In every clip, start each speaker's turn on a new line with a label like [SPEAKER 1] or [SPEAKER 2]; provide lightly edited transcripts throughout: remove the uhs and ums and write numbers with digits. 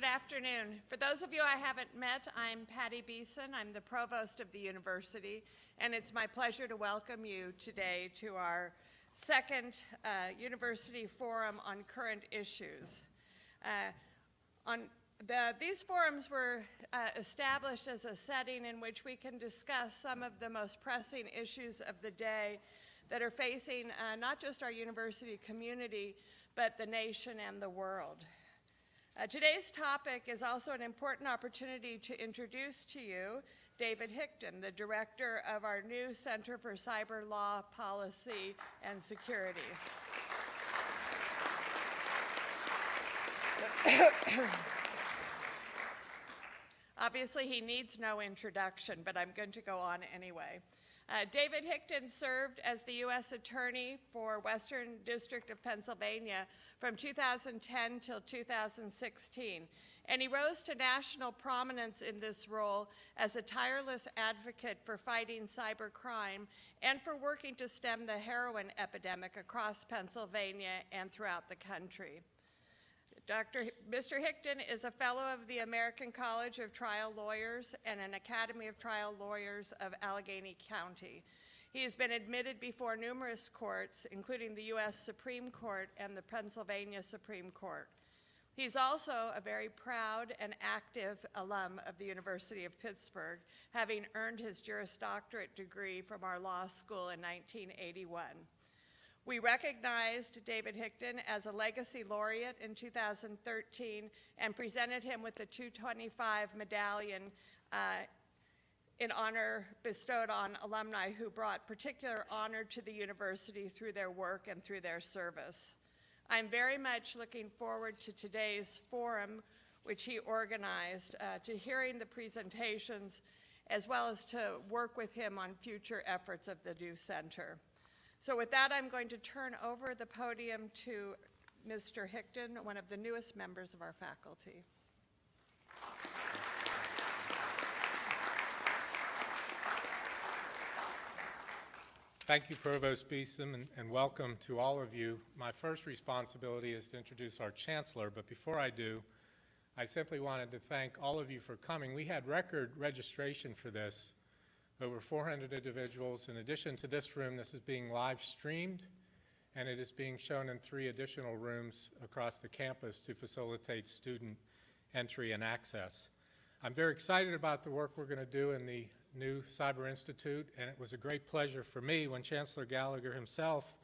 [SPEAKER 1] Good afternoon. For those of you I haven't met, I'm Patty Beeson. I'm the provost of the university, and it's my pleasure to welcome you today to our second University Forum on Current Issues. These forums were established as a setting in which we can discuss some of the most pressing issues of the day that are facing not just our university community, but the nation and the world. Today's topic is also an important opportunity to introduce to you David Hickton, the director of our new Center for Cyber Law, Policy, and Security. Obviously, he needs no introduction, but I'm going to go on anyway. David Hickton served as the U.S. Attorney for Western District of Pennsylvania from 2010 till 2016, and he rose to national prominence in this role as a tireless advocate for fighting cybercrime and for working to stem the heroin epidemic across Pennsylvania and throughout the country. Mr. Hickton is a fellow of the American College of Trial Lawyers and an Academy of Trial Lawyers of Allegheny County. He has been admitted before numerous courts, including the U.S. Supreme Court and the Pennsylvania Supreme Court. He's also a very proud and active alum of the University of Pittsburgh, having earned his Juris Doctorate degree from our law school in 1981. We recognized David Hickton as a legacy laureate in 2013 and presented him with the 225 medallion in honor bestowed on alumni who brought particular honor to the university through their work and through their service. I'm very much looking forward to today's forum, which he organized, to hearing the presentations, as well as to work with him on future efforts of the new center. So with that, I'm going to turn over the podium to Mr. Hickton, one of the newest members of our faculty.
[SPEAKER 2] Thank you, Provost Beeson, and welcome to all of you. My first responsibility is to introduce our Chancellor, but before I do, I simply wanted to thank all of you for coming. We had record registration for this. Over 400 individuals. In addition to this room, this is being live streamed, and it is being shown in 3 additional rooms across the campus to facilitate student entry and access. I'm very excited about the work we're going to do in the new Cyber Institute, and it was a great pleasure for me when Chancellor Gallagher himself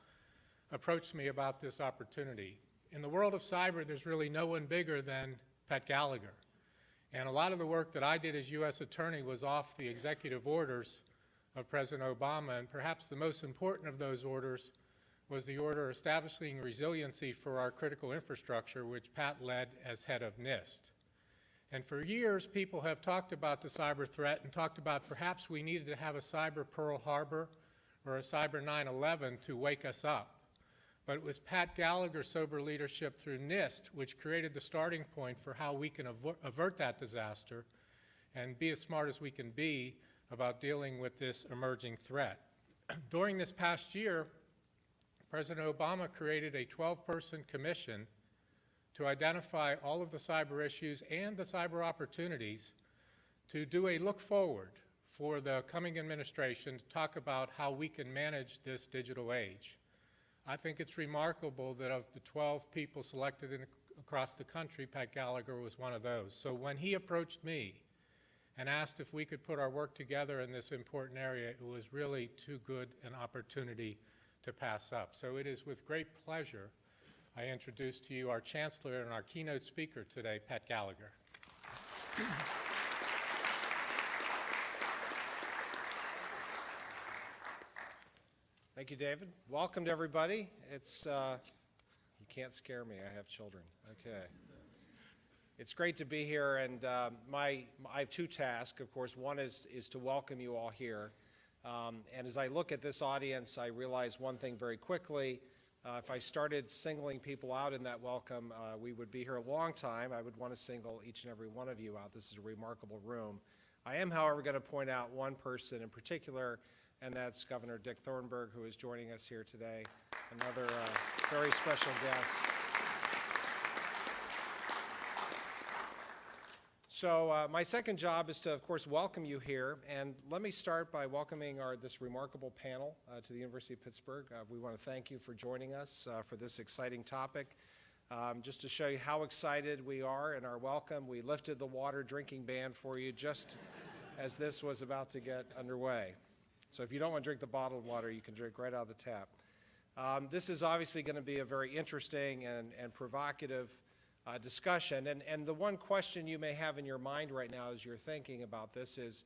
[SPEAKER 2] approached me about this opportunity. In the world of cyber, there's really no one bigger than Pat Gallagher. And a lot of the work that I did as U.S. Attorney was off the executive orders of President Obama, and perhaps the most important of those orders was the order establishing resiliency for our critical infrastructure, which Pat led as head of NIST. And for years, people have talked about the cyber threat and talked about perhaps we needed to have a cyber Pearl Harbor or a cyber 9/11 to wake us up. But it was Pat Gallagher's sober leadership through NIST which created the starting point for how we can avert that disaster and be as smart as we can be about dealing with this emerging threat. During this past year, President Obama created a 12-person commission to identify all of the cyber issues and the cyber opportunities to do a look forward for the coming administration to talk about how we can manage this digital age. I think it's remarkable that of the 12 people selected across the country, Pat Gallagher was one of those. So when he approached me and asked if we could put our work together in this important area, it was really too good an opportunity to pass up. So it is with great pleasure I introduce to you our Chancellor and our keynote speaker today, Pat Gallagher.
[SPEAKER 3] Thank you, David. Welcome to everybody. It's, you can't scare me, I have children. Okay. It's great to be here, and I have 2 tasks, of course. One is to welcome you all here. And as I look at this audience, I realize one thing very quickly. If I started singling people out in that welcome, we would be here a long time. I would want to single each and every one of you out. This is a remarkable room. I am, however, going to point out one person in particular, and that's Governor Dick Thornburgh, who is joining us here today, another very special guest. So my second job is to, of course, welcome you here. And let me start by welcoming this remarkable panel to the University of Pittsburgh. We want to thank you for joining us for this exciting topic. Just to show you how excited we are and our welcome, we lifted the water drinking ban for you just as this was about to get underway. So if you don't want to drink the bottled water, you can drink right out of the tap. This is obviously going to be a very interesting and provocative discussion. And the one question you may have in your mind right now as you're thinking about this is,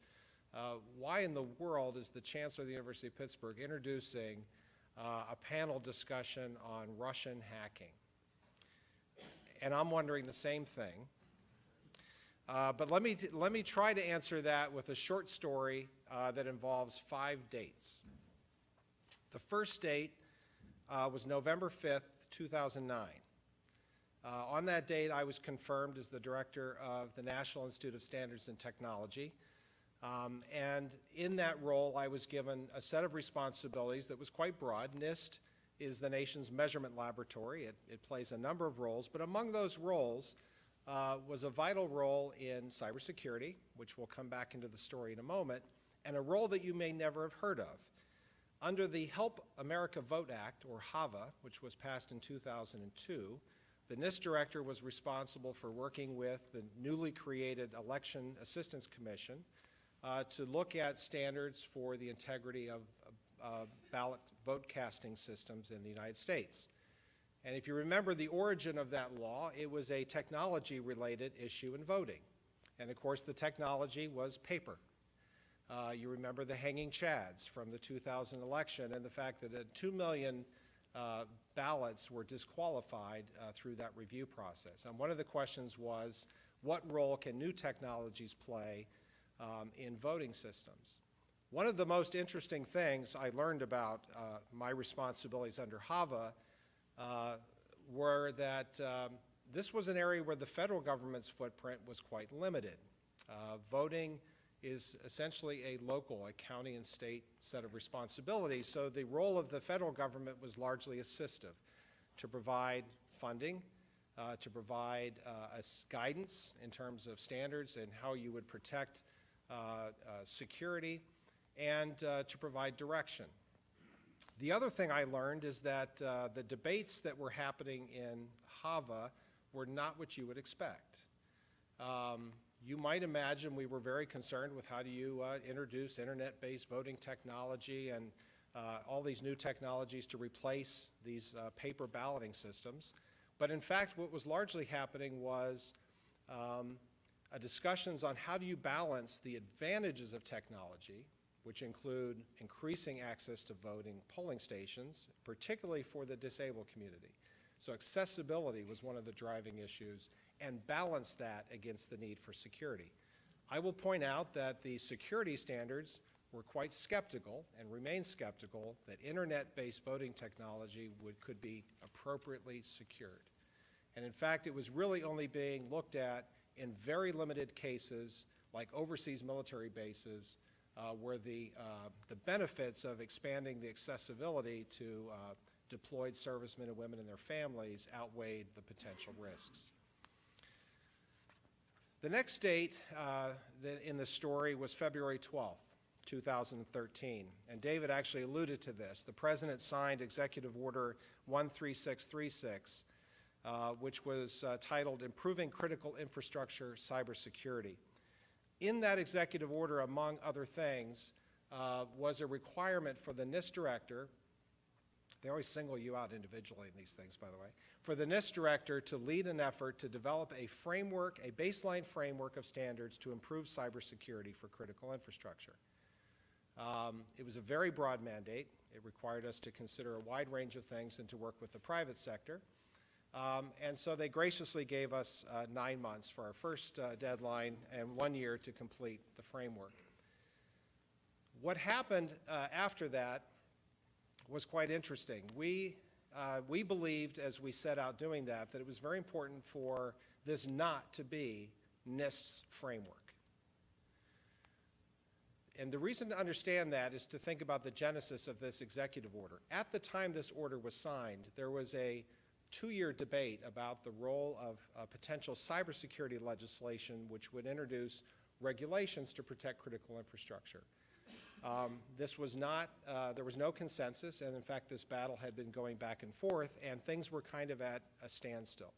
[SPEAKER 3] why in the world is the Chancellor of the University of Pittsburgh introducing a panel discussion on Russian hacking? And I'm wondering the same thing. But let me try to answer that with a short story that involves 5 dates. The first date was November 5th, 2009. On that date, I was confirmed as the director of the National Institute of Standards and Technology. And in that role, I was given a set of responsibilities that was quite broad. NIST is the nation's measurement laboratory. It plays a number of roles, but among those roles was a vital role in cybersecurity, which we'll come back into the story in a moment, and a role that you may never have heard of. Under the Help America Vote Act, or HAVA, which was passed in 2002, the NIST director was responsible for working with the newly created Election Assistance Commission to look at standards for the integrity of ballot vote casting systems in the United States. And if you remember the origin of that law, it was a technology-related issue in voting. And of course, the technology was paper. You remember the hanging chads from the 2000 election and the fact that 2 million ballots were disqualified through that review process. And one of the questions was, what role can new technologies play in voting systems? One of the most interesting things I learned about my responsibilities under HAVA were that this was an area where the federal government's footprint was quite limited. Voting is essentially a local, a county and state set of responsibilities, so the role of the federal government was largely assistive, to provide funding, to provide guidance in terms of standards and how you would protect security, and to provide direction. The other thing I learned is that the debates that were happening in HAVA were not what you would expect. You might imagine we were very concerned with how do you introduce internet-based voting technology and all these new technologies to replace these paper balloting systems. But in fact, what was largely happening was discussions on how do you balance the advantages of technology, which include increasing access to voting polling stations, particularly for the disabled community. So accessibility was one of the driving issues, and balance that against the need for security. I will point out that the security standards were quite skeptical and remain skeptical that internet-based voting technology could be appropriately secured. And in fact, it was really only being looked at in very limited cases, like overseas military bases, where the benefits of expanding the accessibility to deployed servicemen and women and their families outweighed the potential risks. The next date in the story was February 12th, 2013, and David actually alluded to this. The President signed Executive Order 13636, which was titled Improving Critical Infrastructure Cybersecurity. In that executive order, among other things, was a requirement for the NIST director, they always single you out individually in these things, by the way, for the NIST director to lead an effort to develop a framework, a baseline framework of standards to improve cybersecurity for critical infrastructure. It was a very broad mandate. It required us to consider a wide range of things and to work with the private sector. And so they graciously gave us 9 months for our first deadline and 1 year to complete the framework. What happened after that was quite interesting. We believed, as we set out doing that it was very important for this not to be NIST's framework. And the reason to understand that is to think about the genesis of this executive order. At the time this order was signed, there was a 2-year debate about the role of potential cybersecurity legislation which would introduce regulations to protect critical infrastructure. This was not, there was no consensus, and in fact this battle had been going back and forth, and things were kind of at a standstill.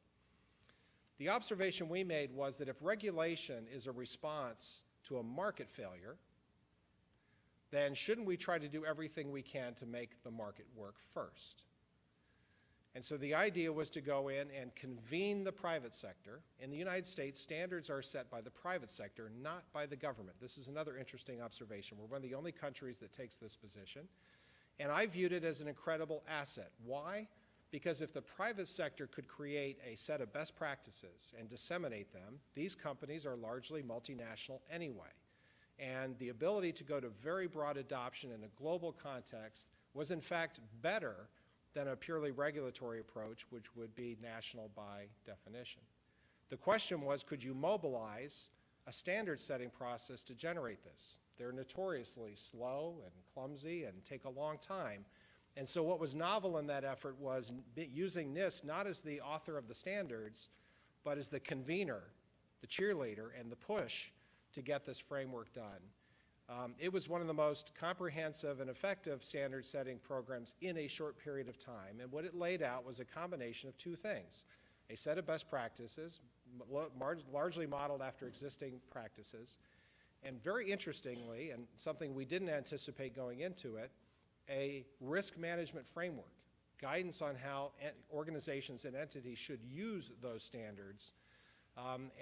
[SPEAKER 3] The observation we made was that if regulation is a response to a market failure, then shouldn't we try to do everything we can to make the market work first? And so the idea was to go in and convene the private sector. In the United States, standards are set by the private sector, not by the government. This is another interesting observation. We're one of the only countries that takes this position. And I viewed it as an incredible asset. Why? Because if the private sector could create a set of best practices and disseminate them, these companies are largely multinational anyway. And the ability to go to very broad adoption in a global context was in fact better than a purely regulatory approach, which would be national by definition. The question was, could you mobilize a standard-setting process to generate this? They're notoriously slow and clumsy and take a long time. And so what was novel in that effort was using NIST not as the author of the standards, but as the convener, the cheerleader, and the push to get this framework done. It was one of the most comprehensive and effective standard-setting programs in a short period of time, and what it laid out was a combination of two things: a set of best practices, largely modeled after existing practices, and very interestingly, and something we didn't anticipate going into it, a risk management framework, guidance on how organizations and entities should use those standards.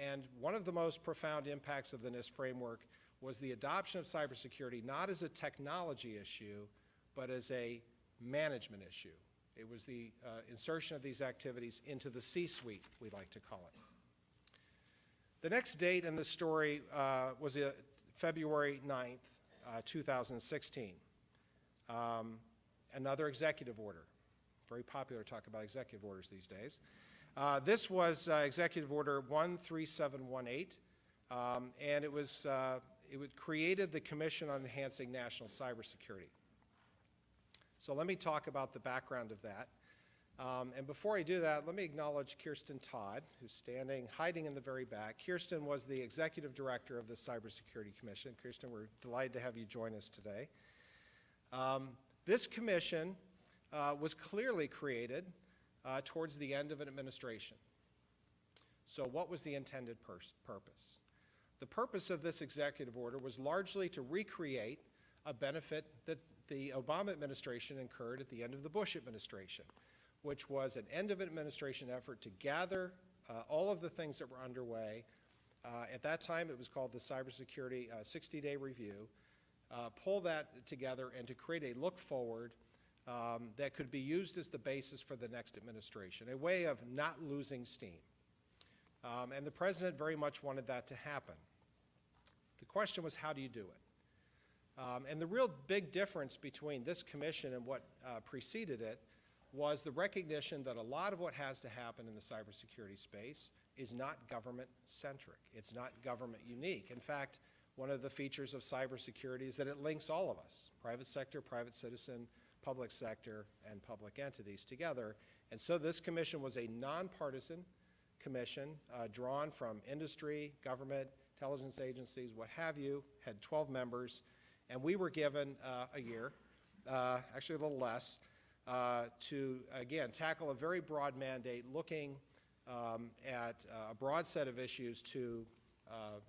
[SPEAKER 3] And one of the most profound impacts of the NIST framework was the adoption of cybersecurity not as a technology issue, but as a management issue. It was the insertion of these activities into the C-suite, we like to call it. The next date in the story was February 9th, 2016. Another executive order. Very popular to talk about executive orders these days. This was Executive Order 13718, and it created the Commission on Enhancing National Cybersecurity. So let me talk about the background of that. And before I do that, let me acknowledge Kirsten Todd, who's hiding in the very back. Kirsten was the Executive Director of the Cybersecurity Commission. Kirsten, we're delighted to have you join us today. This commission was clearly created towards the end of an administration. So what was the intended purpose? The purpose of this executive order was largely to recreate a benefit that the Obama administration incurred at the end of the Bush administration, which was an end of administration effort to gather all of the things that were underway. At that time, it was called the Cybersecurity 60-Day Review, pull that together and to create a look forward that could be used as the basis for the next administration, a way of not losing steam. And the president very much wanted that to happen. The question was, how do you do it? And the real big difference between this commission and what preceded it was the recognition that a lot of what has to happen in the cybersecurity space is not government-centric. It's not government unique. In fact, one of the features of cybersecurity is that it links all of us, private sector, private citizen, public sector, and public entities together. And so this commission was a nonpartisan commission drawn from industry, government, intelligence agencies, what have you, had 12 members, and we were given a year, actually a little less, to, again, tackle a very broad mandate looking at a broad set of issues to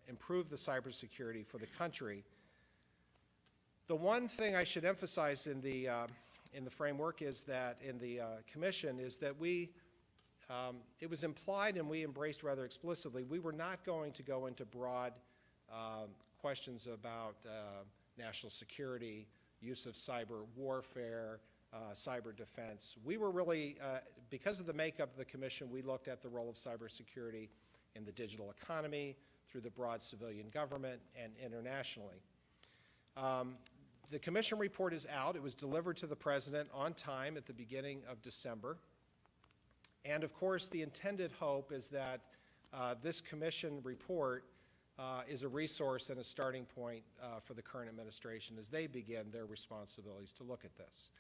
[SPEAKER 3] improve the cybersecurity for the country. The one thing I should emphasize in the framework is that, in the commission, is that it was implied and we embraced rather explicitly, we were not going to go into broad questions about national security, use of cyber warfare, cyber defense. We were really, because of the makeup of the commission, we looked at the role of cybersecurity in the digital economy, through the broad civilian government, and internationally. The commission report is out. It was delivered to the president on time at the beginning of December. And of course, the intended hope is that this commission report is a resource and a starting point for the current administration as they begin their responsibilities to look at this.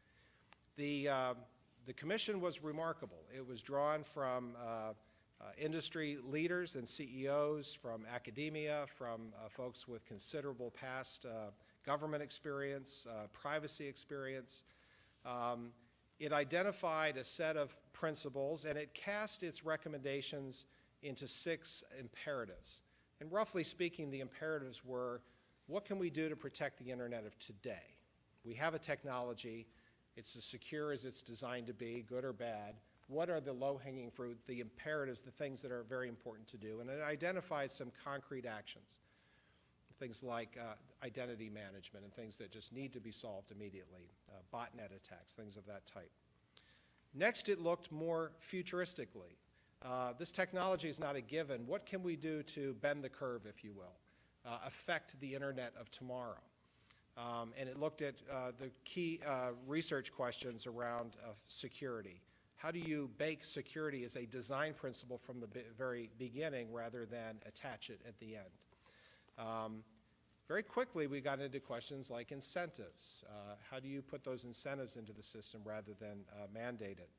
[SPEAKER 3] the commission was remarkable. It was drawn from industry leaders and CEOs, from academia, from folks with considerable past government experience, privacy experience. It identified a set of principles, and it cast its recommendations into 6 imperatives. And roughly speaking, the imperatives were, what can we do to protect the internet of today? We have a technology, it's as secure as it's designed to be, good or bad. What are the low-hanging fruit, the imperatives, the things that are very important to do? And it identified some concrete actions, things like identity management and things that just need to be solved immediately, botnet attacks, things of that type. Next, it looked more futuristically. This technology is not a given. What can we do to bend the curve, if you will, affect the internet of tomorrow? And it looked at the key research questions around security. How do you bake security as a design principle from the very beginning rather than attach it at the end? Very quickly, we got into questions like incentives. How do you put those incentives into the system rather than mandate it?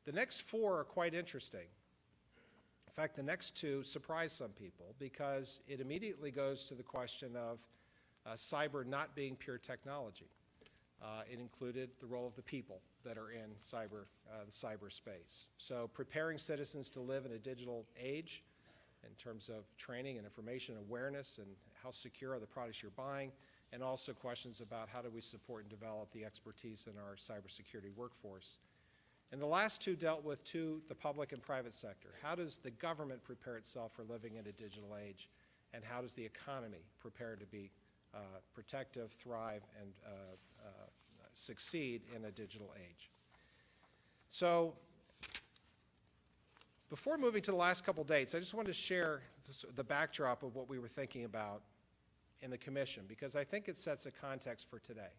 [SPEAKER 3] The next 4 are quite interesting. In fact, the next 2 surprise some people because it immediately goes to the question of cyber not being pure technology. It included the role of the people that are in the cyberspace. So preparing citizens to live in a digital age in terms of training and information awareness and how secure are the products you're buying, and also questions about how do we support and develop the expertise in our cybersecurity workforce. And the last 2 dealt with the public and private sector. How does the government prepare itself for living in a digital age, and how does the economy prepare to be protective, thrive, and succeed in a digital age? So before moving to the last couple dates, I just wanted to share the backdrop of what we were thinking about in the commission, because I think it sets a context for today.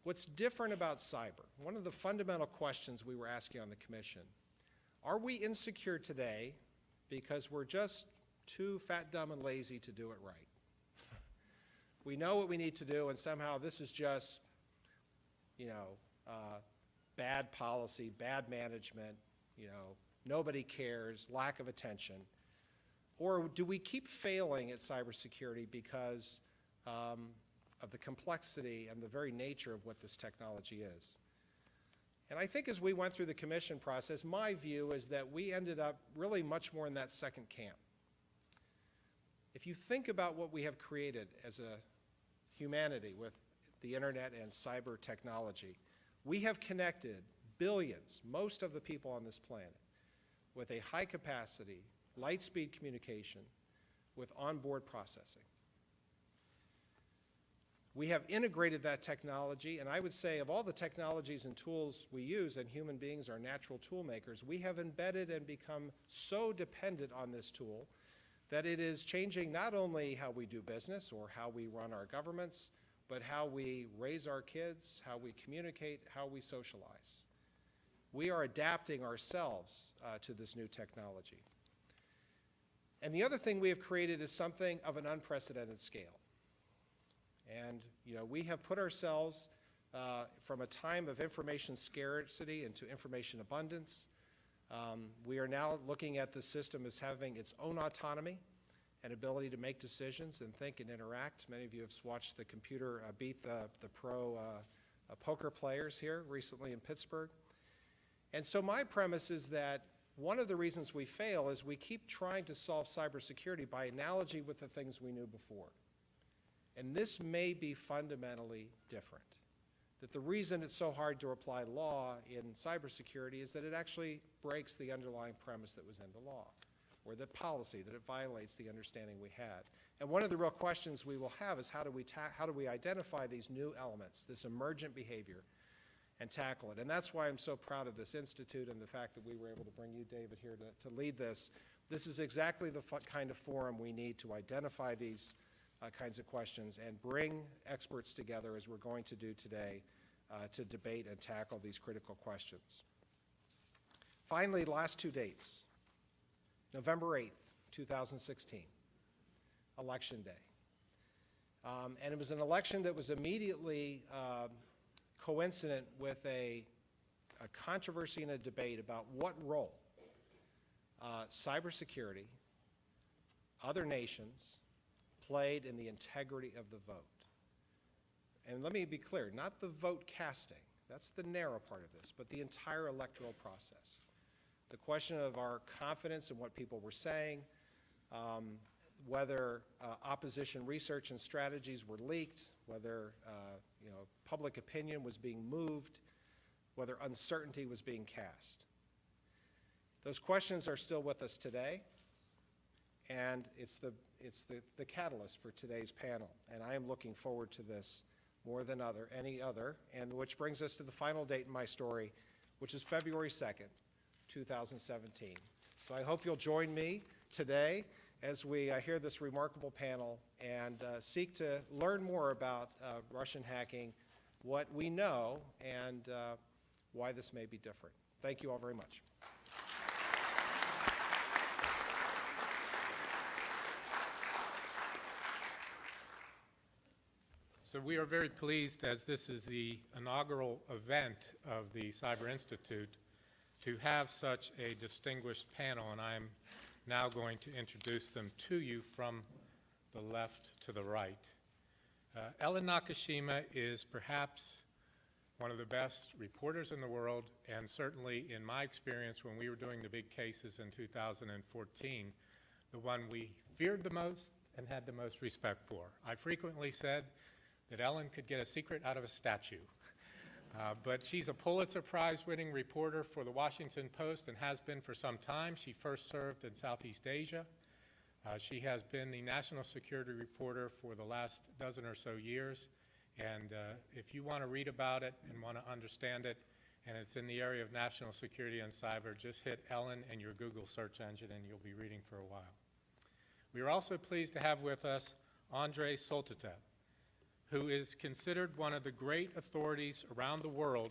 [SPEAKER 3] What's different about cyber? One of the fundamental questions we were asking on the commission, are we insecure today because we're just too fat, dumb, and lazy to do it right? We know what we need to do, and somehow this is just, bad policy, bad management, nobody cares, lack of attention. Or do we keep failing at cybersecurity because of the complexity and the very nature of what this technology is? And I think as we went through the commission process, my view is that we ended up really much more in that second camp. If you think about what we have created as a humanity with the internet and cyber technology, we have connected billions, most of the people on this planet, with a high capacity, light speed communication with onboard processing. We have integrated that technology, and I would say of all the technologies and tools we use, and human beings are natural tool makers, we have embedded and become so dependent on this tool that it is changing not only how we do business or how we run our governments, but how we raise our kids, how we communicate, how we socialize. We are adapting ourselves to this new technology. And the other thing we have created is something of an unprecedented scale. And we have put ourselves from a time of information scarcity into information abundance. We are now looking at the system as having its own autonomy and ability to make decisions and think and interact. Many of you have watched the computer beat the pro poker players here recently in Pittsburgh. And so my premise is that one of the reasons we fail is we keep trying to solve cybersecurity by analogy with the things we knew before. And this may be fundamentally different. That the reason it's so hard to apply law in cybersecurity is that it actually breaks the underlying premise that was in the law, or the policy, that it violates the understanding we had. And one of the real questions we will have is how do we identify these new elements, this emergent behavior, and tackle it? And that's why I'm so proud of this institute and the fact that we were able to bring you, David, here to lead this. This is exactly the kind of forum we need to identify these kinds of questions and bring experts together, as we're going to do today, to debate and tackle these critical questions. Finally, last 2 dates. November 8th, 2016, Election Day. And it was an election that was immediately coincident with a controversy and a debate about what role cybersecurity, other nations, played in the integrity of the vote. And let me be clear, not the vote casting, that's the narrow part of this, but the entire electoral process. The question of our confidence in what people were saying, whether opposition research and strategies were leaked, whether public opinion was being moved, whether uncertainty was being cast. Those questions are still with us today, and it's the catalyst for today's panel. And I am looking forward to this more than any other, and which brings us to the final date in my story, which is February 2nd, 2017. So I hope you'll join me today as we hear this remarkable panel and seek to learn more about Russian hacking, what we know, and why this may be different. Thank you all very much.
[SPEAKER 2] So we are very pleased, as this is the inaugural event of the Cyber Institute, to have such a distinguished panel, and I'm now going to introduce them to you from the left to the right. Ellen Nakashima is perhaps one of the best reporters in the world, and certainly in my experience when we were doing the big cases in 2014, the one we feared the most and had the most respect for. I frequently said that Ellen could get a secret out of a statue. But she's a Pulitzer Prize-winning reporter for the Washington Post and has been for some time. She first served in Southeast Asia. She has been the national security reporter for the last dozen or so years. And if you want to read about it and want to understand it, and it's in the area of national security and cyber, just hit Ellen in your Google search engine and you'll be reading for a while. We are also pleased to have with us Andrei Soldatov, who is considered one of the great authorities around the world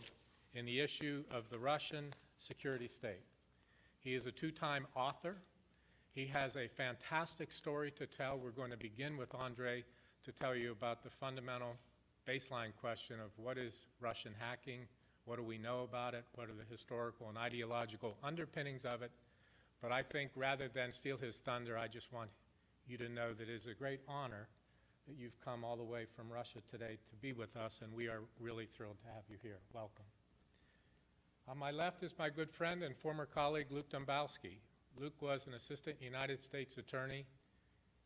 [SPEAKER 2] in the issue of the Russian security state. He is a two-time author. He has a fantastic story to tell. We're going to begin with Andrei to tell you about the fundamental baseline question of what is Russian hacking, what do we know about it, what are the historical and ideological underpinnings of it. But I think rather than steal his thunder, I just want you to know that it is a great honor that you've come all the way from Russia today to be with us, and we are really thrilled to have you here. Welcome. On my left is my good friend and former colleague, Luke Dombowski. Luke was an assistant United States attorney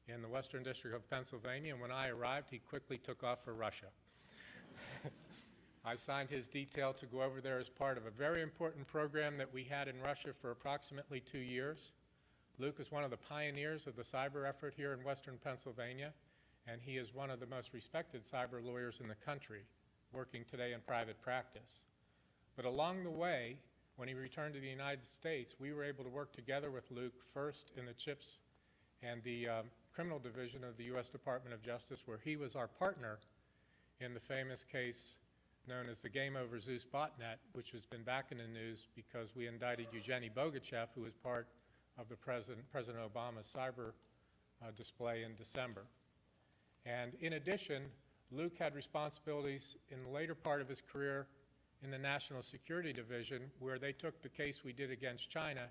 [SPEAKER 2] in the Western District of Pennsylvania, and when I arrived, he quickly took off for Russia. I signed his detail to go over there as part of a very important program that we had in Russia for approximately 2 years. Luke is one of the pioneers of the cyber effort here in Western Pennsylvania, and he is one of the most respected cyber lawyers in the country, working today in private practice. But along the way, when he returned to the United States, we were able to work together with Luke, first in the CHIPS and the criminal division of the U.S. Department of Justice, where he was our partner in the famous case known as the Game Over Zeus botnet, which has been back in the news because we indicted Yevgeny Bogachev, who was part of the President Obama's cyber display in December. And in addition, Luke had responsibilities in the later part of his career in the National Security Division, where they took the case we did against China,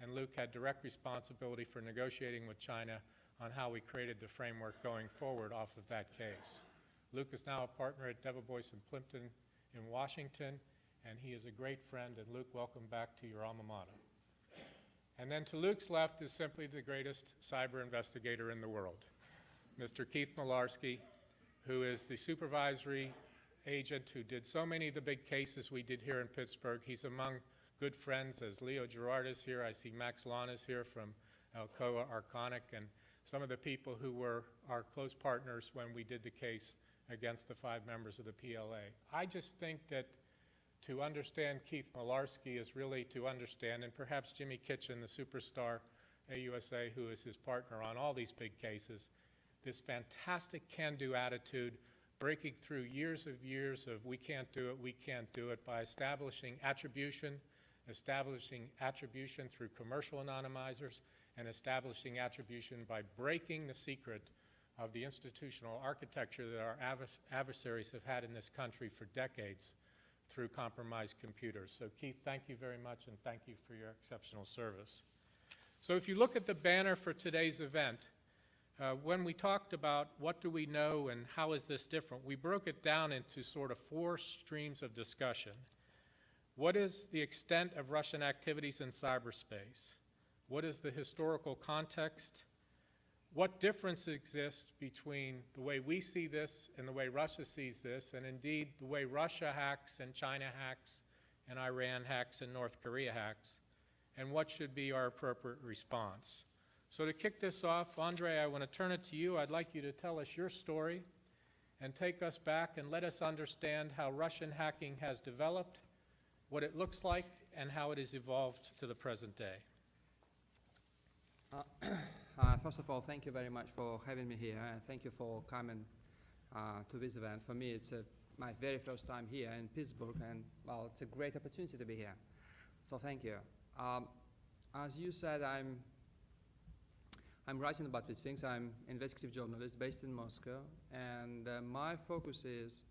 [SPEAKER 2] and Luke had direct responsibility for negotiating with China on how we created the framework going forward off of that case. Luke is now a partner at Devobois and Plimpton in Washington, and he is a great friend. And Luke, welcome back to your alma mater. And then to Luke's left is simply the greatest cyber investigator in the world, Mr. Keith Milarski, who is the supervisory agent who did so many of the big cases we did here in Pittsburgh. He's among good friends, as Leo Gerard is here. I see Max Lon is here from Alcoa Arconic, and some of the people who were our close partners when we did the case against the 5 members of the PLA. I just think that to understand Keith Milarski is really to understand, and perhaps Jimmy Kitchen, the superstar AUSA, who is his partner on all these big cases, this fantastic can-do attitude, breaking through years of we can't do it by establishing attribution through commercial anonymizers, and establishing attribution by breaking the secret of the institutional architecture that our adversaries have had in this country for decades through compromised computers. So Keith, thank you very much, and thank you for your exceptional service. So if you look at the banner for today's event, when we talked about what do we know and how is this different, we broke it down into sort of 4 streams of discussion. What is the extent of Russian activities in cyberspace? What is the historical context? What difference exists between the way we see this and the way Russia sees this, and indeed the way Russia hacks and China hacks and Iran hacks and North Korea hacks, and what should be our appropriate response? So to kick this off, Andrei, I want to turn it to you. I'd like you to tell us your story and take us back and let us understand how Russian hacking has developed, what it looks like, and how it has evolved to the present day.
[SPEAKER 4] First of all, thank you very much for having me here, and thank you for coming to this event. For me, it's my very first time here in Pittsburgh, and well, it's a great opportunity to be here. So thank you. As you said, I'm writing about these things. I'm an investigative journalist based in Moscow, and my focus is,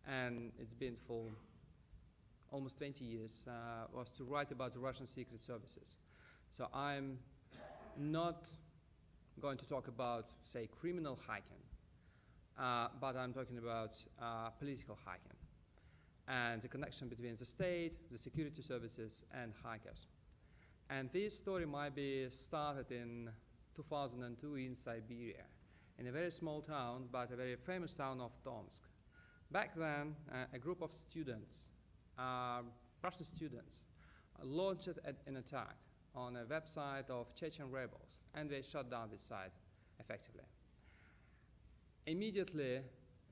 [SPEAKER 4] and it's been for almost 20 years, was to write about the Russian secret services. So I'm not going to talk about, say, criminal hacking, but I'm talking about political hacking and the connection between the state, the security services, and hackers. And this story might be started in 2002 in Siberia, in a very small town, but a very famous town of Tomsk. Back then, a group of students, Russian students, launched an attack on a website of Chechen rebels, and they shut down this site effectively. Immediately,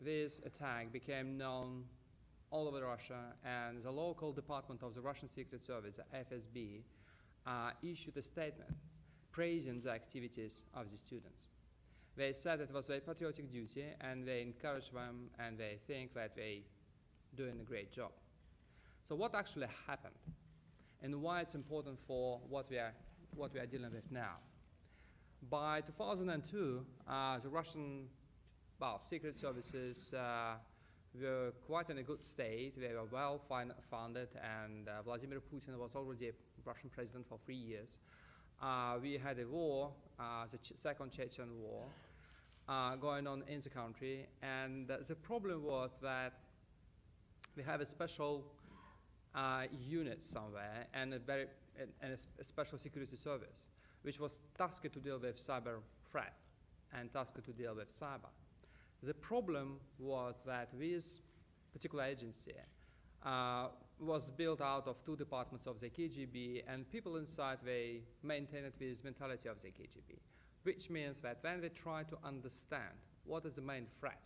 [SPEAKER 4] this attack became known all over Russia, and the local department of the Russian Secret Service, the FSB, issued a statement praising the activities of the students. They said it was their patriotic duty, and they encouraged them, and they think that they're doing a great job. So what actually happened, and why it's important for what we are dealing with now? By 2002, the Russian secret services were quite in a good state. They were well funded, and Vladimir Putin was already a Russian president for 3 years. We had a war, the Second Chechen War, going on in the country, and the problem was that we have a special unit somewhere and a special security service, which was tasked to deal with cyber threat and tasked to deal with cyber. The problem was that this particular agency was built out of 2 departments of the KGB, and people inside, they maintained this mentality of the KGB, which means that when they try to understand what is the main threat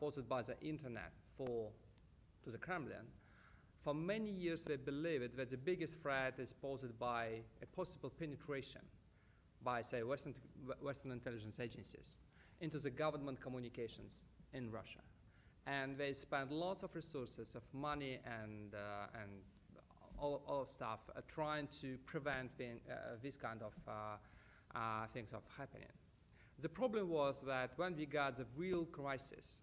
[SPEAKER 4] posed by the internet to the Kremlin, for many years they believed that the biggest threat is posed by a possible penetration by, say, Western intelligence agencies into the government communications in Russia. And they spent lots of resources, of money, and all of stuff trying to prevent this kind of things of happening. The problem was that when we got the real crisis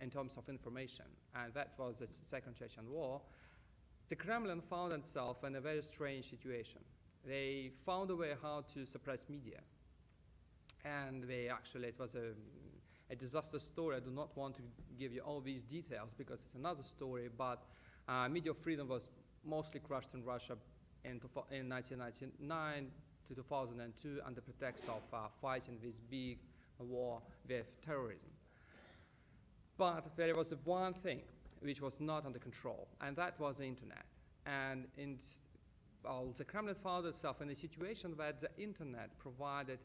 [SPEAKER 4] in terms of information, and that was the Second Chechen War, the Kremlin found itself in a very strange situation. They found a way how to suppress media. And it was a disaster story. I do not want to give you all these details because it's another story, but media freedom was mostly crushed in Russia in 1999 to 2002 under pretext of fighting this big war with terrorism. But there was one thing which was not under control, and that was the internet. And the Kremlin found itself in a situation where the internet provided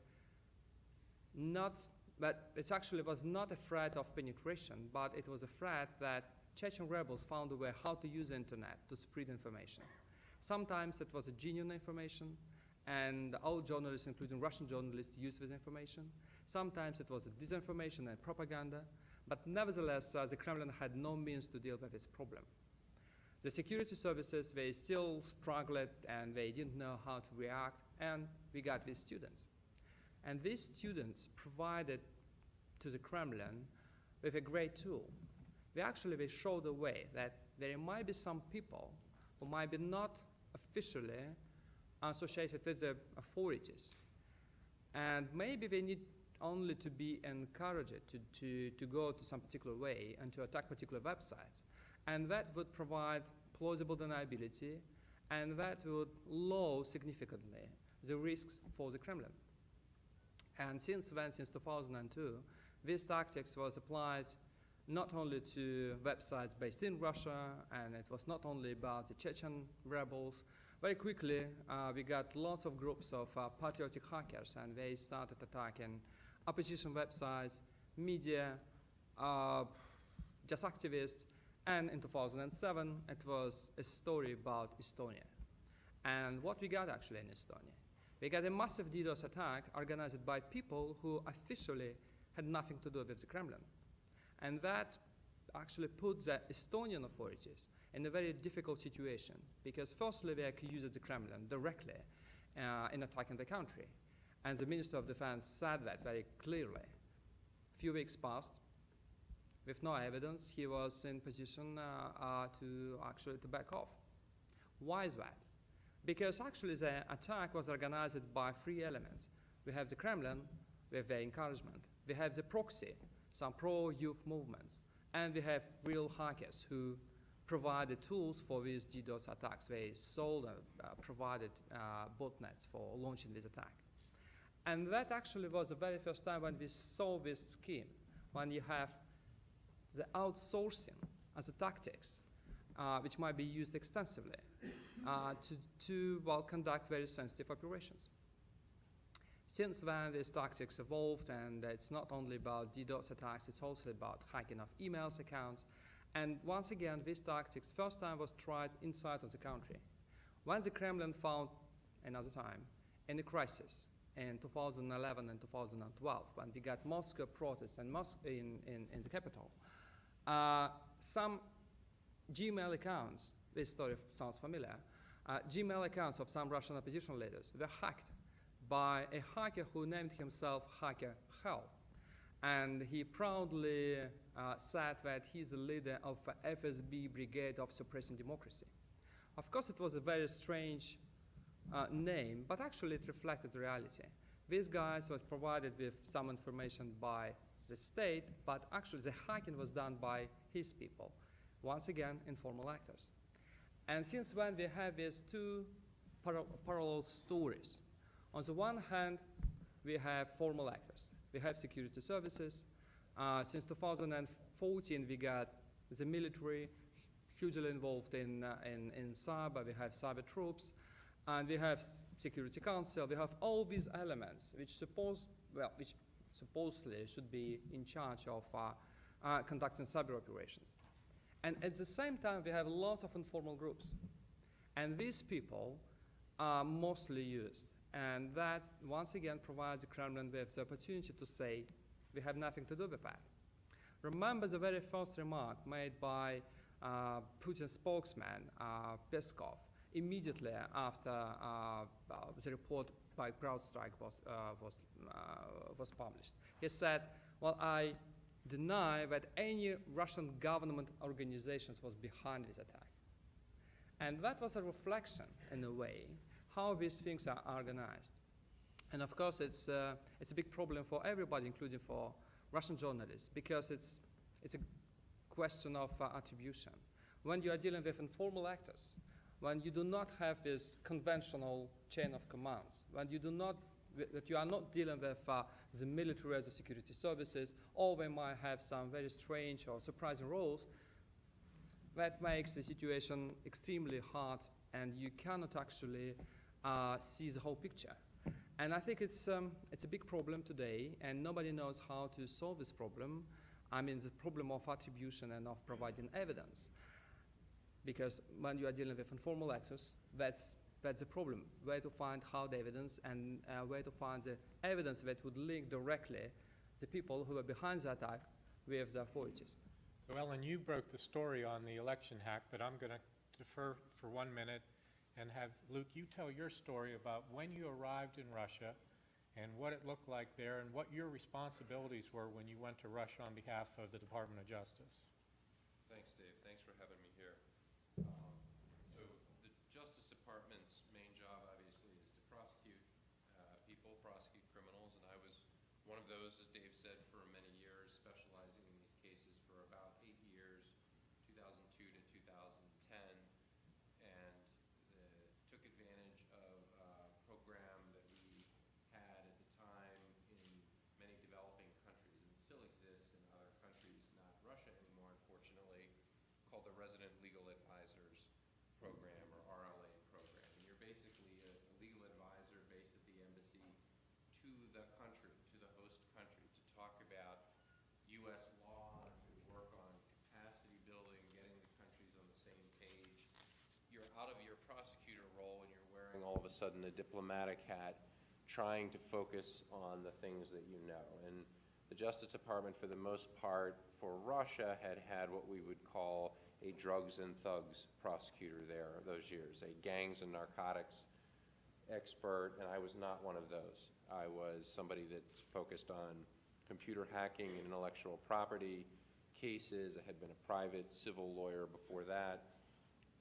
[SPEAKER 4] but it actually was not a threat of penetration, but it was a threat that Chechen rebels found a way how to use the internet to spread information. Sometimes it was a genuine information, and all journalists, including Russian journalists, used this information. Sometimes it was disinformation and propaganda, but nevertheless, the Kremlin had no means to deal with this problem. The security services, they still struggled, and they didn't know how to react, and we got these students. And these students provided to the Kremlin with a great tool. we showed a way that there might be some people who might be not officially associated with the authorities. And maybe they need only to be encouraged to go to some particular way and to attack particular websites. And that would provide plausible deniability, and that would lower significantly the risks for the Kremlin. And since then, since 2002, this tactics was applied not only to websites based in Russia, and it was not only about the Chechen rebels. Very quickly, we got lots of groups of patriotic hackers, and they started attacking opposition websites, media, just activists, and in 2007, it was a story about Estonia. And what we got actually in Estonia? We got a massive DDoS attack organized by people who officially had nothing to do with the Kremlin. And that actually put the Estonian authorities in a very difficult situation, because firstly, they accused the Kremlin directly in attacking the country. And the Minister of Defense said that very clearly. A few weeks passed, with no evidence, he was in position to back off. Why is that? Because actually the attack was organized by three elements. We have the Kremlin, we have their encouragement, we have the proxy, some pro-youth movements, and we have real hackers who provided tools for these DDoS attacks. They sold and provided botnets for launching this attack. And that actually was the very first time when we saw this scheme, when you have the outsourcing as a tactics, which might be used extensively to conduct very sensitive operations. Since then, these tactics evolved, and it's not only about DDoS attacks, it's also about hacking of emails accounts. And once again, these tactics first time was tried inside of the country. When the Kremlin found another time in a crisis in 2011 and 2012, when we got Moscow protests and in the capital, some Gmail accounts, this story sounds familiar, Gmail accounts of some Russian opposition leaders were hacked by a hacker who named himself Hacker Hell. And he proudly said that he's the leader of the FSB Brigade of Suppressing Democracy. Of course, it was a very strange name, but actually it reflected the reality. These guys was provided with some information by the state, but actually the hacking was done by his people. Once again, informal actors. And since then, we have these two parallel stories. On the one hand, we have formal actors. We have security services. Since 2014, we got the military hugely involved in cyber. We have cyber troops, and we have Security Council. We have all these elements which supposedly should be in charge of conducting cyber operations. And at the same time, we have lots of informal groups. And these people are mostly used. And that, once again, provides the Kremlin with the opportunity to say, we have nothing to do with that. Remember the very first remark made by Putin's spokesman, Peskov, immediately after the report by CrowdStrike was published. He said, well, I deny that any Russian government organizations was behind this attack. And that was a reflection, in a way, how these things are organized. And of course, it's a big problem for everybody, including for Russian journalists, because it's a question of attribution. When you are dealing with informal actors, when you do not have this conventional chain of commands, when you do not, that you are not dealing with the military or the security services, or they might have some very strange or surprising roles, that makes the situation extremely hard, and you cannot actually see the whole picture. And I think it's a big problem today, and nobody knows how to solve this problem. I mean, the problem of attribution and of providing evidence. Because when you are dealing with informal actors, that's the problem. Where to find hard evidence, and where to find the evidence that would link directly the people who are behind the attack with the authorities.
[SPEAKER 2] So Ellen, you broke the story on the election hack, but I'm going to defer for 1 minute and have Luke, you tell your story about when you arrived in Russia and what it looked like there and what your responsibilities were when you went to Russia on behalf of the Department of Justice.
[SPEAKER 5] for having me here. So the Justice Department's main job, obviously, is to prosecute people, prosecute criminals, and I was one of those, as Dave said, for many years, specializing in these cases for about 8 years, 2002 to 2010, and took advantage of a program that we had at the time in many developing countries, and still exists in other countries, not Russia anymore, unfortunately, called the Resident Legal Advisors Program, or RLA program. And you're basically a legal advisor based at the embassy to the country, to the host country, to talk about U.S. law, to work on capacity building, getting the countries on the same page. You're out of your prosecutor role and you're wearing all of a sudden a diplomatic hat, trying to focus on the things that you know. And the Justice Department, for the most part, for Russia, had what we would call a drugs and thugs prosecutor there those years, a gangs and narcotics expert, and I was not one of those. I was somebody that focused on computer hacking and intellectual property cases. I had been a private civil lawyer before that,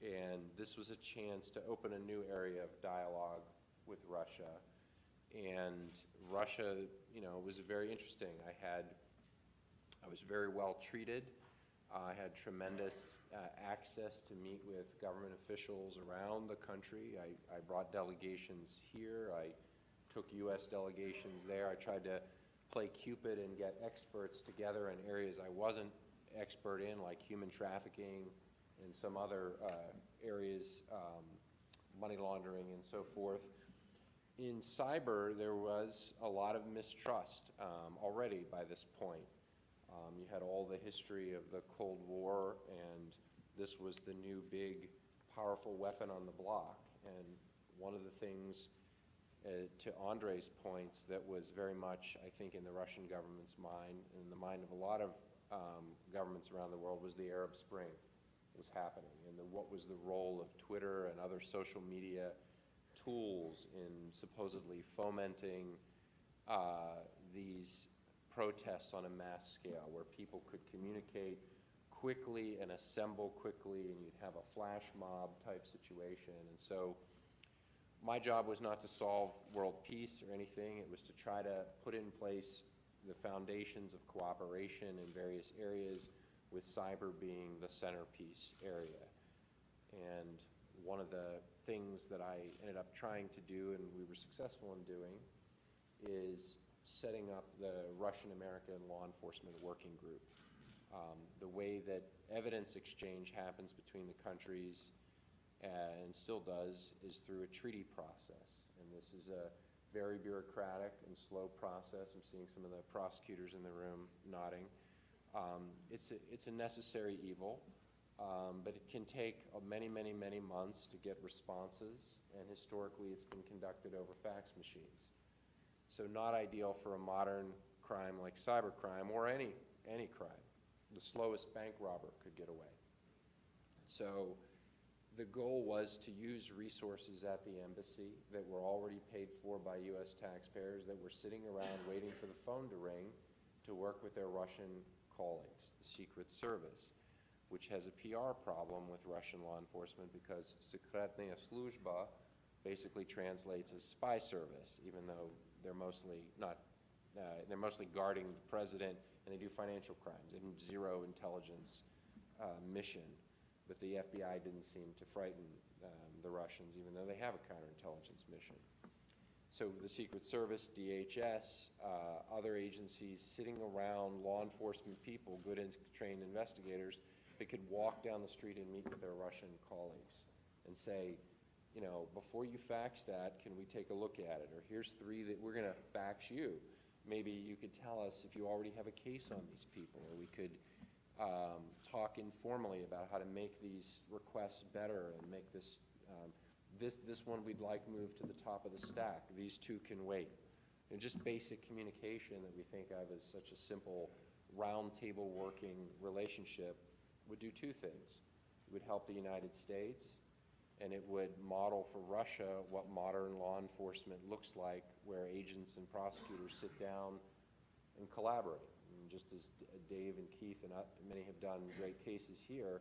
[SPEAKER 5] and this was a chance to open a new area of dialogue with Russia. And Russia, you know, was very interesting. I was very well treated. I had tremendous access to meet with government officials around the country. I brought delegations here. I took U.S. delegations there. I tried to play Cupid and get experts together in areas I wasn't expert in, like human trafficking and some other areas, money laundering and so forth. In cyber, there was a lot of mistrust already by this point. You had all the history of the Cold War, and this was the new big, powerful weapon on the block. And one of the things, to Andrei's points, that was very much, I think, in the Russian government's mind, and in the mind of a lot of governments around the world, was the Arab Spring was happening, and what was the role of Twitter and other social media tools in supposedly fomenting these protests on a mass scale, where people could communicate quickly and assemble quickly, and you'd have a flash mob type situation. And so my job was not to solve world peace or anything. It was to try to put in place the foundations of cooperation in various areas, with cyber being the centerpiece area. And one of the things that I ended up trying to do, and we were successful in doing, is setting up the Russian-American Law Enforcement Working Group. The way that evidence exchange happens between the countries, and still does, is through a treaty process. And this is a very bureaucratic and slow process. I'm seeing some of the prosecutors in the room nodding. It's a necessary evil, but it can take many, many, many months to get responses, and historically it's been conducted over fax machines. So not ideal for a modern crime like cybercrime, or any crime. The slowest bank robber could get away. So the goal was to use resources at the embassy that were already paid for by U.S. taxpayers, that were sitting around waiting for the phone to ring, to work with their Russian colleagues, the Secret Service, which has a PR problem with Russian law enforcement, because Sekretnaya Sluzhba basically translates as spy service, even though they're mostly not, they're mostly guarding the president, and they do financial crimes and zero intelligence mission. But the FBI didn't seem to frighten the Russians, even though they have a counterintelligence mission. So the Secret Service, DHS, other agencies sitting around law enforcement people, good and trained investigators, that could walk down the street and meet with their Russian colleagues and say, you know, before you fax that, can we take a look at it? Or here's 3 that we're going to fax you. Maybe you could tell us if you already have a case on these people, or we could talk informally about how to make these requests better and make this, this one we'd like moved to the top of the stack. These 2 can wait. And just basic communication that we think of as such a simple round table working relationship would do 2 things. It would help the United States, and it would model for Russia what modern law enforcement looks like, where agents and prosecutors sit down and collaborate. And just as Dave and Keith and many have done great cases here,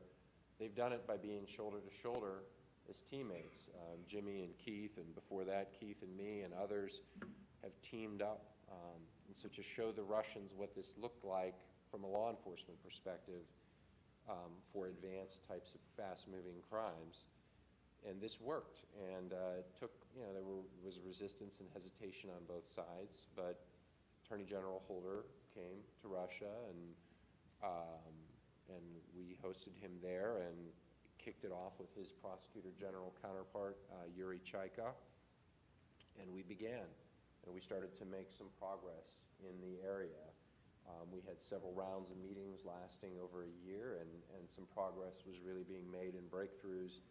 [SPEAKER 5] they've done it by being shoulder to shoulder as teammates. Jimmy and Keith, and before that, Keith and me and others have teamed up. And so to show the Russians what this looked like from a law enforcement perspective for advanced types of fast-moving crimes. And this worked, and it took, there was resistance and hesitation on both sides, but Attorney General Holder came to Russia, and we hosted him there and kicked it off with his Prosecutor General counterpart, Yuri Chaika, and we began, and we started to make some progress in the area. We had several rounds of meetings lasting over a year, and some progress was really being made in breakthroughs.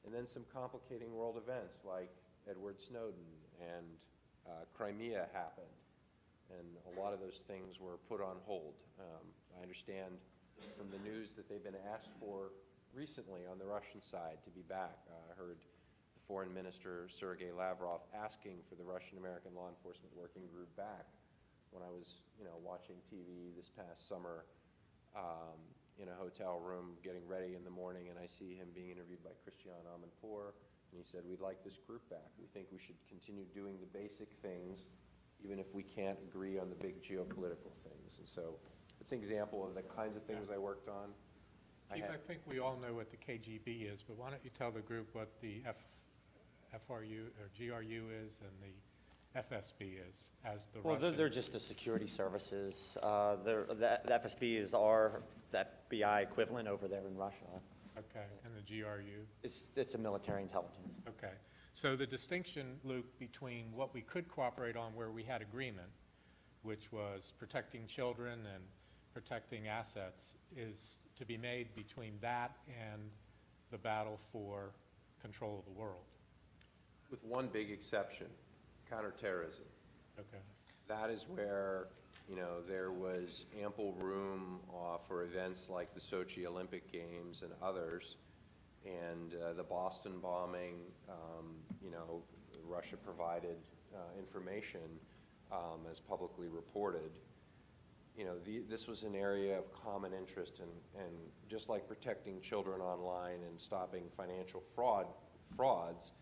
[SPEAKER 5] And then some complicating world events like Edward Snowden and Crimea happened. And a lot of those things were put on hold. I understand from the news that they've been asked for recently on the Russian side to be back. I heard the Foreign Minister, Sergei Lavrov, asking for the Russian-American Law Enforcement Working Group back when I was watching TV this past summer in a hotel room getting ready in the morning, and I see him being interviewed by Christian Amanpour, and he said, we'd like this group back. We think we should continue doing the basic things, even if we can't agree on the big geopolitical things. And so it's an example of the kinds of things I worked on.
[SPEAKER 2] Keith, I think we all know what the KGB is, but why don't you tell the group what the FRU or GRU is and the FSB is as the
[SPEAKER 6] Well,
[SPEAKER 2] Russian?
[SPEAKER 6] they're just the security services. The FSB is our FBI equivalent over there in Russia.
[SPEAKER 2] Okay, and the GRU?
[SPEAKER 6] It's a military intelligence.
[SPEAKER 2] Okay. So the distinction, Luke, between what we could cooperate on where we had agreement, which was protecting children and protecting assets, is to be made between that and the battle for control of the world.
[SPEAKER 5] With one big exception, counterterrorism.
[SPEAKER 2] Okay.
[SPEAKER 5] That is where, there was ample room for events like the Sochi Olympic Games and others, and the Boston bombing, Russia provided information as publicly reported. This was an area of common interest, and just like protecting children online and stopping financial frauds,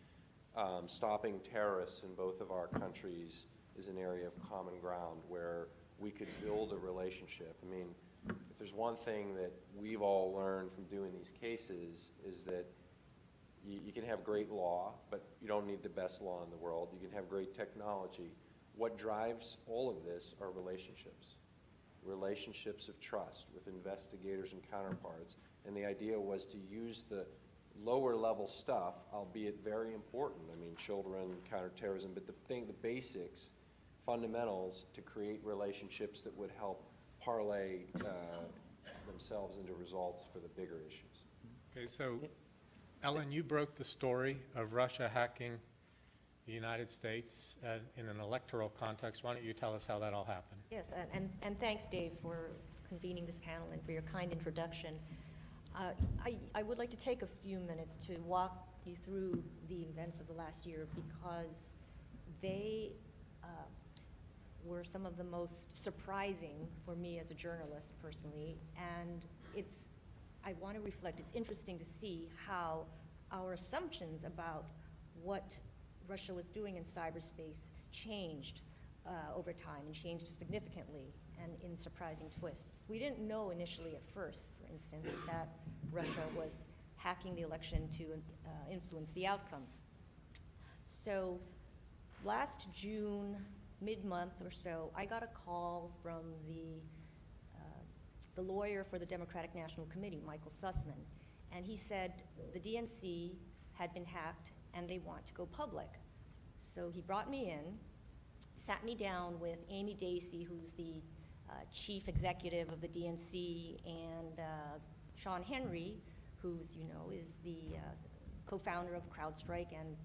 [SPEAKER 5] stopping terrorists in both of our countries is an area of common ground where we could build a relationship. I mean, if there's one thing that we've all learned from doing these cases is that you can have great law, but you don't need the best law in the world. You can have great technology. What drives all of this are relationships. Relationships of trust with investigators and counterparts. And the idea was to use the lower level stuff, albeit very important. I mean, children, counterterrorism, but the basics, fundamentals, to create relationships that would help parlay themselves into results for the bigger issues.
[SPEAKER 2] Okay, so Ellen, you broke the story of Russia hacking the United States in an electoral context. Why don't you tell us how that all happened?
[SPEAKER 7] Yes, and thanks, Dave, for convening this panel and for your kind introduction. I would like to take a few minutes to walk you through the events of the last year because they were some of the most surprising for me as a journalist personally, and I want to reflect, it's interesting to see how our assumptions about what Russia was doing in cyberspace changed over time and changed significantly and in surprising twists. We didn't know initially at first, for instance, that Russia was hacking the election to influence the outcome. So last June, mid-month or so, I got a call from the lawyer for the Democratic National Committee, Michael Sussman, and he said the DNC had been hacked and they want to go public. So he brought me in, sat me down with Amy Dacey, who's the chief executive of the DNC, and Sean Henry, who's, is the co-founder of CrowdStrike and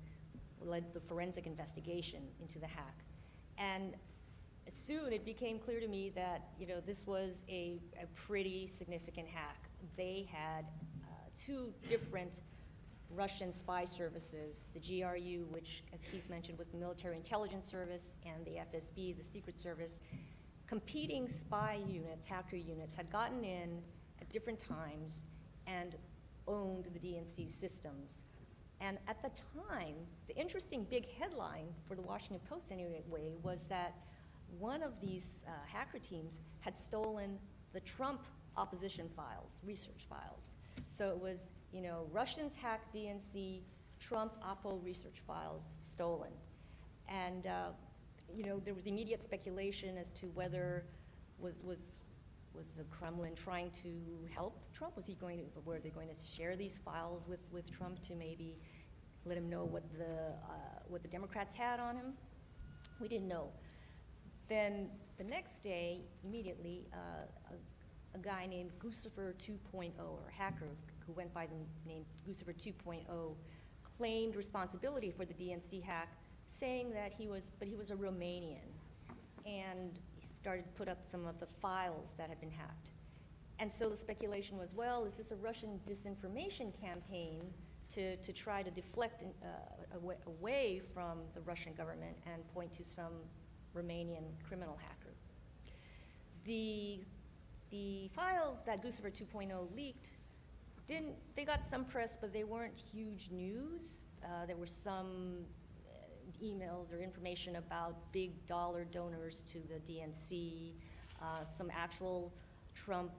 [SPEAKER 7] led the forensic investigation into the hack. And soon it became clear to me that, this was a pretty significant hack. They had two different Russian spy services, the GRU, which, as Keith mentioned, was the military intelligence service, and the FSB, the secret service. Competing spy units, hacker units, had gotten in at different times and owned the DNC systems. And at the time, the interesting big headline for the Washington Post anyway was that one of these hacker teams had stolen the Trump opposition files, research files. So it was, you know, Russians hacked DNC, Trump Oppo research files stolen. And, you know, there was immediate speculation as to whether was the Kremlin trying to help Trump? Were they going to share these files with Trump to maybe let him know what the Democrats had on him? We didn't know. Then the next day, immediately, a guy named Guccifer 2.0, or a hacker who went by the name Guccifer 2.0, claimed responsibility for the DNC hack, saying that he was a Romanian, and he started to put up some of the files that had been hacked. And so the speculation was, well, is this a Russian disinformation campaign to try to deflect away from the Russian government and point to some Romanian criminal hacker? The files that Guccifer 2.0 leaked, they got some press, but they weren't huge news. There were some emails or information about big dollar donors to the DNC, some actual Trump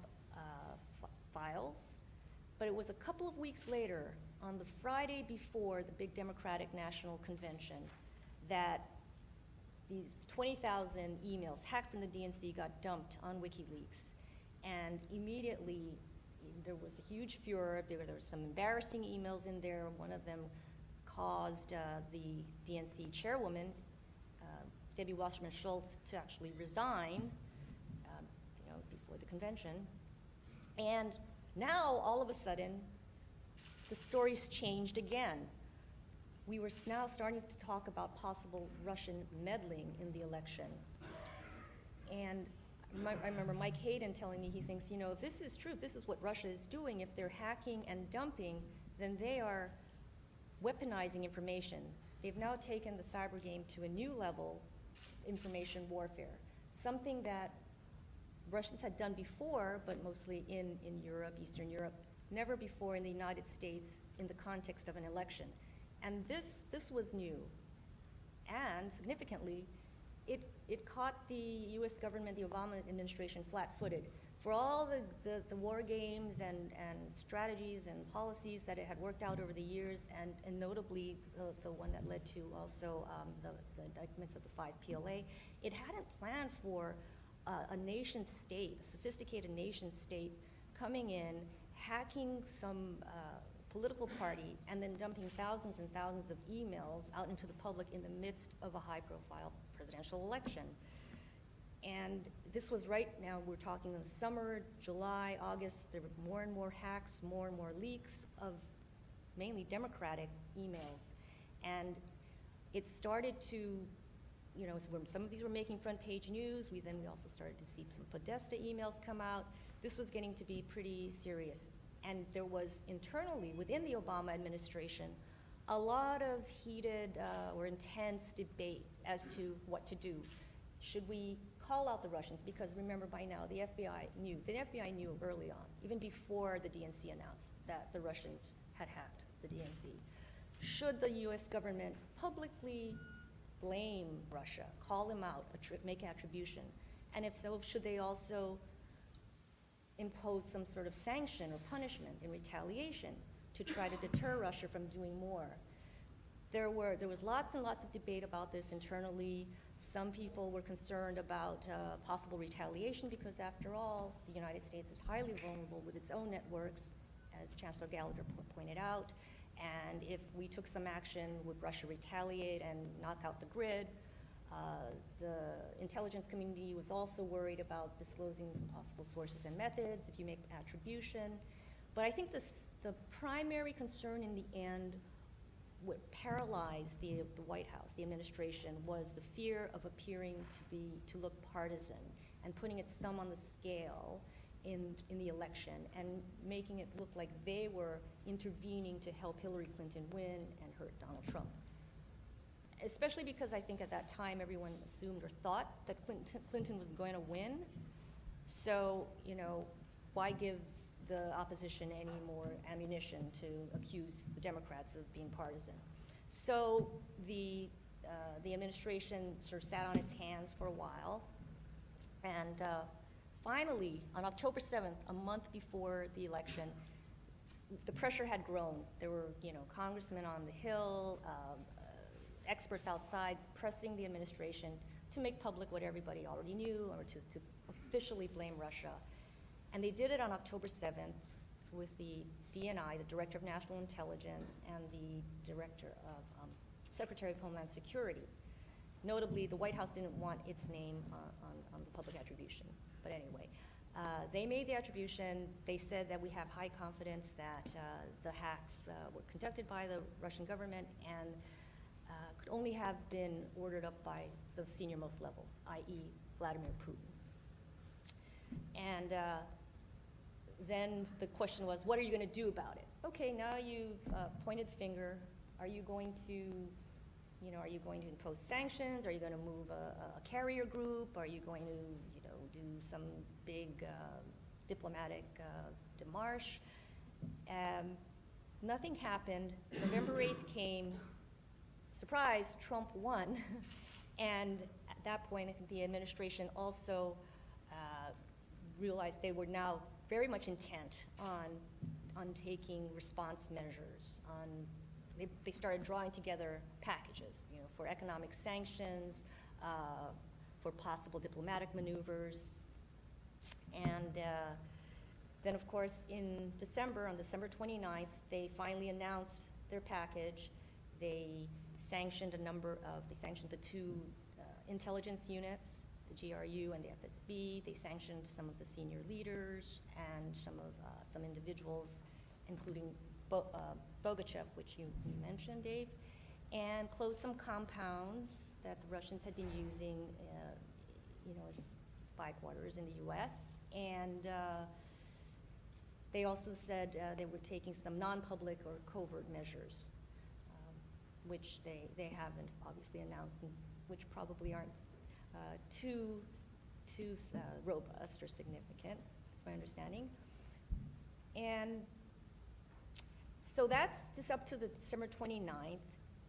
[SPEAKER 7] files. But it was a couple of weeks later, on the Friday before the big Democratic National Convention, that these 20,000 emails hacked from the DNC got dumped on WikiLeaks. And immediately, there was a huge furor. There were some embarrassing emails in there. One of them caused the DNC chairwoman, Debbie Wasserman Schultz, to actually resign, you know, before the convention. And now, all of a sudden, the story's changed again. We were now starting to talk about possible Russian meddling in the election. And I remember Mike Hayden telling me he thinks, you know, if this is true, if this is what Russia is doing, if they're hacking and dumping, then they are weaponizing information. They've now taken the cyber game to a new level, information warfare, something that Russians had done before, but mostly in Europe, Eastern Europe, never before in the United States in the context of an election. And this was new. And significantly, it caught the US government, the Obama administration, flat-footed. For all the war games and strategies and policies that it had worked out over the years, and notably the one that led to also the indictments of the 5 PLA, it hadn't planned for a nation state, a sophisticated nation state, coming in, hacking some political party, and then dumping thousands and thousands of emails out into the public in the midst of a high-profile presidential election. And this was right now, we're talking in the summer, July, August, there were more and more hacks, more and more leaks of mainly Democratic emails. And it started to, you know, some of these were making front page news. We also started to see some Podesta emails come out. This was getting to be pretty serious. And there was internally, within the Obama administration, a lot of heated or intense debate as to what to do. Should we call out the Russians? Because remember, by now, the FBI knew early on, even before the DNC announced that the Russians had hacked the DNC. Should the US government publicly blame Russia, call them out, make attribution? And if so, should they also impose some sort of sanction or punishment in retaliation to try to deter Russia from doing more? There was lots and lots of debate about this internally. Some people were concerned about possible retaliation because, after all, the United States is highly vulnerable with its own networks, as Chancellor Gallagher pointed out. And if we took some action, would Russia retaliate and knock out the grid? The intelligence community was also worried about disclosing some possible sources and methods if you make attribution. But I think the primary concern in the end, what paralyzed the White House, the administration, was the fear of appearing to look partisan and putting its thumb on the scale in the election and making it look like they were intervening to help Hillary Clinton win and hurt Donald Trump. Especially because I think at that time everyone assumed or thought that Clinton was going to win. So, you know, why give the opposition any more ammunition to accuse the Democrats of being partisan. So the administration sort of sat on its hands for a while, and finally, on October 7th, a month before the election, the pressure had grown. There were, congressmen on the Hill, experts outside pressing the administration to make public what everybody already knew, or to officially blame Russia. And they did it on October 7th with the DNI, the Director of National Intelligence, and the Director of Secretary of Homeland Security. Notably, the White House didn't want its name on the public attribution. But anyway, they made the attribution. They said that we have high confidence that the hacks were conducted by the Russian government and could only have been ordered up by the senior-most levels, i.e. Vladimir Putin. And then the question was, what are you going to do about it? Okay, now you've pointed the finger. Are you going to, are you going to impose sanctions? Are you going to move a carrier group? Are you going to, do some big diplomatic démarche? Nothing happened. November 8th came. Surprise, Trump won. And at that point, I think the administration also realized they were now very much intent on taking response measures. They started drawing together packages, for economic sanctions, for possible diplomatic maneuvers. And then, of course, in December, on December 29th, they finally announced their package. They sanctioned the two intelligence units, the GRU and the FSB. They sanctioned some of the senior leaders and some individuals, including Bogachev, which you mentioned, Dave, and closed some compounds that the Russians had been using, as spy quarters in the U.S. And they also said they were taking some non-public or covert measures, which they haven't obviously announced, and which probably aren't too robust or significant. That's my understanding. And so that's just up to the December 29th,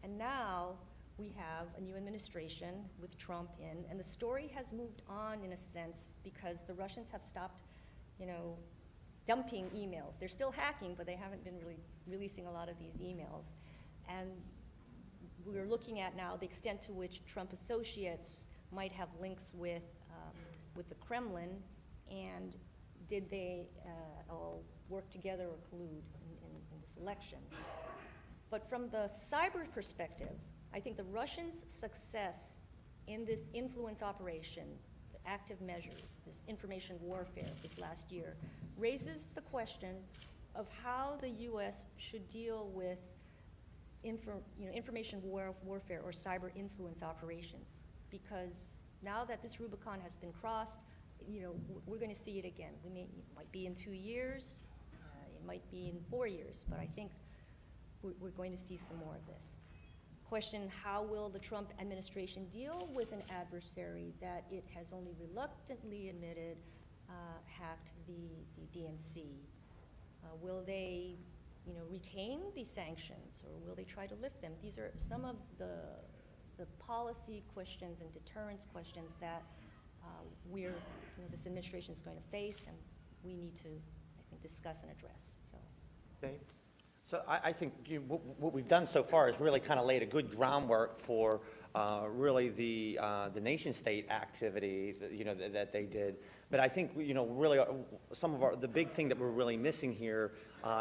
[SPEAKER 7] and now we have a new administration with Trump in, and the story has moved on in a sense because the Russians have stopped, dumping emails. They're still hacking, but they haven't been really releasing a lot of these emails. And we're looking at now the extent to which Trump associates might have links with the Kremlin, and did they all work together or collude in this election. But from the cyber perspective, I think the Russians' success in this influence operation, the active measures, this information warfare this last year, raises the question of how the U.S. should deal with information warfare or cyber influence operations. Because now that this Rubicon has been crossed, we're going to see it again. It might be in 2 years, it might be in 4 years, but I think we're going to see some more of this. Question, how will the Trump administration deal with an adversary that it has only reluctantly admitted hacked the DNC? Will they retain these sanctions, or will they try to lift them? These are some of the policy questions and deterrence questions that this administration is going to face, and we need to, I think, discuss and address.
[SPEAKER 6] Dave? So I think what we've done so far is really kind of laid a good groundwork for really the nation-state activity that they did. But I think really the big thing that we're really missing here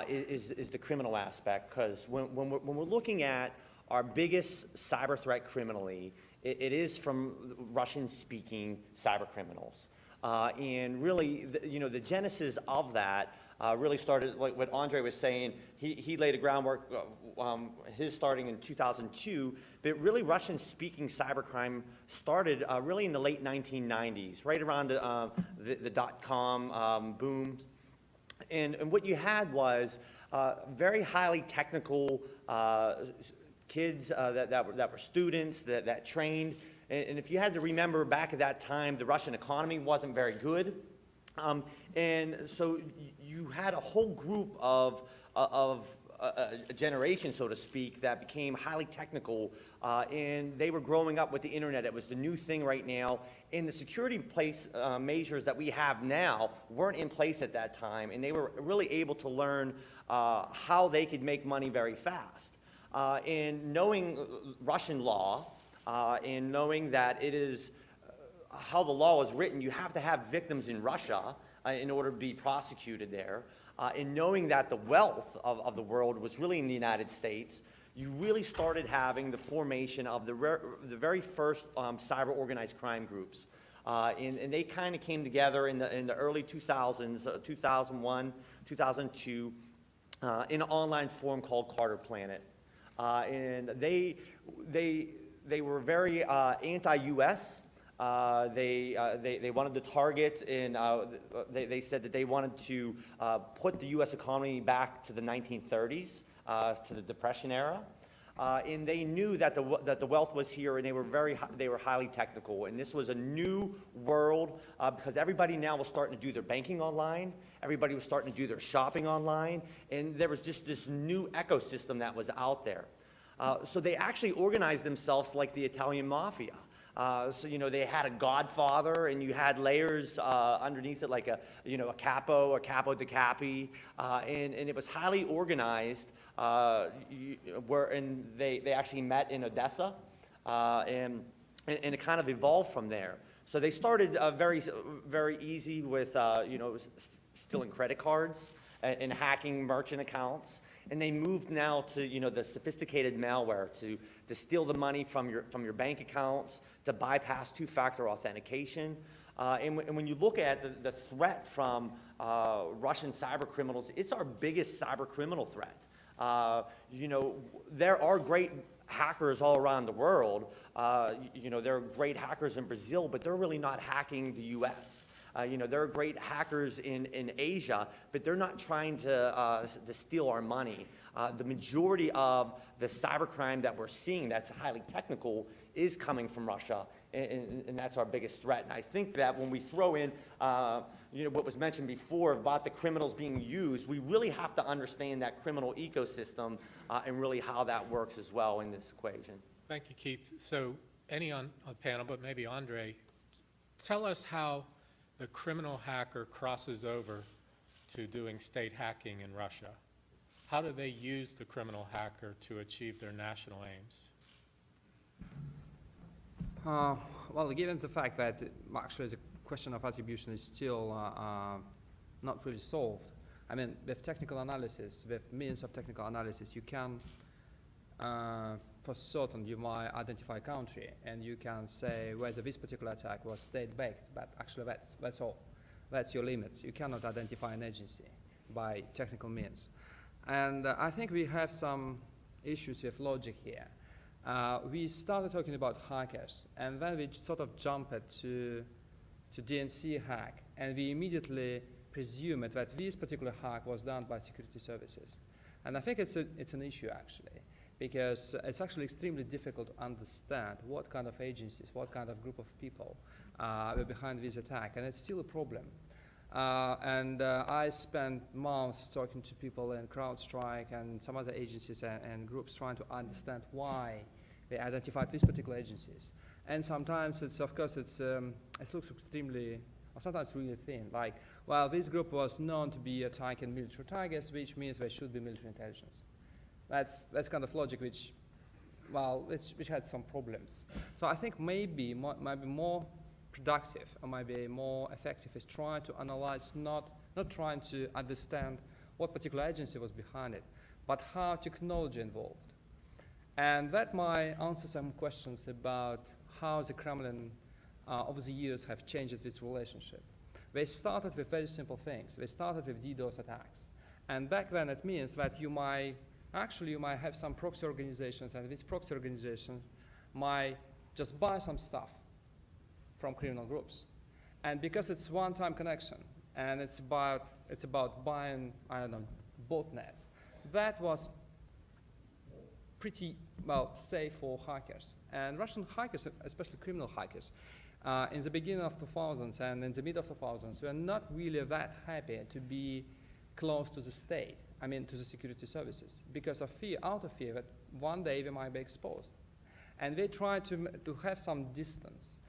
[SPEAKER 6] is the criminal aspect, because when we're looking at our biggest cyber threat criminally, it is from Russian-speaking cyber criminals. And really, the genesis of that really started, like what Andrei was saying, he laid a groundwork, his starting in 2002, but really Russian-speaking cybercrime started really in the late 1990s, right around the dot-com boom. And what you had was very highly technical kids that were students, that trained. And if you had to remember back at that time, the Russian economy wasn't very good. And so you had a whole group of a generation, so to speak, that became highly technical, and they were growing up with the internet. It was the new thing right now, and the security measures that we have now weren't in place at that time, and they were really able to learn how they could make money very fast. And knowing Russian law, and knowing that it is how the law is written, you have to have victims in Russia in order to be prosecuted there. And knowing that the wealth of the world was really in the United States, you really started having the formation of the very first cyber organized crime groups. And they kind of came together in the early 2000s, 2001, 2002, in an online forum called Carter Planet. And they were very anti-US. They wanted to target, and they said that they wanted to put the U.S. economy back to the 1930s, to the Depression era. And they knew that the wealth was here, and they were highly technical. And this was a new world because everybody now was starting to do their banking online. Everybody was starting to do their shopping online, and there was just this new ecosystem that was out there. So they actually organized themselves like the Italian mafia. So, you know, they had a godfather, and you had layers underneath it, like a capo de capi, and it was highly organized, and they actually met in Odessa, and it kind of evolved from there. So they started very easy with, stealing credit cards and hacking merchant accounts. And they moved now to, the sophisticated malware to steal the money from your bank accounts, to bypass two-factor authentication. And when you look at the threat from Russian cyber criminals, it's our biggest cyber criminal threat. There are great hackers all around the world. There are great hackers in Brazil, but they're really not hacking the U.S. There are great hackers in Asia, but they're not trying to steal our money. The majority of the cybercrime that we're seeing that's highly technical is coming from Russia, and that's our biggest threat. And I think that when we throw in what was mentioned before about the criminals being used, we really have to understand that criminal ecosystem and really how that works as well in this equation.
[SPEAKER 2] Thank you, Keith. So any on the panel, but maybe Andrei, tell us how the criminal hacker crosses over to doing state hacking in Russia. How do they use the criminal hacker to achieve their national aims?
[SPEAKER 4] Well, given the fact that actually the question of attribution is still not really solved, I mean, with technical analysis, with means of technical analysis, you can, for certain, you might identify a country, and you can say whether this particular attack was state-backed, but actually that's all. That's your limits. You cannot identify an agency by technical means. And I think we have some issues with logic here. We started talking about hackers, and then we sort of jumped to DNC hack, and we immediately presumed that this particular hack was done by security services. And I think it's an issue, actually, because it's actually extremely difficult to understand what kind of agencies, what kind of group of people were behind this attack, and it's still a problem. I spent months talking to people in CrowdStrike and some other agencies and groups trying to understand why they identified these particular agencies. And sometimes it looks extremely, or sometimes really thin, like, well, this group was known to be attacking military targets, which means there should be military intelligence. That's kind of logic which had some problems. So I think maybe might be more productive or might be more effective is trying to analyze, not trying to understand what particular agency was behind it, but how technology involved. And that might answer some questions about how the Kremlin over the years have changed its relationship. They started with very simple things. They started with DDoS attacks. And back then it means that you might have some proxy organizations, and these proxy organizations might just buy some stuff from criminal groups. And because it's one-time connection, and it's about buying, I don't know, botnets, that was pretty well safe for hackers. And Russian hackers, especially criminal hackers, In the beginning of 2000s and in the mid of 2000s, we are not really that happy to be close to the state, I mean to the security services, because of fear, out of fear that one day we might be exposed. And they try to have some distance.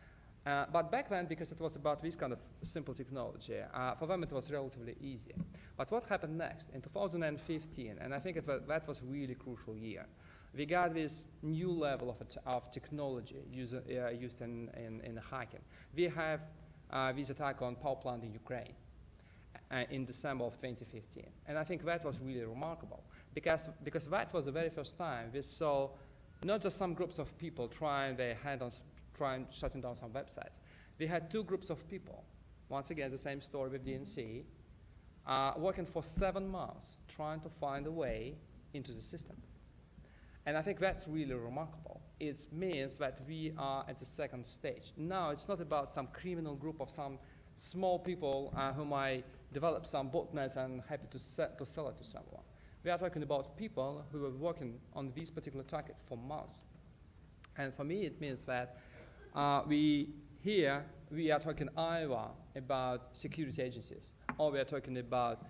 [SPEAKER 4] But back then, because it was about this kind of simple technology, for them it was relatively easy. But what happened next? In 2015, and I think that was a really crucial year, we got this new level of technology used in hacking. We have this attack on power plant in Ukraine in December of 2015. And I think that was really remarkable, because that was the very first time we saw not just some groups of people trying their hand on trying shutting down some websites. We had two groups of people, once again the same story with DNC, working for 7 months trying to find a way into the system. And I think that's really remarkable. It means that we are at the second stage. Now it's not about some criminal group of some small people who might develop some botnets and happy to sell it to someone. We are talking about people who are working on this particular target for months. And for me, it means that we are talking either about security agencies or we are talking about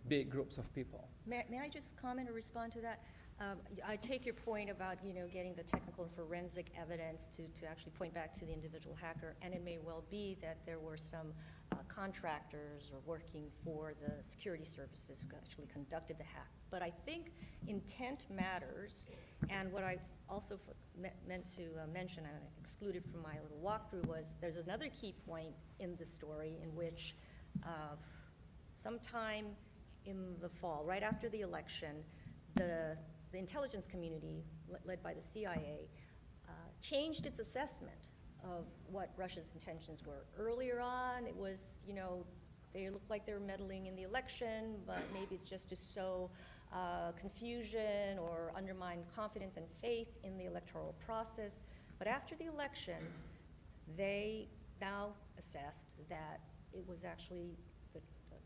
[SPEAKER 4] big groups of people.
[SPEAKER 7] May I just comment or respond to that? I take your point about, getting the technical and forensic evidence to actually point back to the individual hacker, and it may well be that there were some contractors or working for the security services who actually conducted the hack. But I think intent matters, and what I also meant to mention, and I excluded from my little walkthrough, was there's another key point in the story in which sometime in the fall, right after the election, the intelligence community, led by the CIA, changed its assessment of what Russia's intentions were. Earlier on, it was, they looked like they were meddling in the election, but maybe it's just to sow confusion or undermine confidence and faith in the electoral process. But after the election, they now assessed that it was actually the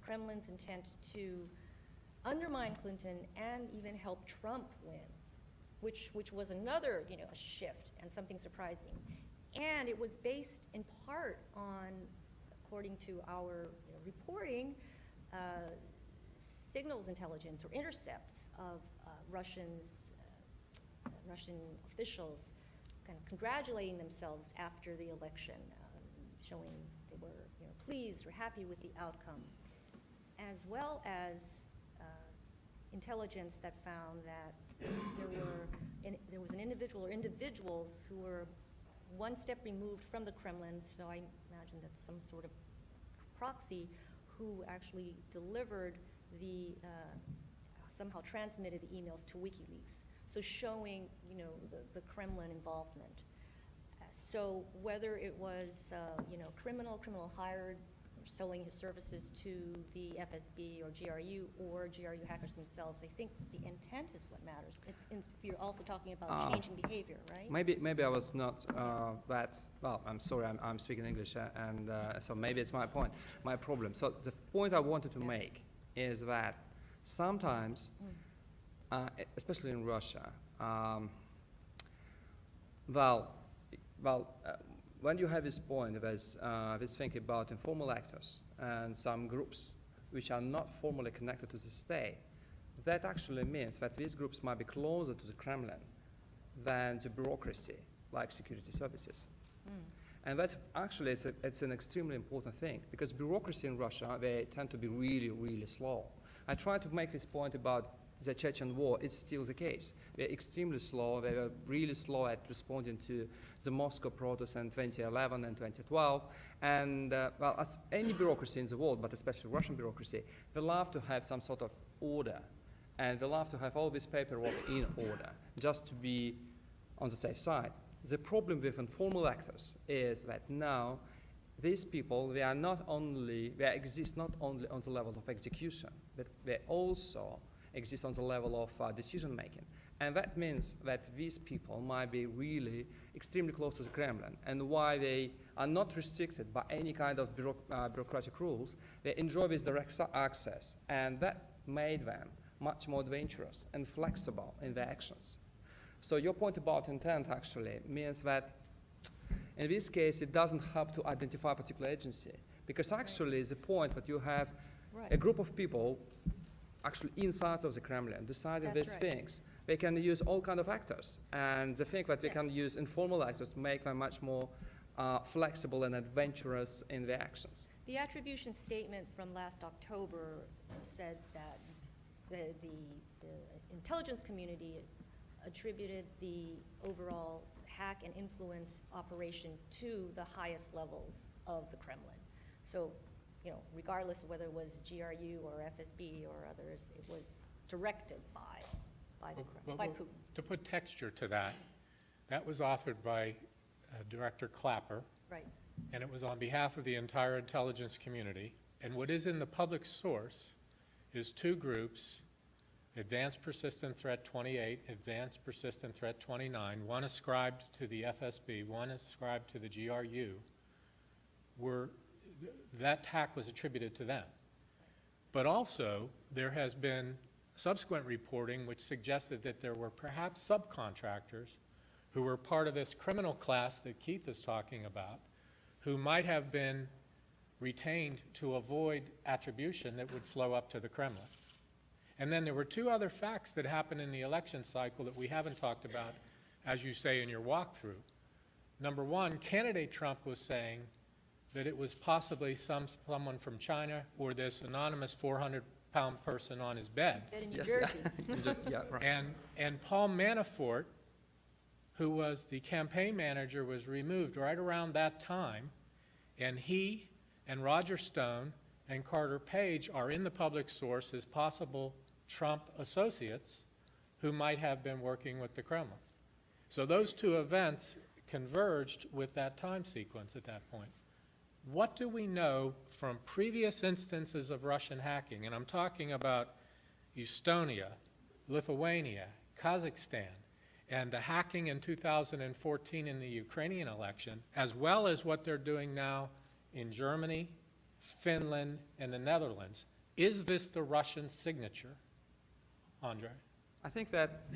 [SPEAKER 7] Kremlin's intent to undermine Clinton and even help Trump win, which was another, a shift and something surprising. And it was based in part on, according to our reporting, signals intelligence or intercepts of Russian officials kind of congratulating themselves after the election, showing they were pleased or happy with the outcome, as well as intelligence that found that there was an individual or individuals who were one step removed from the Kremlin, so I imagine that's some sort of proxy, who actually delivered somehow transmitted the emails to WikiLeaks, so showing, the Kremlin involvement. So whether it was, criminal hired, or selling his services to the FSB or GRU hackers themselves, I think the intent is what matters. You're also talking about changing behavior, right?
[SPEAKER 4] Maybe I was not I'm sorry, I'm speaking English, and so maybe it's my problem. So the point I wanted to make is that sometimes, especially in Russia, when you have this point of this thing about informal actors and some groups which are not formally connected to the state, that actually means that these groups might be closer to the Kremlin than the bureaucracy, like security services. And that's actually, it's an extremely important thing, because bureaucracy in Russia, they tend to be really, really slow. I tried to make this point about the Chechen war. It's still the case. They're extremely slow. They were really slow at responding to the Moscow protests in 2011 and 2012. And as any bureaucracy in the world, but especially Russian bureaucracy, they love to have some sort of order. And they love to have all this paperwork in order, just to be on the safe side. The problem with informal actors is that now these people, they exist not only on the level of execution, but they also exist on the level of decision-making. And that means that these people might be really extremely close to the Kremlin, and why they are not restricted by any kind of bureaucratic rules, they enjoy this direct access, and that made them much more adventurous and flexible in their actions. So your point about intent actually means that In this case, it doesn't help to identify a particular agency, because actually the point that you have a group of people actually inside of the Kremlin deciding
[SPEAKER 7] That's
[SPEAKER 4] these
[SPEAKER 7] right.
[SPEAKER 4] things. They can use all kind of actors, and the thing that they can use informal actors make them much more flexible and adventurous in their actions.
[SPEAKER 7] The attribution statement from last October said that the intelligence community attributed the overall hack and influence operation to the highest levels of the Kremlin. So, you know, regardless of whether it was GRU or FSB or others, it was directed by Putin.
[SPEAKER 2] To put texture to that, that was authored by Director Clapper,
[SPEAKER 7] Right.
[SPEAKER 2] and it was on behalf of the entire intelligence community. And what is in the public source is two groups, Advanced Persistent Threat 28, Advanced Persistent Threat 29, one ascribed to the FSB, one ascribed to the GRU, that hack was attributed to them. But also, there has been subsequent reporting which suggested that there were perhaps subcontractors who were part of this criminal class that Keith is talking about, who might have been retained to avoid attribution that would flow up to the Kremlin. And then there were two other facts that happened in the election cycle that we haven't talked about, as you say in your walkthrough. Number one, candidate Trump was saying that it was possibly someone from China or this anonymous 400-pound person on his bed.
[SPEAKER 7] In New
[SPEAKER 4] Yes,
[SPEAKER 7] Jersey.
[SPEAKER 4] Yeah, right.
[SPEAKER 2] And Paul Manafort, who was the campaign manager, was removed right around that time, and he and Roger Stone and Carter Page are in the public source as possible Trump associates who might have been working with the Kremlin. So those two events converged with that time sequence at that point. What do we know from previous instances of Russian hacking? And I'm talking about Estonia, Lithuania, Kazakhstan, and the hacking in 2014 in the Ukrainian election, as well as what they're doing now in Germany, Finland, and the Netherlands. Is this the Russian signature, Andrei?
[SPEAKER 4] I think that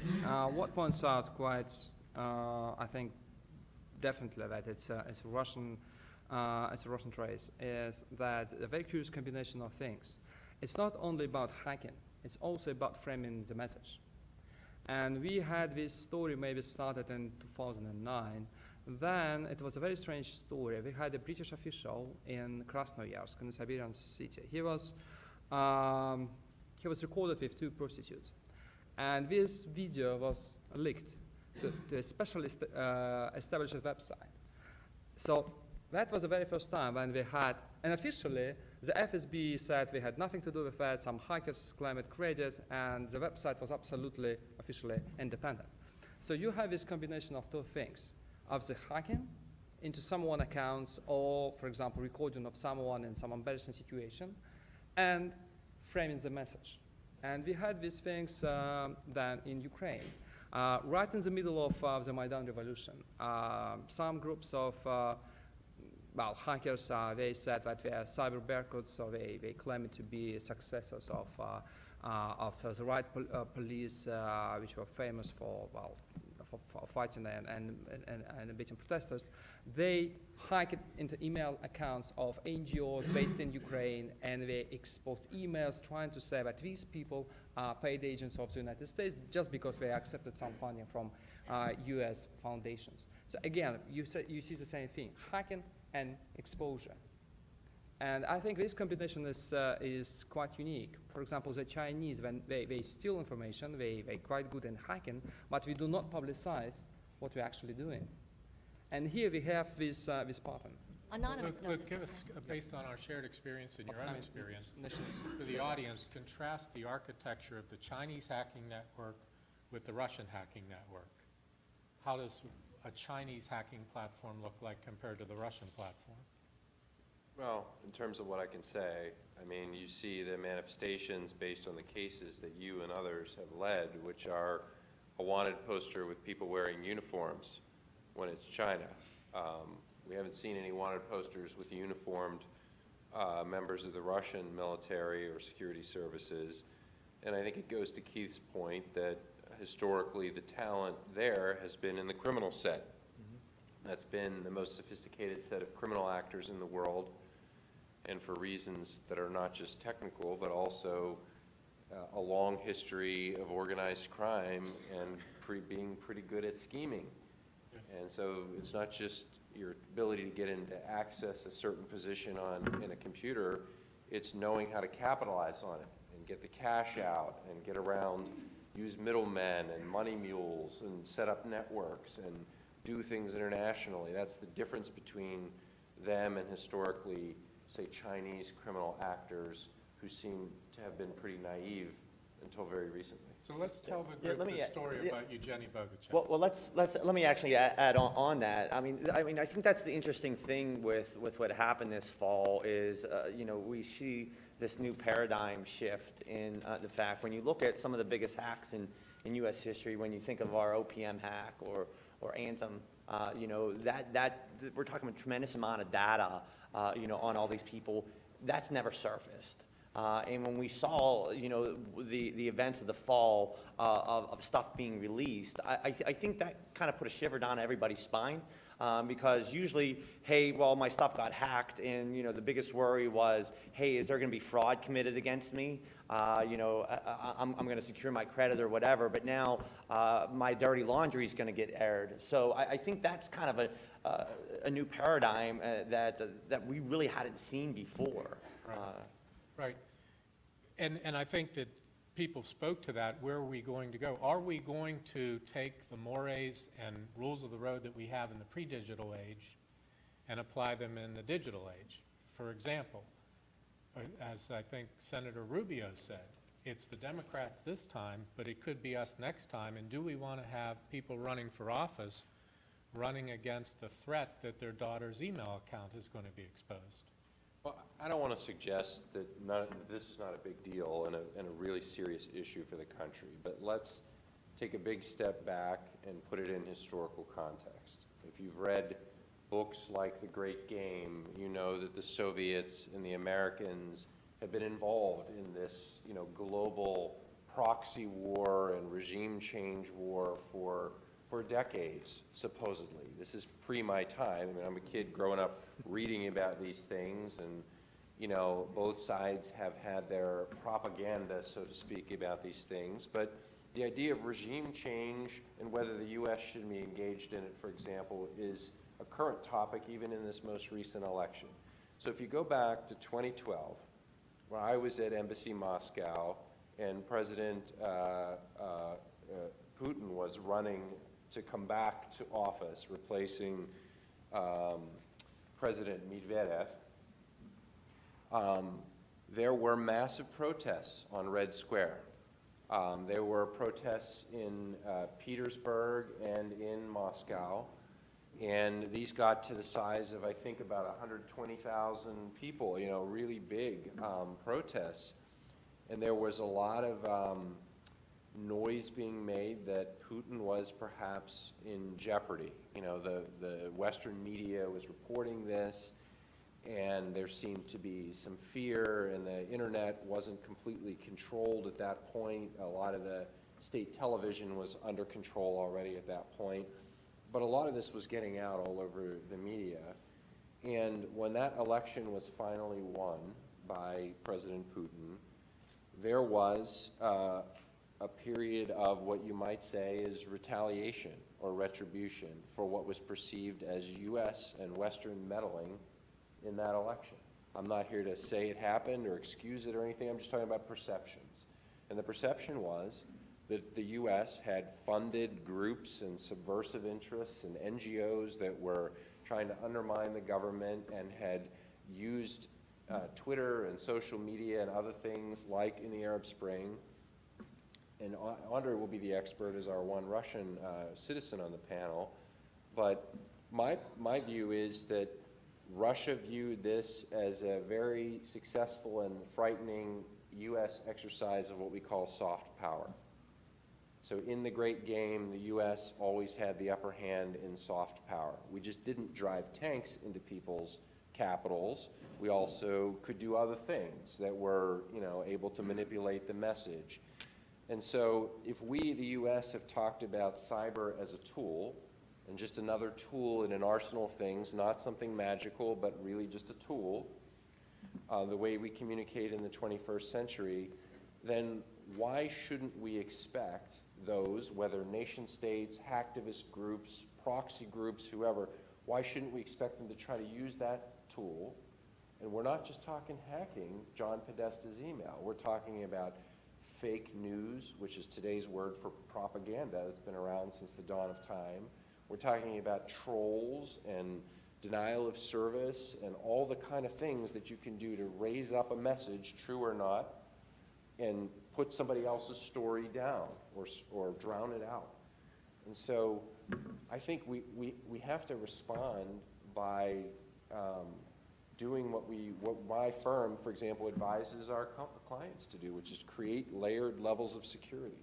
[SPEAKER 4] what points out quite, I think, definitely that it's a Russian trace, is that a very curious combination of things. It's not only about hacking, it's also about framing the message. And we had this story maybe started in 2009. Then it was a very strange story. We had a British official in Krasnoyarsk, in the Siberian city. He was recorded with two prostitutes. And this video was leaked to a specially established website. So that was the very first time when we had, and officially, the FSB said we had nothing to do with that, some hackers claimed credit, and the website was absolutely officially independent. So you have this combination of two things, of the hacking into someone's accounts, or, for example, recording of someone in some embarrassing situation, and framing the message. And we had these things then in Ukraine. Right in the middle of the Maidan revolution, some groups of hackers, they said that they are cyber berkuts, so they claim to be successors of the right police, which were famous for fighting and beating protesters. They hacked into email accounts of NGOs based in Ukraine, and they exposed emails trying to say that these people are paid agents of the United States just because they accepted some funding from US foundations. So again, you see the same thing, hacking and exposure. And I think this combination is quite unique. For example, the Chinese, when they steal information, they're quite good in hacking, but we do not publicize what we're actually doing. And here we have this pattern.
[SPEAKER 7] Anonymous does it.
[SPEAKER 2] Give us, based on our shared experience and your own experience, for the audience, contrast the architecture of the Chinese hacking network with the Russian hacking network. How does a Chinese hacking platform look like compared to the Russian platform?
[SPEAKER 5] Well, in terms of what I can say, I mean, you see the manifestations based on the cases that you and others have led, which are a wanted poster with people wearing uniforms when it's China. We haven't seen any wanted posters with uniformed members of the Russian military or security services. And I think it goes to Keith's point that historically the talent there has been in the criminal set. that's been the most sophisticated set of criminal actors in the world, and for reasons that are not just technical, but also a long history of organized crime and being pretty good at scheming. And so it's not just your ability to get into access a certain position in a computer, it's knowing how to capitalize on it and get the cash out and get around, use middlemen and money mules and set up networks and do things internationally. That's the difference between them and historically, say, Chinese criminal actors who seem to have been pretty naive until very recently.
[SPEAKER 2] So let's tell the
[SPEAKER 6] Yeah,
[SPEAKER 2] group
[SPEAKER 6] let me-
[SPEAKER 2] the story
[SPEAKER 6] yeah.
[SPEAKER 2] about Evgeny Bogachev.
[SPEAKER 6] Well, let me actually add on that. I mean, I think that's the interesting thing with what happened this fall is, we see this new paradigm shift in the fact when you look at some of the biggest hacks in U.S. history, when you think of our OPM hack or Anthem, that we're talking a tremendous amount of data, on all these people. That's never surfaced. And when we saw, the events of the fall of stuff being released, I think that kind of put a shiver down everybody's spine because usually, hey, well, my stuff got hacked, and the biggest worry was, hey, is there going to be fraud committed against me? I'm going to secure my credit or whatever. But now my dirty laundry is going to get aired. So I think that's kind of a new paradigm that we really hadn't seen before.
[SPEAKER 2] Right. And I think that people spoke to that. Where are we going to go? Are we going to take the mores and rules of the road that we have in the pre-digital age and apply them in the digital age? For example, as I think Senator Rubio said, it's the Democrats this time, but it could be us next time. And do we want to have people running for office running against the threat that their daughter's email account is going to be exposed?
[SPEAKER 5] Well, I don't want to suggest that this is not a big deal and a really serious issue for the country, but let's take a big step back and put it in historical context. If you've read books like The Great Game, you know that the Soviets and the Americans have been involved in this, global proxy war and regime change war for decades, supposedly. This is pre my time. I mean, I'm a kid growing up reading about these things, and both sides have had their propaganda, so to speak, about these things. But the idea of regime change and whether the U.S. should be engaged in it, for example, is a current topic even in this most recent election. So if you go back to 2012, when I was at Embassy Moscow and President Putin was running to come back to office, replacing President Medvedev, there were massive protests on Red Square. There were protests in Petersburg and in Moscow, and these got to the size of, I think, about 120,000 people, really big protests. And there was a lot of noise being made that Putin was perhaps in jeopardy. The Western media was reporting this, and there seemed to be some fear, and the internet wasn't completely controlled at that point. A lot of the state television was under control already at that point. But a lot of this was getting out all over the media. And when that election was finally won by President Putin, there was a period of what you might say is retaliation or retribution for what was perceived as U.S. and Western meddling in that election. I'm not here to say it happened or excuse it or anything. I'm just talking about perceptions. And the perception was that the U.S. had funded groups and subversive interests and NGOs that were trying to undermine the government and had used Twitter and social media and other things like in the Arab Spring. And Andrei will be the expert as our one Russian citizen on the panel. But my view is that Russia viewed this as a very successful and frightening U.S. exercise of what we call soft power. So in the Great Game, the U.S. always had the upper hand in soft power. We just didn't drive tanks into people's capitals. We also could do other things that were, able to manipulate the message. And so if we, the U.S., have talked about cyber as a tool, and just another tool in an arsenal of things, not something magical, but really just a tool, the way we communicate in the 21st century, then why shouldn't we expect those, whether nation states, hacktivist groups, proxy groups, whoever, why shouldn't we expect them to try to use that tool? And we're not just talking hacking John Podesta's email. We're talking about fake news, which is today's word for propaganda that's been around since the dawn of time. We're talking about trolls and denial of service and all the kind of things that you can do to raise up a message, true or not, and put somebody else's story down or drown it out. And so I think we have to respond by doing what my firm, for example, advises our clients to do, which is create layered levels of security.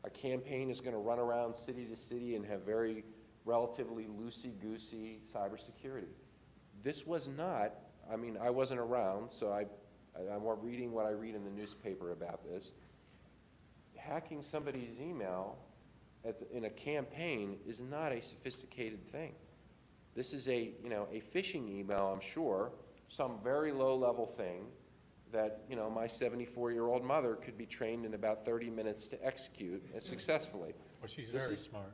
[SPEAKER 5] A campaign is going to run around city to city and have very relatively loosey-goosey cybersecurity. This was not, I mean, I wasn't around, so I'm reading what I read in the newspaper about this. Hacking somebody's email in a campaign is not a sophisticated thing. This is a phishing email, I'm sure, some very low-level thing that, my 74-year-old mother could be trained in about 30 minutes to execute successfully.
[SPEAKER 2] Well, she's very smart.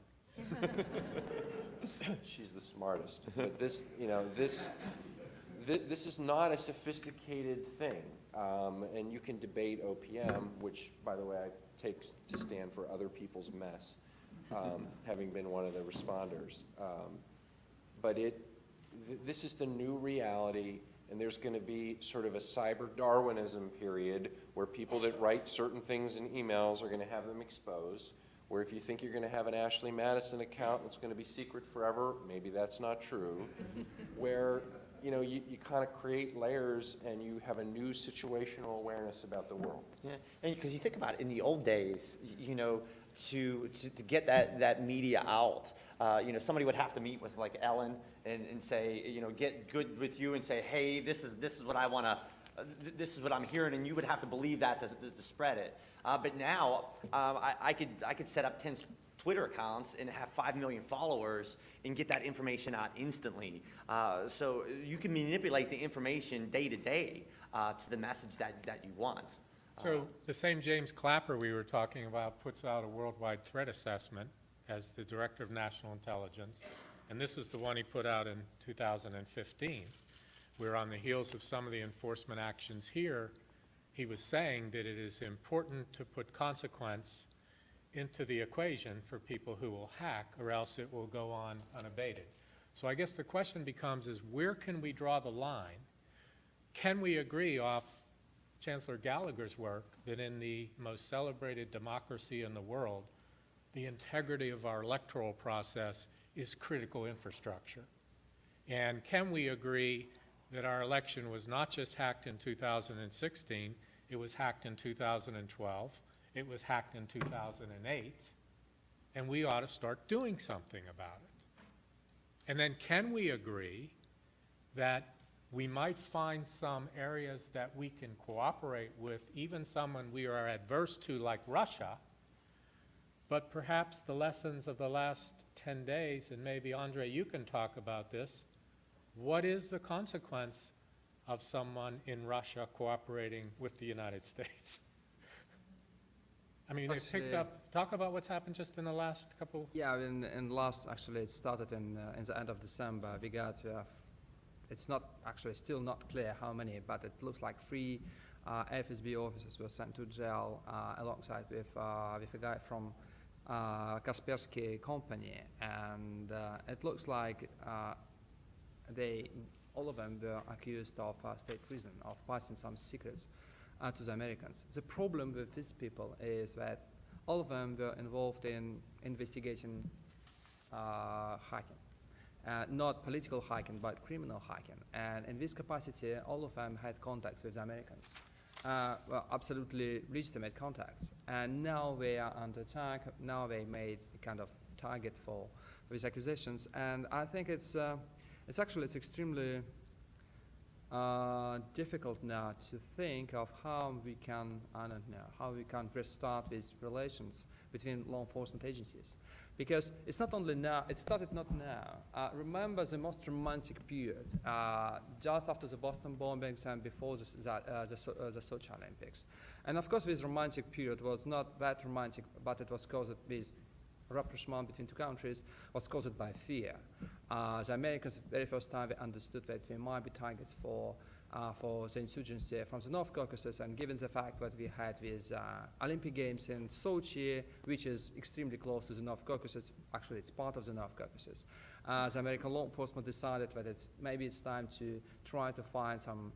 [SPEAKER 5] She's the smartest. But this is not a sophisticated thing. And you can debate OPM, which, by the way, I take to stand for other people's mess, having been one of the responders. But this is the new reality, and there's going to be sort of a cyber Darwinism period where people that write certain things in emails are going to have them exposed, where if you think you're going to have an Ashley Madison account that's going to be secret forever, maybe that's not true, where you kind of create layers and you have a new situational awareness about the world.
[SPEAKER 6] Yeah, and because you think about it, in the old days, to get that media out, somebody would have to meet with like Ellen and say, get good with you and say, hey, this is what I want to, this is what I'm hearing, and you would have to believe that to spread it. But now, I could set up 10 Twitter accounts and have 5 million followers and get that information out instantly. So you can manipulate the information day to day to the message that you want.
[SPEAKER 2] So the same James Clapper we were talking about puts out a worldwide threat assessment as the Director of National Intelligence, and this is the one he put out in 2015. We're on the heels of some of the enforcement actions here. He was saying that it is important to put consequence into the equation for people who will hack, or else it will go on unabated. So I guess the question becomes is, where can we draw the line? Can we agree off Chancellor Gallagher's work that in the most celebrated democracy in the world, the integrity of our electoral process is critical infrastructure? And can we agree that our election was not just hacked in 2016, it was hacked in 2012, it was hacked in 2008, and we ought to start doing something about it? And then can we agree that we might find some areas that we can cooperate with, even someone we are adverse to like Russia, but perhaps the lessons of the last 10 days, and maybe Andrei, you can talk about this, what is the consequence of someone in Russia cooperating with the United States? I mean, they picked up, talk about what's happened just in the last couple.
[SPEAKER 4] Yeah, in last, actually, it started in the end of December. We got, it's not actually still not clear how many, but it looks like 3 FSB officers were sent to jail alongside with a guy from Kaspersky company, and it looks like all of them were accused of state treason, of passing some secrets to the Americans. The problem with these people is that all of them were involved in investigating hacking. Not political hacking, but criminal hacking. And in this capacity, all of them had contacts with the Americans. Well, absolutely legitimate contacts. And now they are under attack. Now they made a kind of target for these accusations. And I think it's extremely difficult now to think of how we can, how we can restart these relations between law enforcement agencies. Because it's not only now, it started not now. Remember the most romantic period, just after the Boston bombings and before the Sochi Olympics. And of course, this romantic period was not that romantic, but it was caused with rapprochement between two countries, was caused by fear. The Americans, the very first time, they understood that they might be targets for the insurgency from the North Caucasus, and given the fact that we had these Olympic Games in Sochi, which is extremely close to the North Caucasus, actually it's part of the North Caucasus, the American law enforcement decided that maybe it's time to try to find some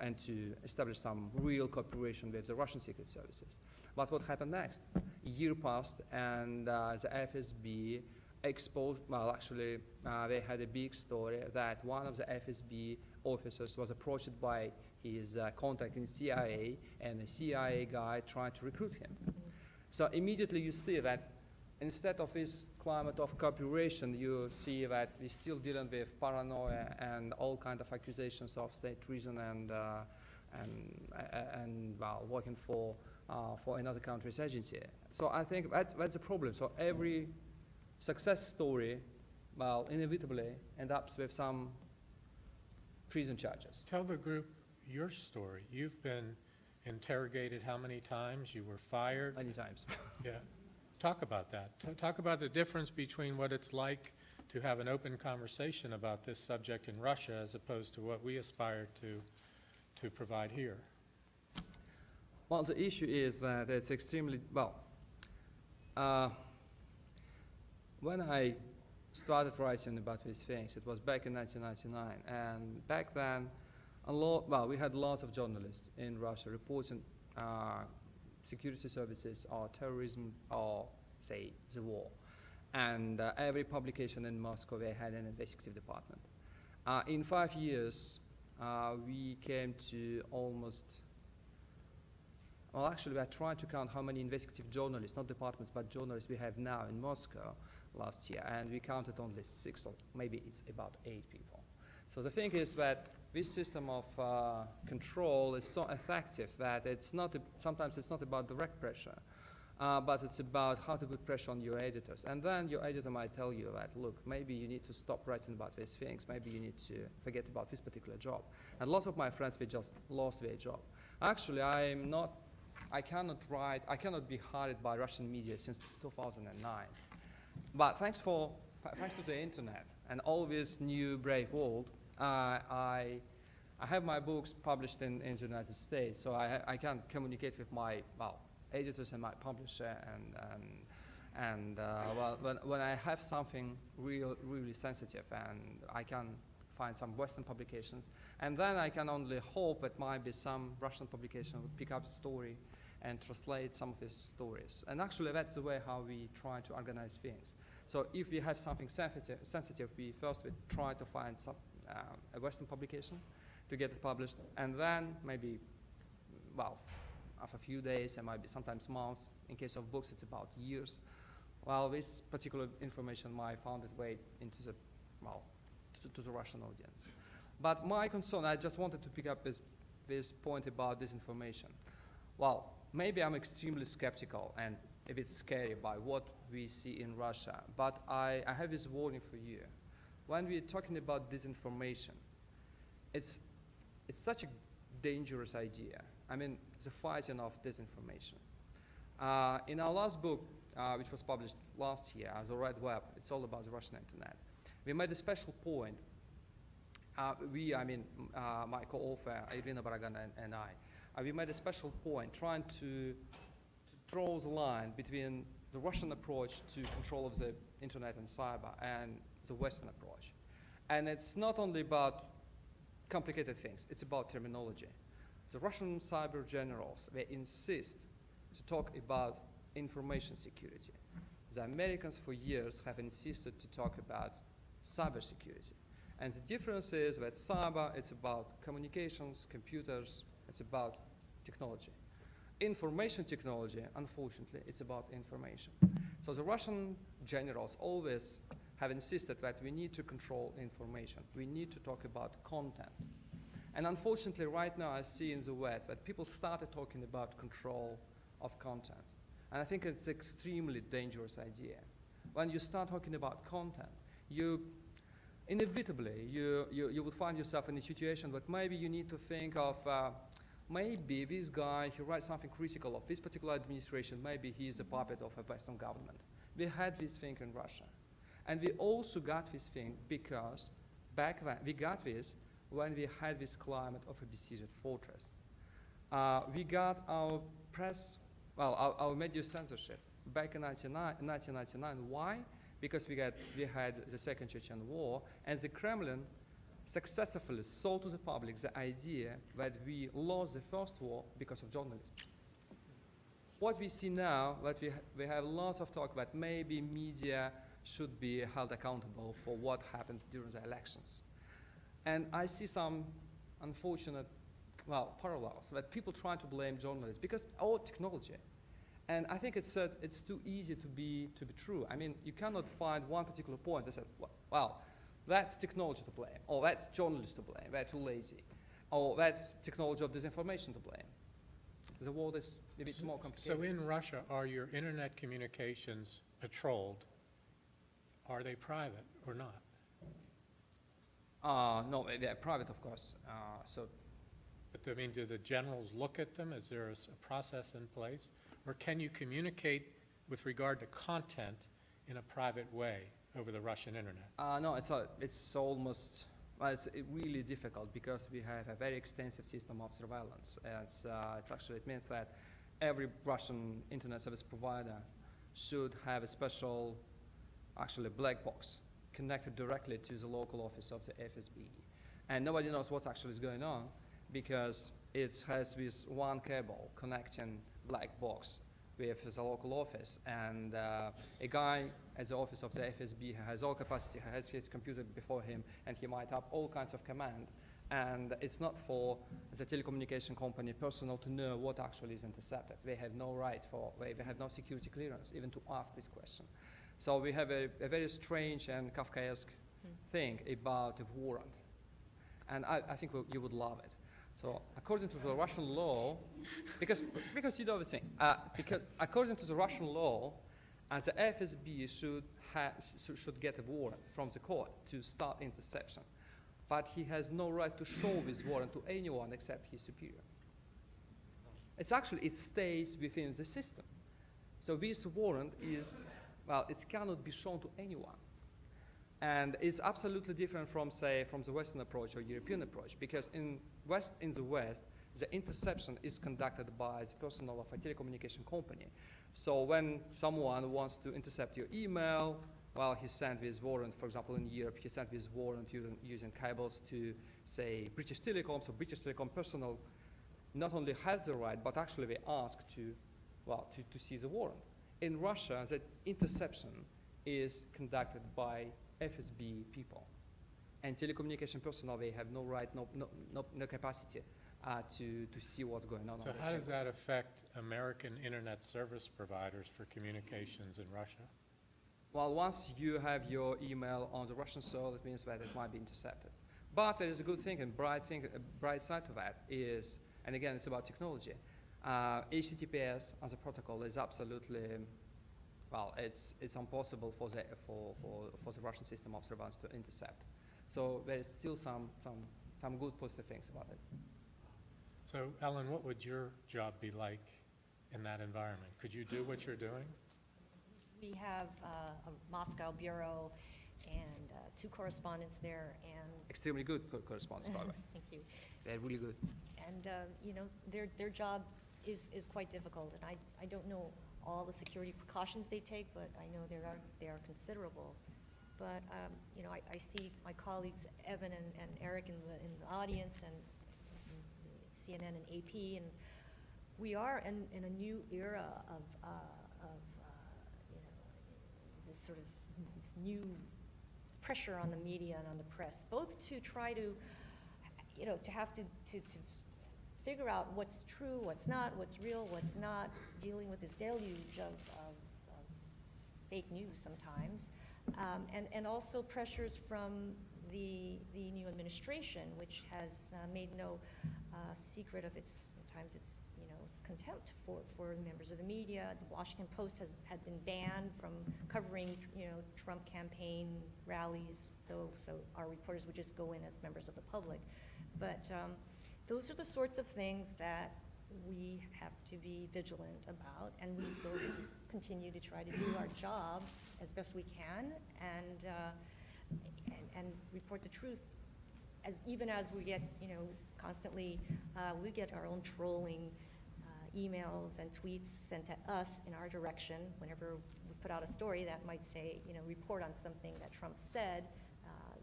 [SPEAKER 4] and to establish some real cooperation with the Russian secret services. But what happened next? A year passed, and the FSB exposed, well, actually, they had a big story that one of the FSB officers was approached by his contact in CIA, and the CIA guy tried to recruit him. So immediately you see that instead of this climate of cooperation, you see that we're still dealing with paranoia and all kind of accusations of state treason and well, working for another country's agency. So I think that's a problem. So every success story, well, inevitably ends up with some prison charges.
[SPEAKER 2] Tell the group your story. You've been interrogated how many times? You were fired?
[SPEAKER 4] Many times.
[SPEAKER 2] Yeah. Talk about that. Talk about the difference between what it's like to have an open conversation about this subject in Russia as opposed to what we aspire to provide here.
[SPEAKER 4] Well, the issue is that it's extremely, well, when I started writing about these things, it was back in 1999, and back then, we had lots of journalists in Russia reporting security services or terrorism or, say, the war. And every publication in Moscow, they had an investigative department. In 5 years, we came to almost, well, actually, we are trying to count how many investigative journalists, not departments, but journalists we have now in Moscow last year, and we counted only 6, or maybe it's about 8 people. So the thing is that this system of control is so effective that it's not, sometimes it's not about direct pressure, but it's about how to put pressure on your editors. And then your editor might tell you that, look, maybe you need to stop writing about these things, maybe you need to forget about this particular job. And lots of my friends, they just lost their job. Actually, I cannot be hired by Russian media since 2009. But thanks to the internet and all this new brave world, I have my books published in the United States, so I can communicate with my, well, editors and my publisher, and when I have something really sensitive, and I can find some Western publications, and then I can only hope that maybe some Russian publication would pick up the story and translate some of these stories. And actually, that's the way how we try to organize things. So if we have something sensitive, we first try to find some, a Western publication to get it published, and then maybe, well, after a few days and maybe sometimes months, in case of books it's about years, well, this particular information might find its way into the, well, to the Russian audience. But my concern, I just wanted to pick up this point about disinformation. Well, maybe I'm extremely skeptical and a bit scary by what we see in Russia, but I have this warning for you. When we're talking about disinformation, it's such a dangerous idea. I mean, the fighting of disinformation. In our last book, which was published last year, The Red Web, it's all about the Russian internet. We made a special point. My co-author, Irina Baragan and I, we made a special point trying to draw the line between the Russian approach to control of the internet and cyber and the Western approach. And it's not only about complicated things, it's about terminology. The Russian cyber generals, they insist to talk about information security. The Americans for years have insisted to talk about cybersecurity. And the difference is that cyber, it's about communications, computers, it's about technology. Information technology, unfortunately, it's about information. So the Russian generals always have insisted that we need to control information. We need to talk about content. And unfortunately, right now, I see in the West that people started talking about control of content. And I think it's extremely dangerous idea. When you start talking about content, you inevitably, you would find yourself in a situation that maybe you need to think of, maybe this guy, he writes something critical of this particular administration, maybe he's a puppet of a Western government. We had this thing in Russia. And we also got this thing because back then, we got this when we had this climate of a besieged fortress. We got our press, well, our media censorship back in 1999. Why? Because we had the Second Chechen War, and the Kremlin successfully sold to the public the idea that we lost the first war because of journalists. What we see now, that we have lots of talk that maybe media should be held accountable for what happened during the elections. And I see some unfortunate, well, parallels, that people try to blame journalists because all technology. And I think it's too easy to be true. I mean, you cannot find one particular point that says, well, that's technology to blame, or that's journalists to blame, they're too lazy, or that's technology of disinformation to blame. The world is a bit more complicated.
[SPEAKER 2] So in Russia, are your internet communications patrolled? Are they private or not?
[SPEAKER 4] No, they're private, of course.
[SPEAKER 2] But I mean, do the generals look at them? Is there a process in place? Or can you communicate with regard to content in a private way over the Russian internet?
[SPEAKER 4] No, it's almost, well, it's really difficult because we have a very extensive system of surveillance. It means that every Russian internet service provider should have a special, actually black box connected directly to the local office of the FSB. And nobody knows what actually is going on because it has this one cable connecting black box with the local office. And a guy at the office of the FSB has all capacity, has his computer before him, and he might have all kinds of command. And it's not for the telecommunication company personnel to know what actually is intercepted. They have no right they have no security clearance even to ask this question. So we have a very strange and Kafkaesque thing about a warrant. And I think you would love it. So according to the Russian law, because you know the thing, because according to the Russian law, the FSB should get a warrant from the court to start interception. But he has no right to show this warrant to anyone except his superior. It stays within the system. So this warrant is, well, it cannot be shown to anyone. And it's absolutely different from, say, from the Western approach or European approach, because in the West, the interception is conducted by the personnel of a telecommunication company. So when someone wants to intercept your email, well, he sent this warrant, for example, in Europe, he sent this warrant using cables to, say, British Telecom. So British Telecom personnel not only has the right, but actually they ask to see the warrant. In Russia, the interception is conducted by FSB people. And telecommunication personnel, they have no right, no capacity to see what's going on.
[SPEAKER 2] So how does that affect American internet service providers for communications in Russia?
[SPEAKER 4] Well, once you have your email on the Russian soil, it means that it might be intercepted. But there is a good thing, and a bright side to that is, and again, it's about technology. HTTPS as a protocol is absolutely, well, it's impossible for the Russian system of surveillance to intercept. So there is still some good positive things about it.
[SPEAKER 2] So, Ellen, what would your job be like in that environment? Could you do what you're doing?
[SPEAKER 7] We have a Moscow bureau and 2 correspondents there, and
[SPEAKER 4] Extremely good correspondence, by the way.
[SPEAKER 7] thank you.
[SPEAKER 4] They're really good.
[SPEAKER 7] And you know, their job is quite difficult, and I don't know all the security precautions they take, but I know they are considerable. But you know, I see my colleagues Evan and Eric in the audience, and CNN and AP, and we are in a new era of you know, this new pressure on the media and on the press, both to try to, you know, to have to figure out what's true, what's not, what's real, what's not, dealing with this deluge of fake news sometimes, and also pressures from the new administration, which has made no secret of its, sometimes it's, you know, contempt for members of the media. The Washington Post had been banned from covering, Trump campaign rallies, so our reporters would just go in as members of the public. But those are the sorts of things that we have to be vigilant about, and we still just continue to try to do our jobs as best we can, and report the truth. Even as we get, constantly, we get our own trolling emails and tweets sent at us in our direction whenever we put out a story that might say, report on something that Trump said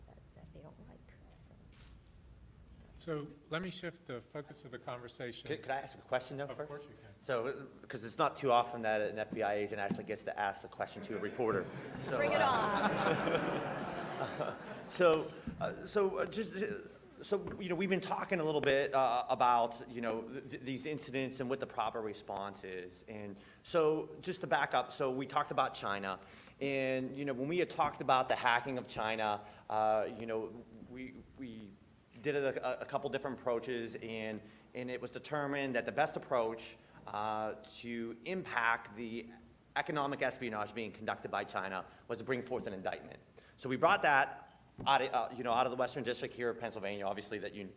[SPEAKER 7] that they don't like.
[SPEAKER 2] So let me shift the focus of the conversation.
[SPEAKER 6] Could I ask a question, though,
[SPEAKER 2] Of
[SPEAKER 6] first?
[SPEAKER 2] course you can.
[SPEAKER 6] So, because it's not too often that an FBI agent actually gets to ask a question to a reporter. So,
[SPEAKER 7] Bring it on.
[SPEAKER 6] We've been talking a little bit about, these incidents and what the proper response is. And so just to back up, so we talked about China. And, when we had talked about the hacking of China, we did a couple different approaches, and it was determined that the best approach to impact the economic espionage being conducted by China was to bring forth an indictment. So we brought that out of the Western District here of Pennsylvania, obviously that you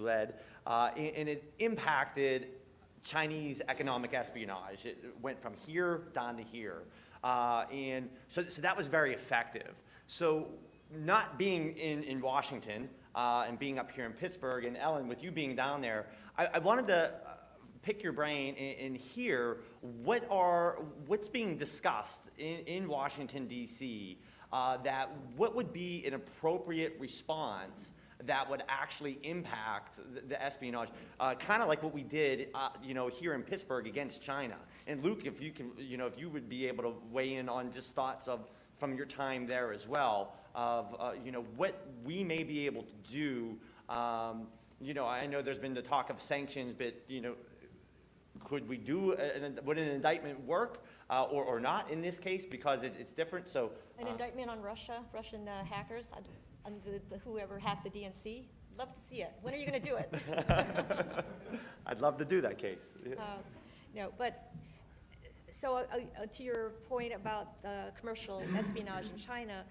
[SPEAKER 6] led, and it impacted Chinese economic espionage. It went from here down to here, and so that was very effective. So not being in Washington and being up here in Pittsburgh, and Ellen, with you being down there, I wanted to pick your brain and hear what's being discussed in Washington, D.C., that what would be an appropriate response that would actually impact the espionage, kind of like what we did, here in Pittsburgh against China. And Luke, if you can, if you would be able to weigh in on just thoughts from your time there as well, of what we may be able to do. I know there's been the talk of sanctions, but could we do would an indictment work or not in this case, because it's different? So
[SPEAKER 7] An indictment on Russian hackers, on whoever hacked the DNC. Love to see it. When are you going to do it?
[SPEAKER 6] I'd love to do that case. Yeah.
[SPEAKER 7] No, but so to your point about commercial espionage in China,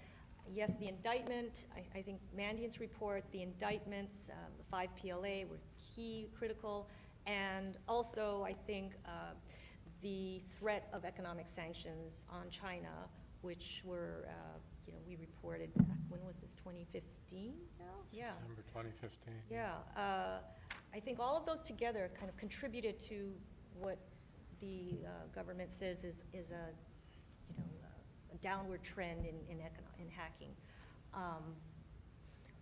[SPEAKER 7] yes, the indictment, I think Mandiant's report, the indictments, the 5 PLA were key, critical, and also I think the threat of economic sanctions on China, which were, we reported back, when was this, 2015 now? Yeah.
[SPEAKER 2] September 2015.
[SPEAKER 7] Yeah, I think all of those together kind of contributed to what the government says is a downward trend in hacking.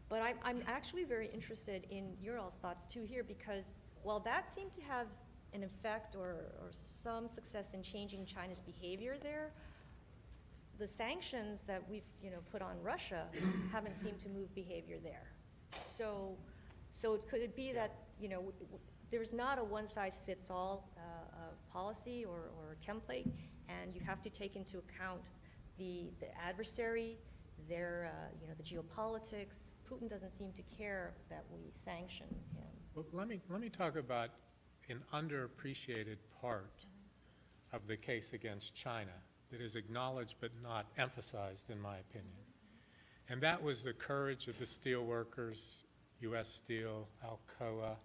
[SPEAKER 7] But I'm actually very interested in your all's thoughts too here, because while that seemed to have an effect or some success in changing China's behavior there, the sanctions that we've put on Russia haven't seemed to move behavior there. So could it be that there's not a one-size-fits-all policy or template, and you have to take into account the adversary, their the geopolitics. Putin doesn't seem to care that we sanction him.
[SPEAKER 2] Well, let me talk about an underappreciated part of the case against China that is acknowledged but not emphasized, in my opinion. And that was the courage of the steel workers, U.S. Steel, Alcoa,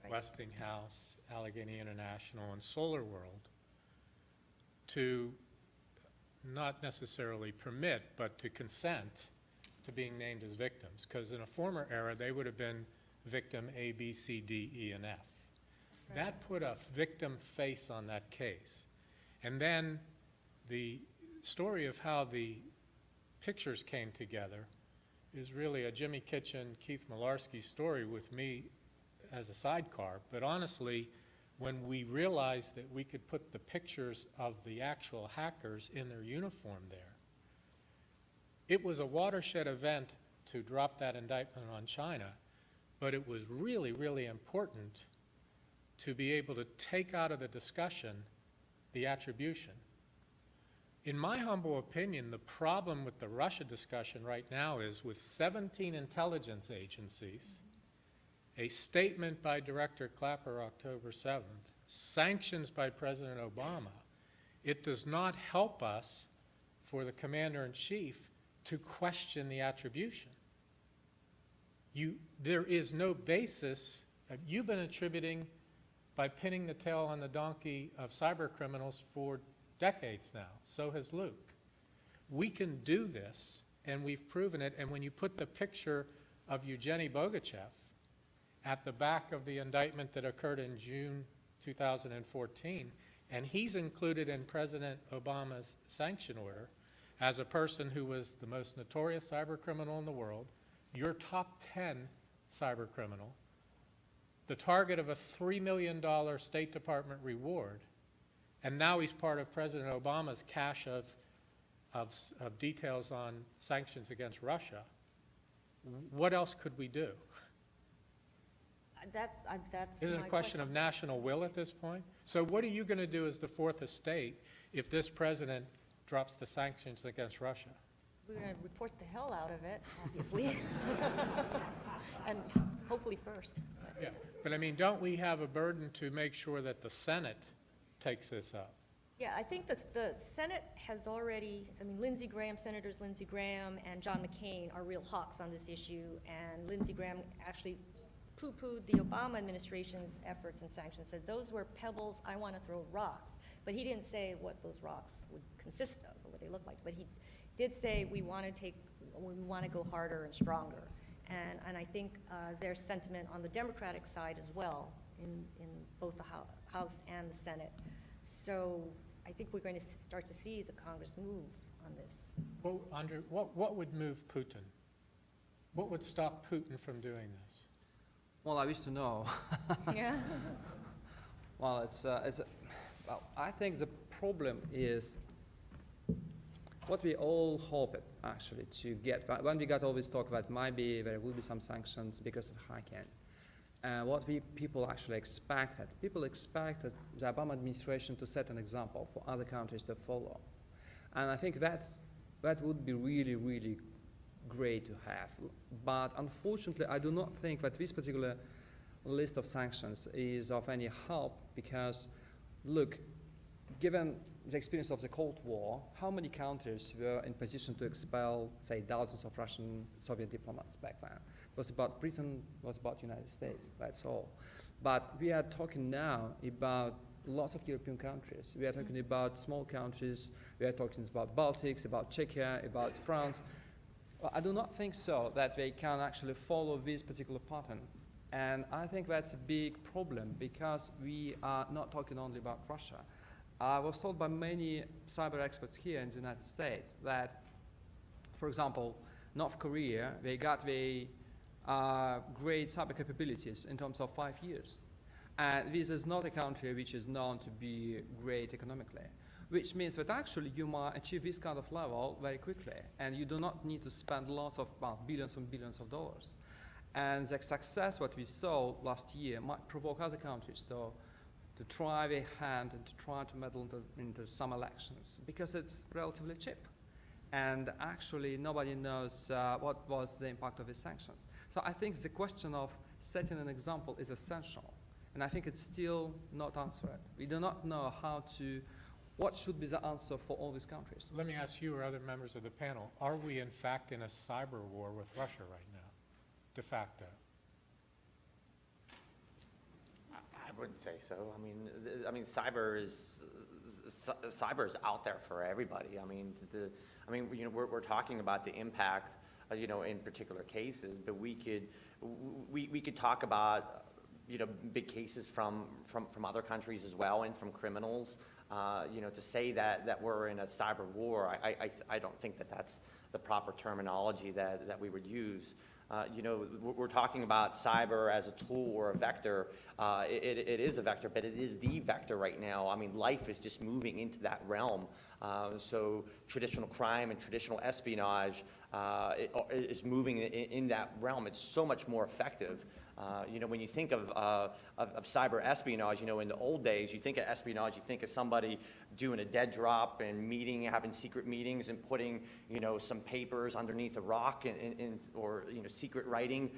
[SPEAKER 7] Right.
[SPEAKER 2] Westinghouse, Allegheny International, and Solar World to not necessarily permit, but to consent to being named as victims. Because in a former era, they would have been victim A, B, C, D, E, and F.
[SPEAKER 7] Right.
[SPEAKER 2] That put a victim face on that case. And then the story of how the pictures came together is really a Jimmy Kitchen, Keith Malarski story with me as a sidecar. But honestly, when we realized that we could put the pictures of the actual hackers in their uniform there, it was a watershed event to drop that indictment on China, but it was really, really important to be able to take out of the discussion the attribution. In my humble opinion, the problem with the Russia discussion right now is with 17 intelligence agencies a statement by Director Clapper October 7th, sanctions by President Obama, it does not help us for the Commander-in-Chief to question the attribution. There is no basis. You've been attributing by pinning the tail on the donkey of cyber criminals for decades now. So has Luke. We can do this, and we've proven it. And when you put the picture of Evgeny Bogachev at the back of the indictment that occurred in June 2014, and he's included in President Obama's sanction order as a person who was the most notorious cyber criminal in the world, your top 10 cyber criminal, the target of a $3 million State Department reward, and now he's part of President Obama's cache of details on sanctions against Russia. What else could we do?
[SPEAKER 7] That's
[SPEAKER 2] Isn't it
[SPEAKER 7] my
[SPEAKER 2] a question of national will at this point? So what are you going to do as the fourth estate if this president drops the sanctions against Russia?
[SPEAKER 7] We're going to report the hell out of it, obviously, and hopefully first.
[SPEAKER 2] Yeah, but I mean, don't we have a burden to make sure that the Senate takes this up?
[SPEAKER 7] Yeah, I think that the Senate has already, I mean, Senators Lindsey Graham and John McCain are real hawks on this issue, and Lindsey Graham actually poo-pooed the Obama administration's efforts and sanctions, said those were pebbles, I want to throw rocks. But he didn't say what those rocks would consist of or what they look like. But he did say we want to go harder and stronger. And I think there's sentiment on the Democratic side as well in both the House and the Senate. So I think we're going to start to see the Congress move on this.
[SPEAKER 2] Well, Andrei, what would move Putin? What would stop Putin from doing this?
[SPEAKER 4] Well, I wish to know.
[SPEAKER 7] Yeah.
[SPEAKER 4] Well, well, I think the problem is what we all hoped actually to get. When we got always talk about maybe there will be some sanctions because of Hickton. What people actually expected. People expected the Obama administration to set an example for other countries to follow. And I think that would be really, really great to have. But unfortunately, I do not think that this particular list of sanctions is of any help because, look, given the experience of the Cold War, how many countries were in position to expel, say, thousands of Russian Soviet diplomats back then? It was about Britain, it was about the United States, that's all. But we are talking now about lots of European countries. We are talking about small countries, we are talking about Baltics, about Czechia, about France. Well, I do not think so, that they can actually follow this particular pattern. And I think that's a big problem because we are not talking only about Russia. I was told by many cyber experts here in the United States that, for example, North Korea, they got the great cyber capabilities in terms of 5 years. And this is not a country which is known to be great economically, which means that actually you might achieve this kind of level very quickly, and you do not need to spend lots of, well, billions and billions of dollars. And the success what we saw last year might provoke other countries to try their hand and to try to meddle into some elections, because it's relatively cheap. And actually nobody knows what was the impact of these sanctions. So I think the question of setting an example is essential, and I think it's still not answered. We do not know what should be the answer for all these countries.
[SPEAKER 2] Let me ask you or other members of the panel, are we in fact in a cyber war with Russia right now, de facto?
[SPEAKER 6] I wouldn't say so. I mean, cyber is out there for everybody. We're talking about the impact, in particular cases, but we could talk about, big cases from other countries as well and from criminals. To say that we're in a cyber war, I don't think that's the proper terminology that we would use. We're talking about cyber as a tool or a vector. It is a vector, but it is the vector right now. I mean, life is just moving into that realm. So traditional crime and traditional espionage is moving in that realm. It's so much more effective. When you think of cyber espionage, in the old days, you think of espionage, you think of somebody doing a dead drop and having secret meetings and putting, some papers underneath a rock or secret writing.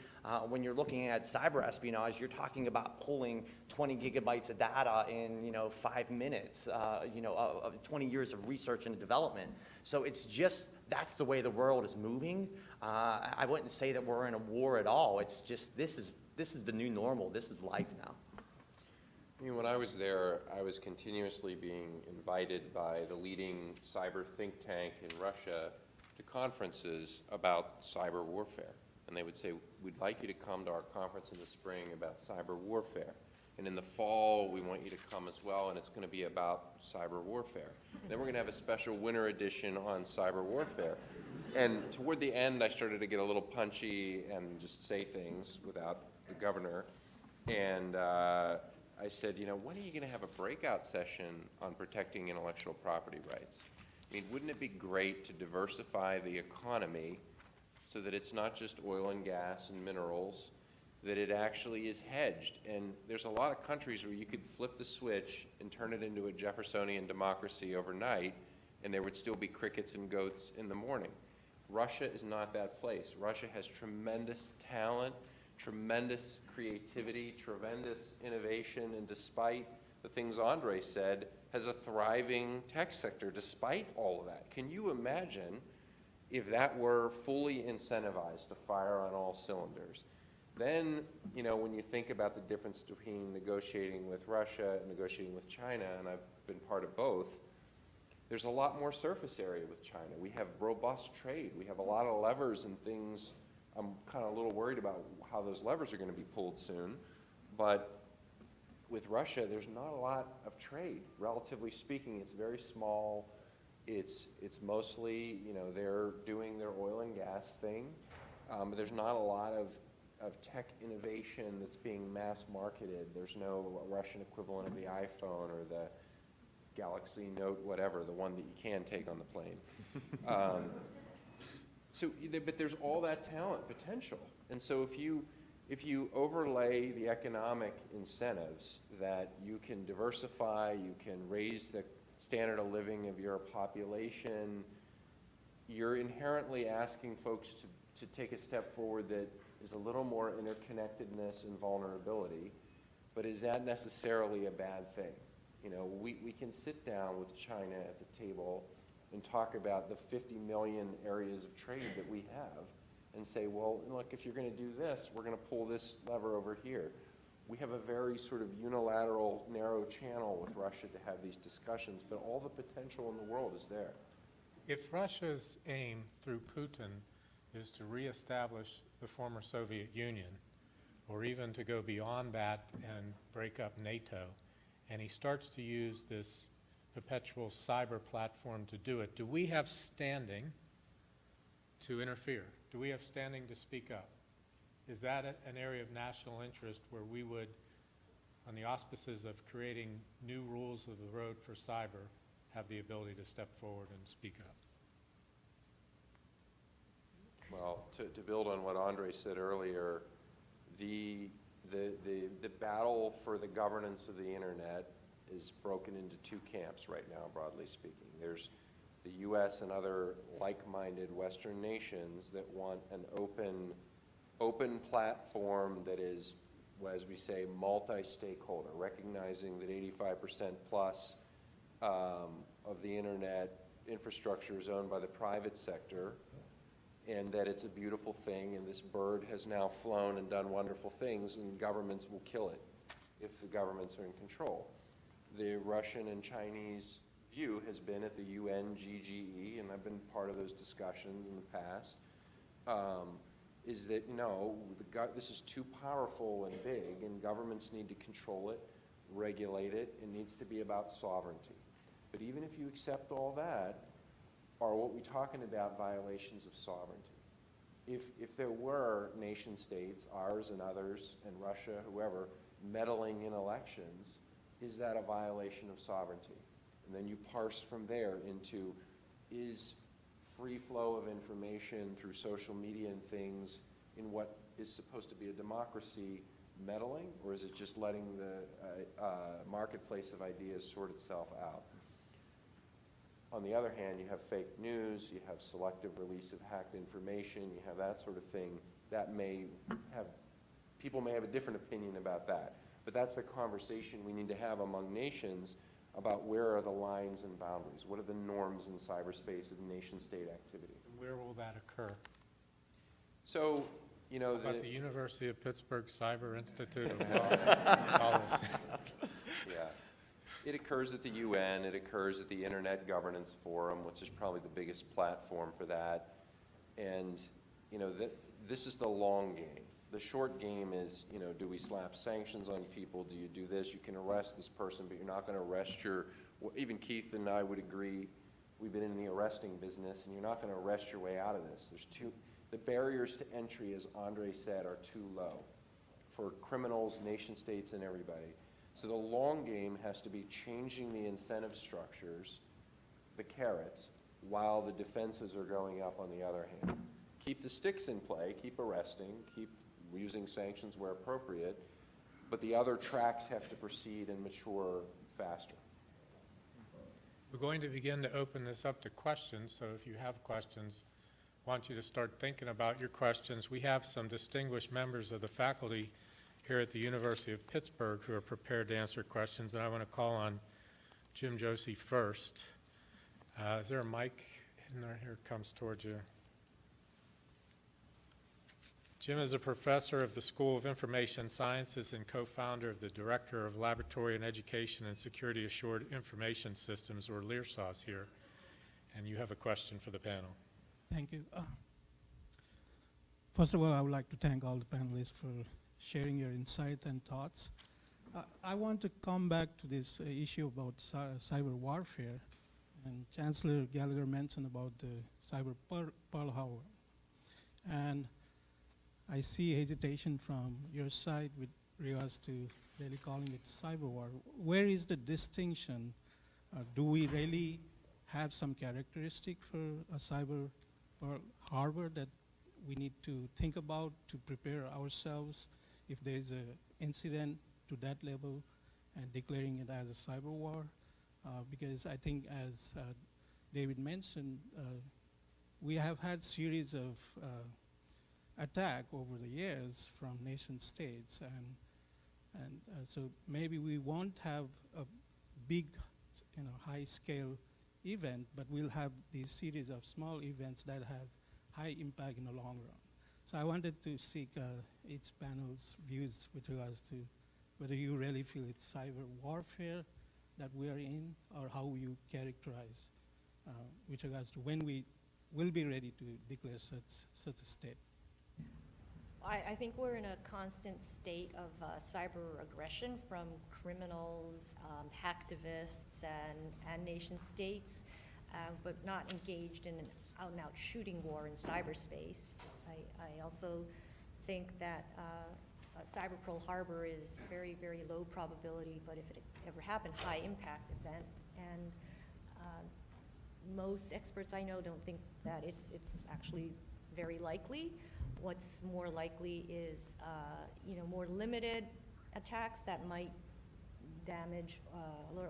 [SPEAKER 6] When you're looking at cyber espionage, you're talking about pulling 20 gigabytes of data in, 5 minutes, of 20 years of research and development. So it's just, that's the way the world is moving. I wouldn't say that we're in a war at all. It's just, this is the new normal. This is life now.
[SPEAKER 5] When I was there, I was continuously being invited by the leading cyber think tank in Russia to conferences about cyber warfare. And they would say, we'd like you to come to our conference in the spring about cyber warfare. And in the fall, we want you to come as well, and it's going to be about cyber warfare. Then we're going to have a special winter edition on cyber warfare. And toward the end, I started to get a little punchy and just say things without the governor. And I said, when are you going to have a breakout session on protecting intellectual property rights? I mean, wouldn't it be great to diversify the economy so that it's not just oil and gas and minerals, that it actually is hedged? And there's a lot of countries where you could flip the switch and turn it into a Jeffersonian democracy overnight, and there would still be crickets and goats in the morning. Russia is not that place. Russia has tremendous talent, tremendous creativity, tremendous innovation, and despite the things Andrei said, has a thriving tech sector despite all of that. Can you imagine if that were fully incentivized to fire on all cylinders? Then, when you think about the difference between negotiating with Russia and negotiating with China, and I've been part of both, there's a lot more surface area with China. We have robust trade. We have a lot of levers and things. I'm kind of a little worried about how those levers are going to be pulled soon. But with Russia, there's not a lot of trade. Relatively speaking, it's very small. It's mostly, they're doing their oil and gas thing. There's not a lot of tech innovation that's being mass marketed. There's no Russian equivalent of the iPhone or the Galaxy Note, whatever, the one that you can take on the plane. But there's all that talent potential. And so if you overlay the economic incentives that you can diversify, you can raise the standard of living of your population, you're inherently asking folks to take a step forward that is a little more interconnectedness and vulnerability. But is that necessarily a bad thing? We can sit down with China at the table and talk about the 50 million areas of trade that we have and say, well, look, if you're going to do this, we're going to pull this lever over here. We have a very sort of unilateral, narrow channel with Russia to have these discussions, but all the potential in the world is there.
[SPEAKER 2] If Russia's aim through Putin is to reestablish the former Soviet Union, or even to go beyond that and break up NATO, and he starts to use this perpetual cyber platform to do it, do we have standing to interfere? Do we have standing to speak up? Is that an area of national interest where we would, on the auspices of creating new rules of the road for cyber, have the ability to step forward and speak up?
[SPEAKER 5] Well, to build on what Andrei said earlier, the battle for the governance of the internet is broken into two camps right now, broadly speaking. There's the US and other like-minded Western nations that want an open platform that is, as we say, multi-stakeholder, recognizing that 85% plus of the internet infrastructure is owned by the private sector, and that it's a beautiful thing, and this bird has now flown and done wonderful things, and governments will kill it if the governments are in control. The Russian and Chinese view has been at the UNGGE, and I've been part of those discussions in the past, is that, no, this is too powerful and big, and governments need to control it, regulate it. It needs to be about sovereignty. But even if you accept all that, are what we're talking about violations of sovereignty? If there were nation states, ours and others, and Russia, whoever, meddling in elections, is that a violation of sovereignty? And then you parse from there into, is free flow of information through social media and things in what is supposed to be a democracy meddling, or is it just letting the marketplace of ideas sort itself out? On the other hand, you have fake news, you have selective release of hacked information, you have that sort of thing. That may have, people may have a different opinion about that. But that's the conversation we need to have among nations about where are the lines and boundaries. What are the norms in cyberspace and nation-state activity?
[SPEAKER 2] Where will that occur?
[SPEAKER 5] So, you know,
[SPEAKER 2] About the University of Pittsburgh Cyber Institute of Law and Policy.
[SPEAKER 5] yeah. It occurs at the UN, it occurs at the Internet Governance Forum, which is probably the biggest platform for that. And, you know, this is the long game. The short game is, you know, do we slap sanctions on people? Do you do this? You can arrest this person, but you're not going to arrest your, even Keith and I would agree, we've been in the arresting business, and you're not going to arrest your way out of this. The barriers to entry, as Andrei said, are too low for criminals, nation states, and everybody. So the long game has to be changing the incentive structures, the carrots, while the defenses are going up on the other hand. Keep the sticks in play, keep arresting, keep using sanctions where appropriate, but the other tracks have to proceed and mature faster.
[SPEAKER 2] We're going to begin to open this up to questions, so if you have questions, I want you to start thinking about your questions. We have some distinguished members of the faculty here at the University of Pittsburgh who are prepared to answer questions, and I want to call on Jim Josie first. Is there a mic in there? Here it comes towards you. Jim is a professor of the School of Information Sciences and co-founder of the Director of Laboratory and Education and Security Assured Information Systems, or LEARSAS here, and you have a question for the panel.
[SPEAKER 8] Thank you. First of all, I would like to thank all the panelists for sharing your insight and thoughts. I want to come back to this issue about cyber warfare, and Chancellor Gallagher mentioned about the cyber Pearl Harbor. And I see hesitation from your side with regards to really calling it cyber war. Where is the distinction? Do we really have some characteristic for a cyber Pearl Harbor that we need to think about to prepare ourselves if there's an incident to that level and declaring it as a cyber war? Because I think, as David mentioned, we have had series of attack over the years from nation states, and so maybe we won't have a big, high-scale event, but we'll have these series of small events that have high impact in the long run. So I wanted to seek each panel's views with regards to whether you really feel it's cyber warfare that we are in, or how you characterize with regards to when we will be ready to declare such a state.
[SPEAKER 7] I think we're in a constant state of cyber aggression from criminals, hacktivists, and nation states, but not engaged in an out-and-out shooting war in cyberspace. I also think that cyber Pearl Harbor is very, very low probability, but if it ever happened, high impact event. And most experts I know don't think that it's actually very likely. What's more likely is, more limited attacks that might damage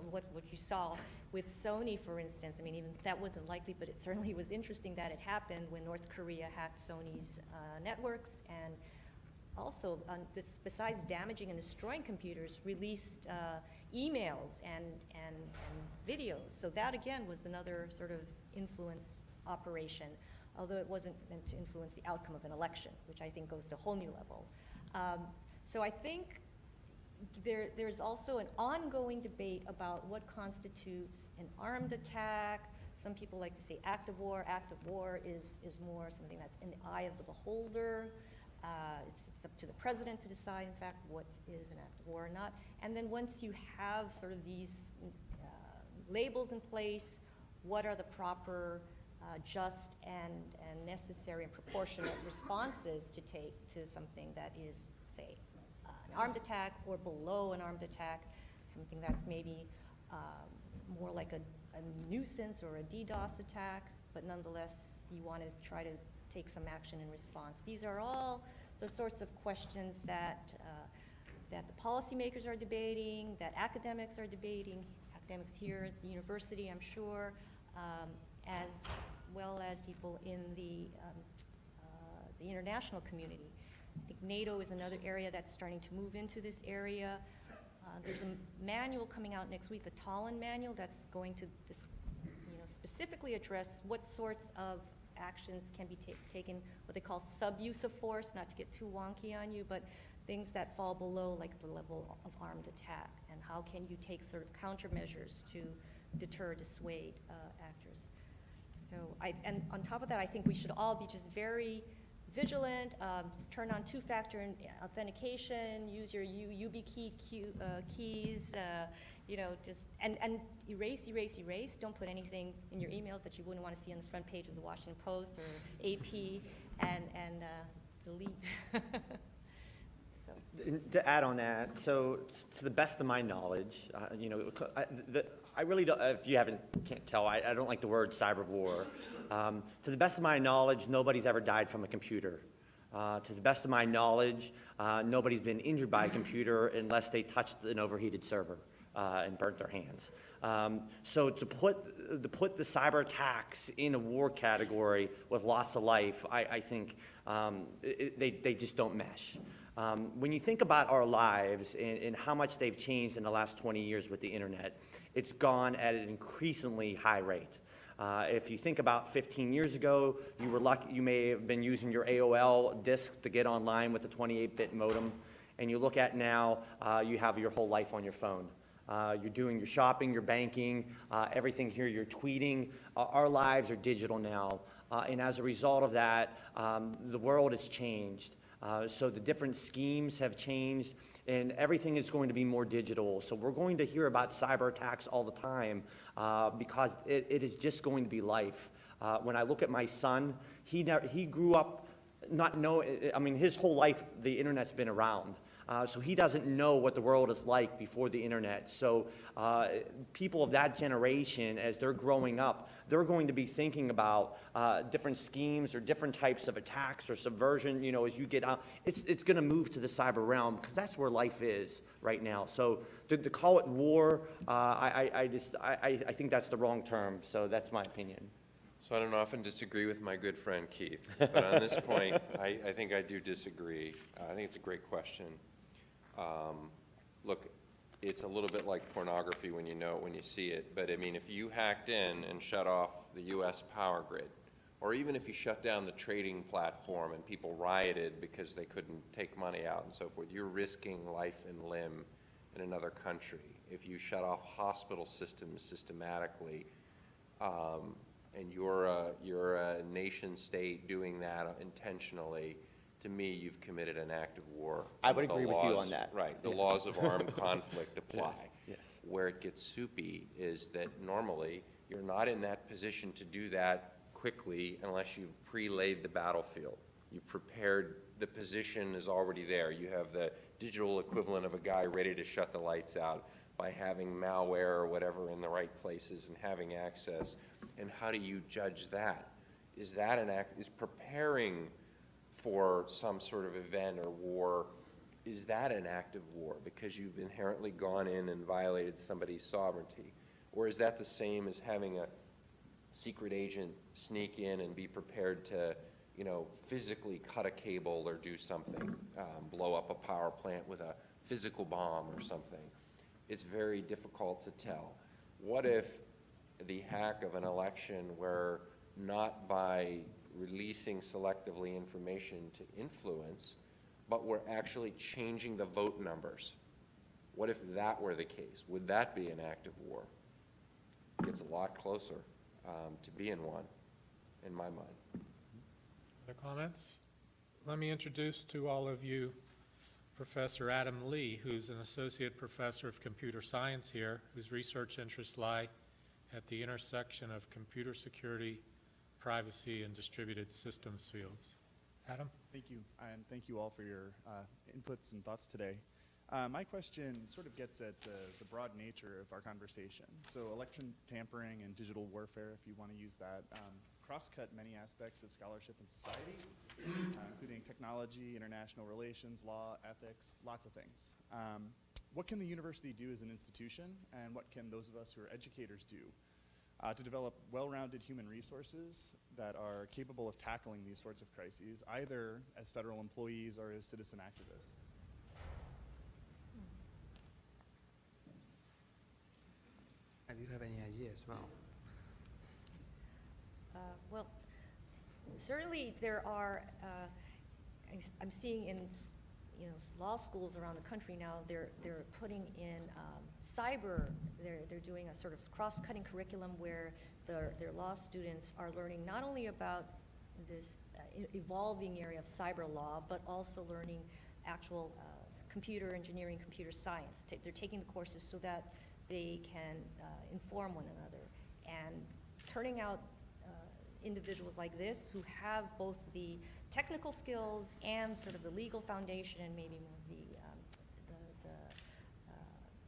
[SPEAKER 7] what you saw with Sony, for instance. I mean, even that wasn't likely, but it certainly was interesting that it happened when North Korea hacked Sony's networks, and also, besides damaging and destroying computers, released emails and videos. So that, again, was another sort of influence operation, although it wasn't meant to influence the outcome of an election, which I think goes to a whole new level. So I think there's also an ongoing debate about what constitutes an armed attack. Some people like to say act of war. Act of war is more something that's in the eye of the beholder. It's up to the president to decide, in fact, what is an act of war or not. And then once you have sort of these labels in place, what are the proper just and necessary and proportionate responses to take to something that is, say, an armed attack or below an armed attack, something that's maybe more like a nuisance or a DDoS attack, but nonetheless you want to try to take some action in response. These are all the sorts of questions that the policymakers are debating, that academics are debating, academics here at the university, I'm sure, as well as people in the international community. I think NATO is another area that's starting to move into this area. There's a manual coming out next week, the Tallinn Manual, that's going to specifically address what sorts of actions can be taken, what they call sub-use of force, not to get too wonky on you, but things that fall below like the level of armed attack, and how can you take sort of countermeasures to deter, dissuade actors. So, and on top of that, I think we should all be just very vigilant, turn on two-factor authentication, use your YubiKey keys, just, and erase. Don't put anything in your emails that you wouldn't want to see on the front page of the Washington Post or AP, and delete. So.
[SPEAKER 6] To add on that, so to the best of my knowledge, I really don't, if you can't tell, I don't like the word cyber war. To the best of my knowledge, nobody's ever died from a computer. To the best of my knowledge, nobody's been injured by a computer unless they touched an overheated server and burnt their hands. So to put the cyber attacks in a war category with loss of life, I think they just don't mesh. When you think about our lives and how much they've changed in the last 20 years with the internet, it's gone at an increasingly high rate. If you think about 15 years ago, you were lucky, you may have been using your AOL disk to get online with the 28-bit modem, and you look at now, you have your whole life on your phone. You're doing your shopping, your banking, everything here, you're tweeting. Our lives are digital now, and as a result of that, the world has changed. So the different schemes have changed, and everything is going to be more digital. So we're going to hear about cyber attacks all the time because it is just going to be life. When I look at my son, he grew up not knowing, I mean, his whole life the internet's been around. So he doesn't know what the world is like before the internet. So people of that generation, as they're growing up, they're going to be thinking about different schemes or different types of attacks or subversion. As you get out, it's going to move to the cyber realm because that's where life is right now. So to call it war, I think that's the wrong term. So that's my opinion.
[SPEAKER 5] So I don't often disagree with my good friend Keith, but on this point, I think I do disagree. I think it's a great question. Look, it's a little bit like pornography when you know it when you see it, but I mean, if you hacked in and shut off the US power grid, or even if you shut down the trading platform and people rioted because they couldn't take money out and so forth, you're risking life and limb in another country. If you shut off hospital systems systematically, and you're a nation state doing that intentionally, to me, you've committed an act of war.
[SPEAKER 6] I would agree with you on that.
[SPEAKER 5] Right. The
[SPEAKER 6] Yes.
[SPEAKER 5] laws of armed conflict apply.
[SPEAKER 6] Yes.
[SPEAKER 5] Where it gets soupy is that normally you're not in that position to do that quickly unless you've pre-laid the battlefield. You've prepared, the position is already there. You have the digital equivalent of a guy ready to shut the lights out by having malware or whatever in the right places and having access. And how do you judge that? Is that an act, is preparing for some sort of event or war, is that an act of war because you've inherently gone in and violated somebody's sovereignty? Or is that the same as having a secret agent sneak in and be prepared to, physically cut a cable or do something, blow up a power plant with a physical bomb or something? It's very difficult to tell. What if the hack of an election were not by releasing selectively information to influence, but we're actually changing the vote numbers? What if that were the case? Would that be an act of war? It gets a lot closer to being one, in my mind.
[SPEAKER 2] Other comments? Let me introduce to all of you Professor Adam Lee, who's an associate professor of computer science here, whose research interests lie at the intersection of computer security, privacy, and distributed systems fields. Adam?
[SPEAKER 9] Thank you, and thank you all for your inputs and thoughts today. My question sort of gets at the broad nature of our conversation. So election tampering and digital warfare, if you want to use that, cross-cut many aspects of scholarship and society, including technology, international relations, law, ethics, lots of things. What can the university do as an institution, and what can those of us who are educators do to develop well-rounded human resources that are capable of tackling these sorts of crises, either as federal employees or as citizen activists.
[SPEAKER 4] And you have any ideas as well?
[SPEAKER 7] Well, certainly there are, I'm seeing in law schools around the country now, they're putting in cyber, they're doing a sort of cross-cutting curriculum where their law students are learning not only about this evolving area of cyber law, but also learning actual computer engineering, computer science. They're taking the courses so that they can inform one another, and turning out individuals like this who have both the technical skills and sort of the legal foundation and maybe more the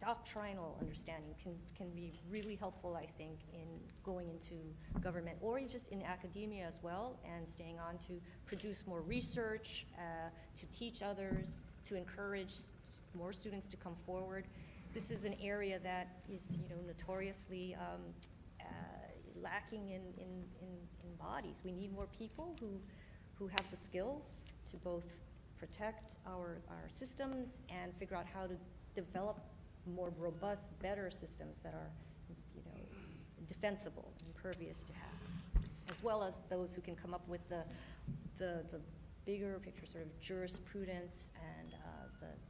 [SPEAKER 7] doctrinal understanding can be really helpful, I think, in going into government or just in academia as well, and staying on to produce more research, to teach others, to encourage more students to come forward. This is an area that is, notoriously lacking in bodies. We need more people who have the skills to both protect our systems and figure out how to develop more robust, better systems that are, defensible, impervious to hacks, as well as those who can come up with the bigger picture, sort of jurisprudence and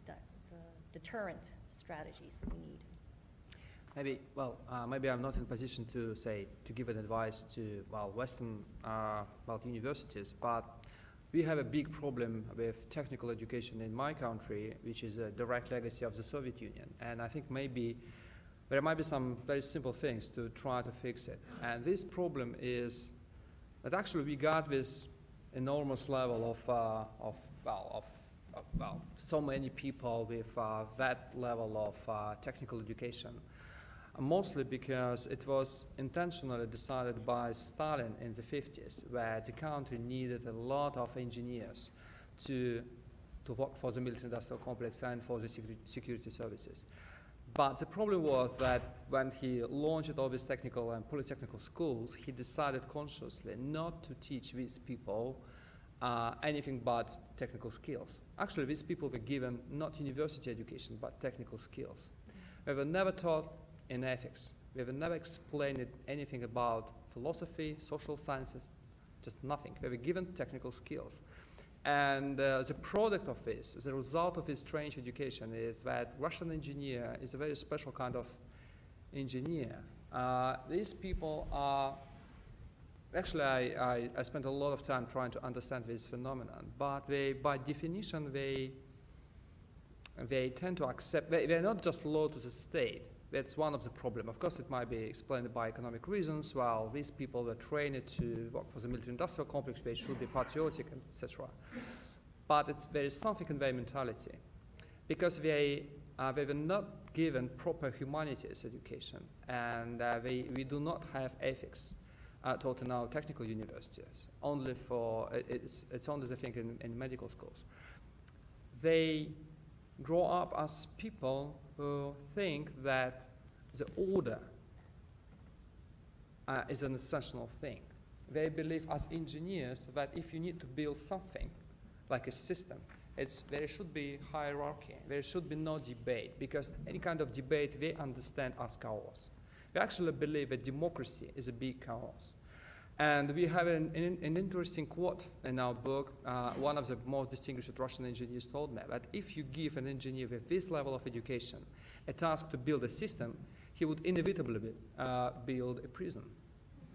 [SPEAKER 7] the deterrent strategies that we need.
[SPEAKER 4] Maybe I'm not in position to give an advice to Western universities, but we have a big problem with technical education in my country, which is a direct legacy of the Soviet Union. And I think maybe there might be some very simple things to try to fix it. And this problem is that actually we got this enormous level of so many people with that level of technical education. Mostly because it was intentionally decided by Stalin in the 50s, where the country needed a lot of engineers to work for the military-industrial complex and for the security services. But the problem was that when he launched all these technical and polytechnical schools, he decided consciously not to teach these people anything but technical skills. Actually, these people were given not university education, but technical skills. They were never taught in ethics. We have never explained anything about philosophy, social sciences, just nothing. We were given technical skills. And the product of this, the result of this strange education, is that Russian engineer is a very special kind of engineer. These people are, actually I spent a lot of time trying to understand this phenomenon, but they, by definition, they tend to accept, they're not just loyal to the state. That's one of the problems. Of course, it might be explained by economic reasons. While these people were trained to work for the military-industrial complex, they should be patriotic, etc. But there is something in their mentality, because they were not given proper humanities education, and we do not have ethics taught in our technical universities. Only for it's only the thing in medical schools. They grow up as people who think that the order is an essential thing. They believe as engineers that if you need to build something, like a system, there should be hierarchy. There should be no debate, because any kind of debate they understand as chaos. They actually believe that democracy is a big chaos. And we have an interesting quote in our book. One of the most distinguished Russian engineers told me that if you give an engineer with this level of education a task to build a system, he would inevitably build a prison,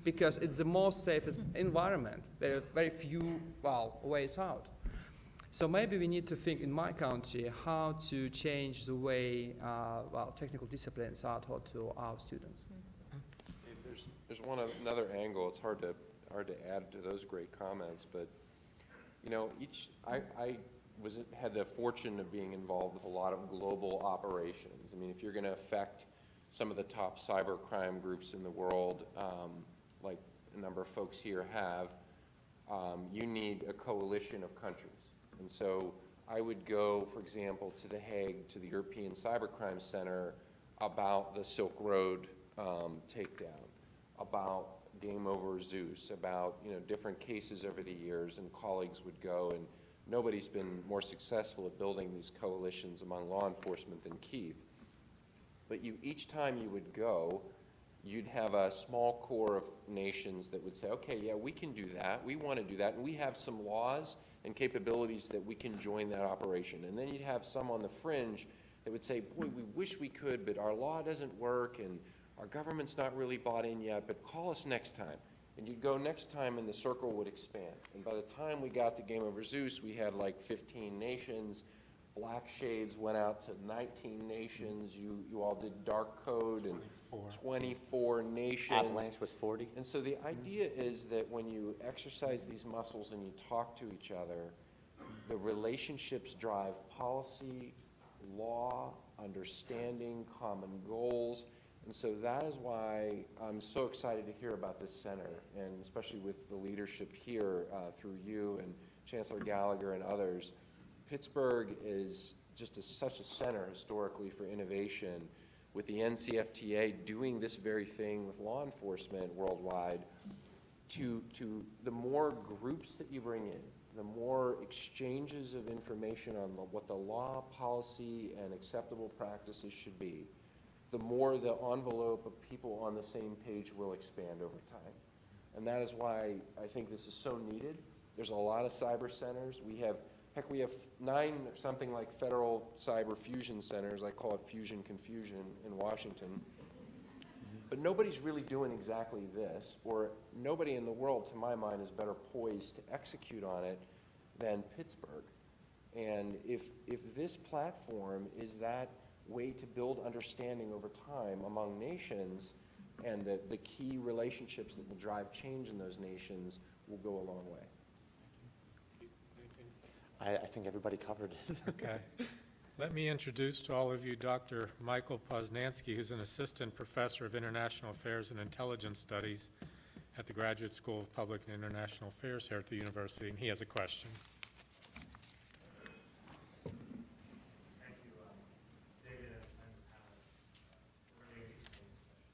[SPEAKER 4] because it's the most safest environment. There are very few ways out. So maybe we need to think in my country how to change the way technical disciplines are taught to our students.
[SPEAKER 5] There's another angle. It's hard to add to those great comments, but I had the fortune of being involved with a lot of global operations. I mean, if you're going to affect some of the top cybercrime groups in the world, like a number of folks here have, you need a coalition of countries. And so I would go, for example, to The Hague, to the European Cybercrime Center, about the Silk Road takedown. about Game Over Zeus, about, you know, different cases over the years, and colleagues would go, and nobody's been more successful at building these coalitions among law enforcement than Keith. But each time you would go, you'd have a small core of nations that would say, okay, yeah, we can do that, we want to do that, and we have some laws and capabilities that we can join that operation. And then you'd have some on the fringe that would say, boy, we wish we could, but our law doesn't work, and our government's not really bought in yet, but call us next time. And you'd go next time, and the circle would expand. And by the time we got to Game Over Zeus, we had like 15 nations. Black Shades went out to 19 nations. You all did Dark Code, and 24 nations.
[SPEAKER 6] Avalanche was 40.
[SPEAKER 5] And so the idea is that when you exercise these muscles and you talk to each other, the relationships drive policy, law, understanding, common goals. And so that is why I'm so excited to hear about this center, and especially with the leadership here through you and Chancellor Gallagher and others. Pittsburgh is just such a center historically for innovation, with the NCFTA doing this very thing with law enforcement worldwide. To the more groups that you bring in, the more exchanges of information on what the law, policy, and acceptable practices should be, the more the envelope of people on the same page will expand over time. And that is why I think this is so needed. There's a lot of cyber centers. We have 9 or something like federal cyber fusion centers. I call it Fusion Confusion in Washington. But nobody's really doing exactly this, or nobody in the world, to my mind, is better poised to execute on it than Pittsburgh. And if this platform is that way to build understanding over time among nations, and the key relationships that will drive change in those nations will go a long way.
[SPEAKER 6] I think everybody covered it.
[SPEAKER 2] Okay. Let me introduce to all of you Dr. Michael Poznanski, who's an assistant professor of international affairs and intelligence studies at the Graduate School of Public and International Affairs here at the university, and he has a question.
[SPEAKER 10] Thank you, David and the panel. Really interesting discussion.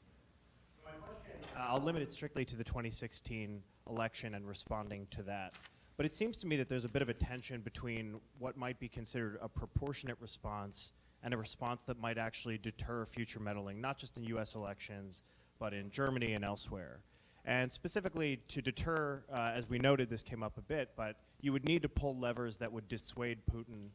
[SPEAKER 10] So my question, I'll limit it strictly to the 2016 election and responding to that. But it seems to me that there's a bit of a tension between what might be considered a proportionate response and a response that might actually deter future meddling, not just in US elections, but in Germany and elsewhere. And specifically to deter, as we noted, this came up a bit, but you would need to pull levers that would dissuade Putin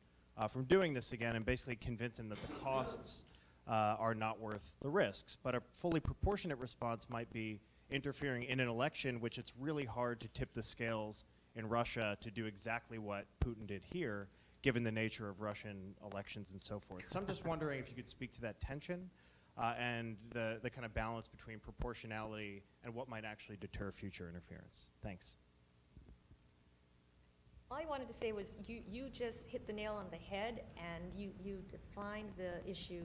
[SPEAKER 10] from doing this again and basically convince him that the costs are not worth the risks. But a fully proportionate response might be interfering in an election, which it's really hard to tip the scales in Russia to do exactly what Putin did here, given the nature of Russian elections and so forth. So I'm just wondering if you could speak to that tension and the kind of balance between proportionality and what might actually deter future interference. Thanks.
[SPEAKER 7] All I wanted to say was you just hit the nail on the head, and you defined the issue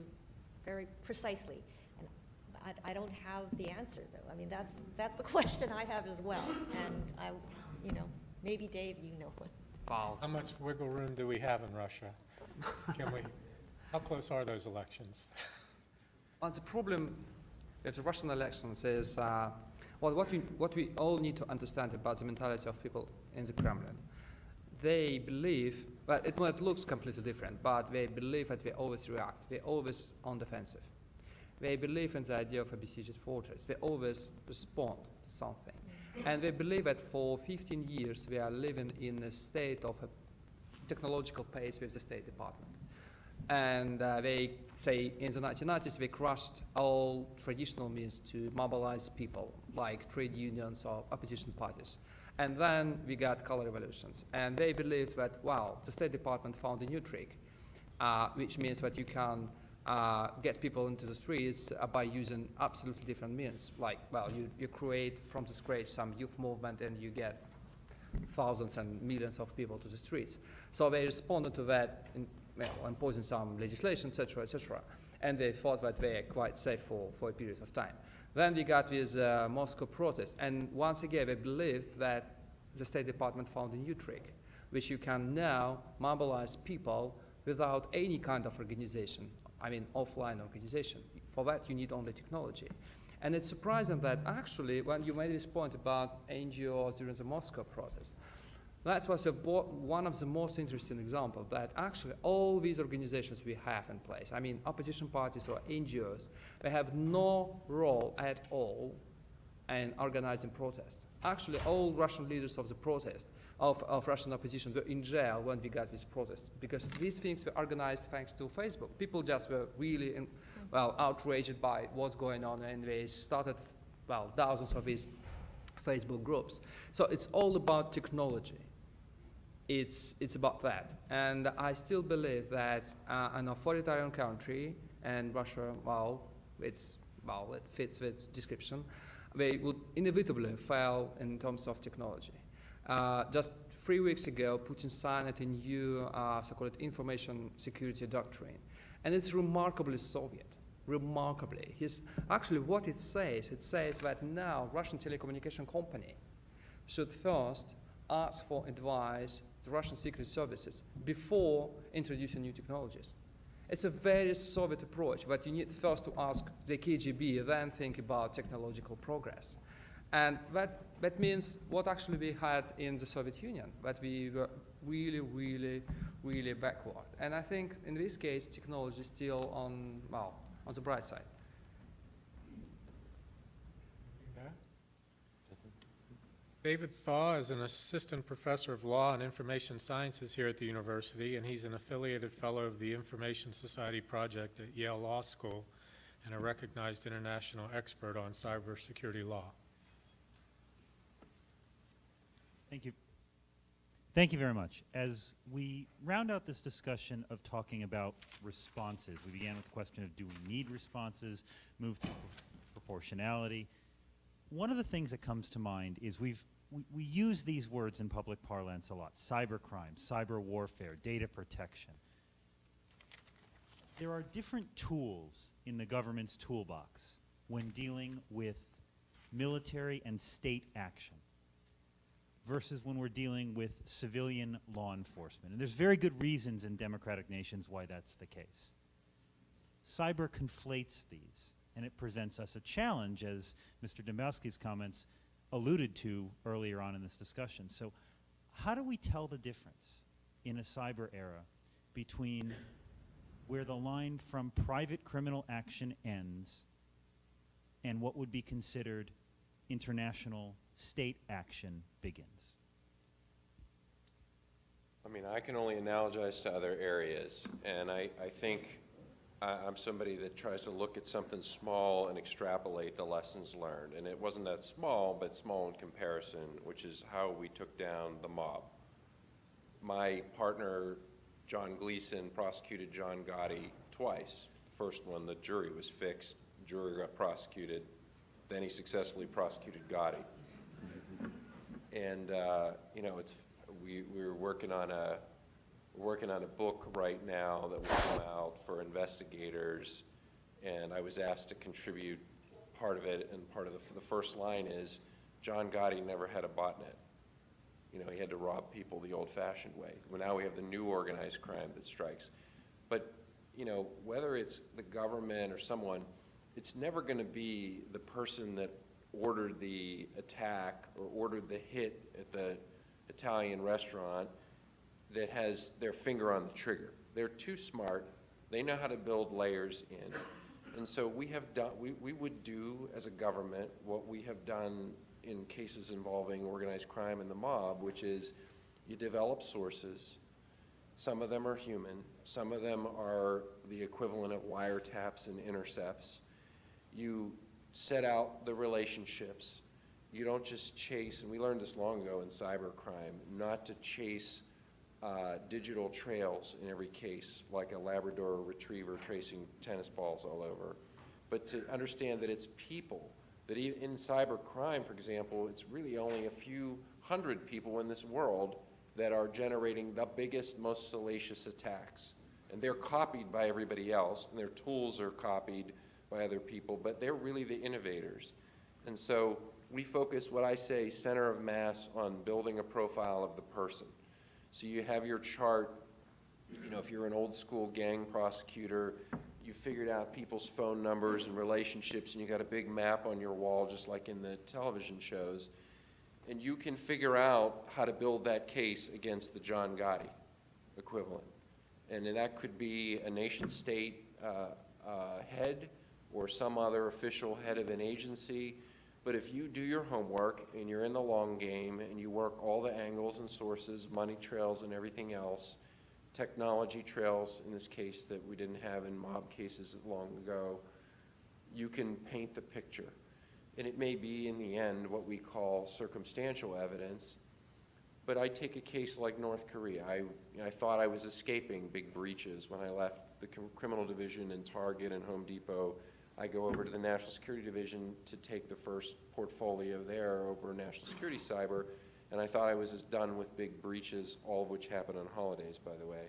[SPEAKER 7] very precisely. And I don't have the answer, though. I mean, that's the question I have as well. And maybe Dave, you know what.
[SPEAKER 2] How much wiggle room do we have in Russia? How close are those elections?
[SPEAKER 4] Well, the problem with the Russian elections is, what we all need to understand about the mentality of people in the Kremlin. They believe, well, it looks completely different, but they believe that they always react. They're always on defensive. They believe in the idea of a besieged fortress. They always respond to something. And they believe that for 15 years we are living in a state of a technological pace with the State Department. And they say in the 1990s they crushed all traditional means to mobilize people, like trade unions or opposition parties. And then we got color revolutions. And they believed that, well, the State Department found a new trick, which means that you can get people into the streets by using absolutely different means. Like, well, you create from the scratch some youth movement and you get thousands and millions of people to the streets. So they responded to that, imposing some legislation, et cetera, and they thought that they are quite safe for a period of time. Then we got this Moscow protest, and once again they believed that the State Department found a new trick, which you can now mobilize people without any kind of organization. I mean, offline organization. For that, you need only technology. And it's surprising that actually, when you made this point about NGOs during the Moscow protest, that was one of the most interesting examples that actually all these organizations we have in place, I mean opposition parties or NGOs, they have no role at all in organizing protests. Actually, all Russian leaders of the protest, of Russian opposition, were in jail when we got this protest, because these things were organized thanks to Facebook. People just were really, outraged by what's going on, and they started, thousands of these Facebook groups. So it's all about technology. It's about that. And I still believe that an authoritarian country, and Russia, it fits its description, they would inevitably fail in terms of technology. Just 3 weeks ago, Putin signed a new so-called information security doctrine. And it's remarkably Soviet, remarkably. Actually, what it says that now Russian telecommunication company should first ask for advice to Russian secret services before introducing new technologies. It's a very Soviet approach, that you need first to ask the KGB, then think about technological progress. And that means what actually we had in the Soviet Union, that we were really, really, really backward. And I think in this case, technology is still on the bright side.
[SPEAKER 2] David Thaw is an assistant professor of law and information sciences here at the university, and he's an affiliated fellow of the Information Society Project at Yale Law School and a recognized international expert on cybersecurity law.
[SPEAKER 11] Thank you. Thank you very much. As we round out this discussion of talking about responses, we began with the question of do we need responses, move to proportionality. One of the things that comes to mind is we use these words in public parlance a lot: cybercrime, cyber warfare, data protection. There are different tools in the government's toolbox when dealing with military and state action versus when we're dealing with civilian law enforcement. And there's very good reasons in democratic nations why that's the case. Cyber conflates these, and it presents us a challenge, as Mr. Dombowski's comments alluded to earlier on in this discussion. So how do we tell the difference in a cyber era between where the line from private criminal action ends and what would be considered international state action begins?
[SPEAKER 5] I mean, I can only analogize to other areas, and I think I'm somebody that tries to look at something small and extrapolate the lessons learned. And it wasn't that small, but small in comparison, which is how we took down the mob. My partner, John Gleason, prosecuted John Gotti twice. The first one, the jury was fixed, the jury got prosecuted, then he successfully prosecuted Gotti. And we're working on a book right now that will come out for investigators, and I was asked to contribute part of it, and part of the first line is, John Gotti never had a botnet. You know, he had to rob people the old-fashioned way. Well, now we have the new organized crime that strikes. But, you know, whether it's the government or someone, it's never going to be the person that ordered the attack or ordered the hit at the Italian restaurant that has their finger on the trigger. They're too smart. They know how to build layers in. And so we have done, we would do as a government what we have done in cases involving organized crime and the mob, which is you develop sources. Some of them are human. Some of them are the equivalent of wiretaps and intercepts. You set out the relationships. You don't just chase, and we learned this long ago in cybercrime, not to chase digital trails in every case, like a Labrador retriever tracing tennis balls all over, but to understand that it's people. That in cybercrime, for example, it's really only a few hundred people in this world that are generating the biggest, most salacious attacks. And they're copied by everybody else, and their tools are copied by other people, but they're really the innovators. And so we focus, what I say, center of mass on building a profile of the person. So you have your chart, you know, if you're an old school gang prosecutor, you figured out people's phone numbers and relationships, and you got a big map on your wall, just like in the television shows, and you can figure out how to build that case against the John Gotti equivalent. And that could be a nation-state head or some other official head of an agency. But if you do your homework and you're in the long game and you work all the angles and sources, money trails and everything else, technology trails in this case that we didn't have in mob cases long ago, you can paint the picture. And it may be in the end what we call circumstantial evidence. But I take a case like North Korea. I thought I was escaping big breaches when I left the criminal division in Target and Home Depot. I go over to the National Security Division to take the first portfolio there over National Security Cyber, and I thought I was done with big breaches, all of which happened on holidays, by the way.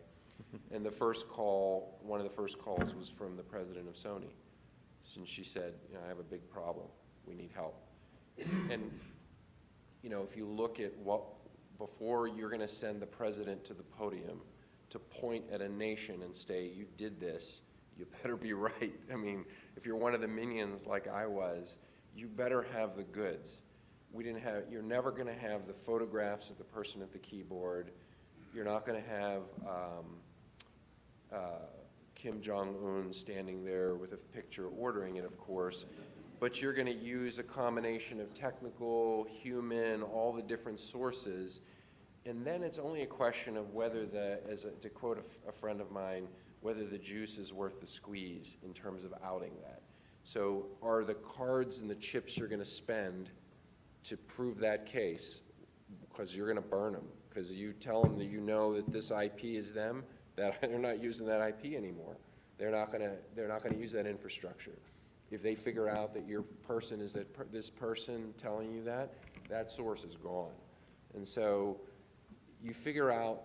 [SPEAKER 5] And the first call, one of the first calls was from the president of Sony. And she said, you know, I have a big problem. We need help. And, you know, if you look at what, before you're going to send the president to the podium to point at a nation and say, you did this, you better be right. I mean, if you're one of the minions like I was, you better have the goods. We didn't have, you're never going to have the photographs of the person at the keyboard. You're not going to have Kim Jong-un standing there with a picture ordering it, of course. But you're going to use a combination of technical, human, all the different sources. And then it's only a question of whether to quote a friend of mine, whether the juice is worth the squeeze in terms of outing that. So are the cards and the chips you're going to spend to prove that case, because you're going to burn them, because you tell them that you know that this IP is them, that they're not using that IP anymore. They're not going to use that infrastructure. If they figure out that your person is this person telling you that, that source is gone. And so you figure out,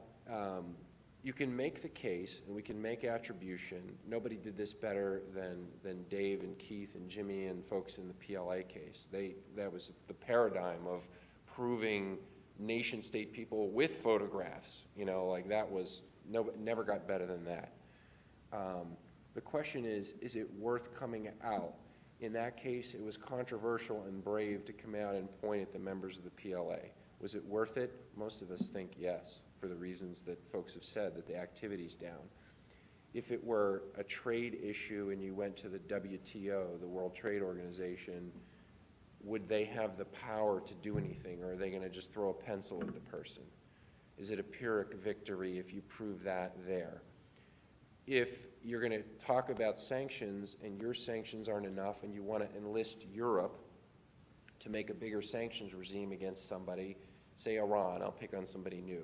[SPEAKER 5] you can make the case, and we can make attribution. Nobody did this better than Dave and Keith and Jimmy and folks in the PLA case. That was the paradigm of proving nation-state people with photographs. You know, like that was, never got better than that. The question is it worth coming out? In that case, it was controversial and brave to come out and point at the members of the PLA. Was it worth it? Most of us think yes, for the reasons that folks have said, that the activity's down. If it were a trade issue and you went to the WTO, the World Trade Organization, would they have the power to do anything, or are they going to just throw a pencil at the person? Is it a Pyrrhic victory if you prove that there? If you're going to talk about sanctions and your sanctions aren't enough and you want to enlist Europe to make a bigger sanctions regime against somebody, say Iran, I'll pick on somebody new.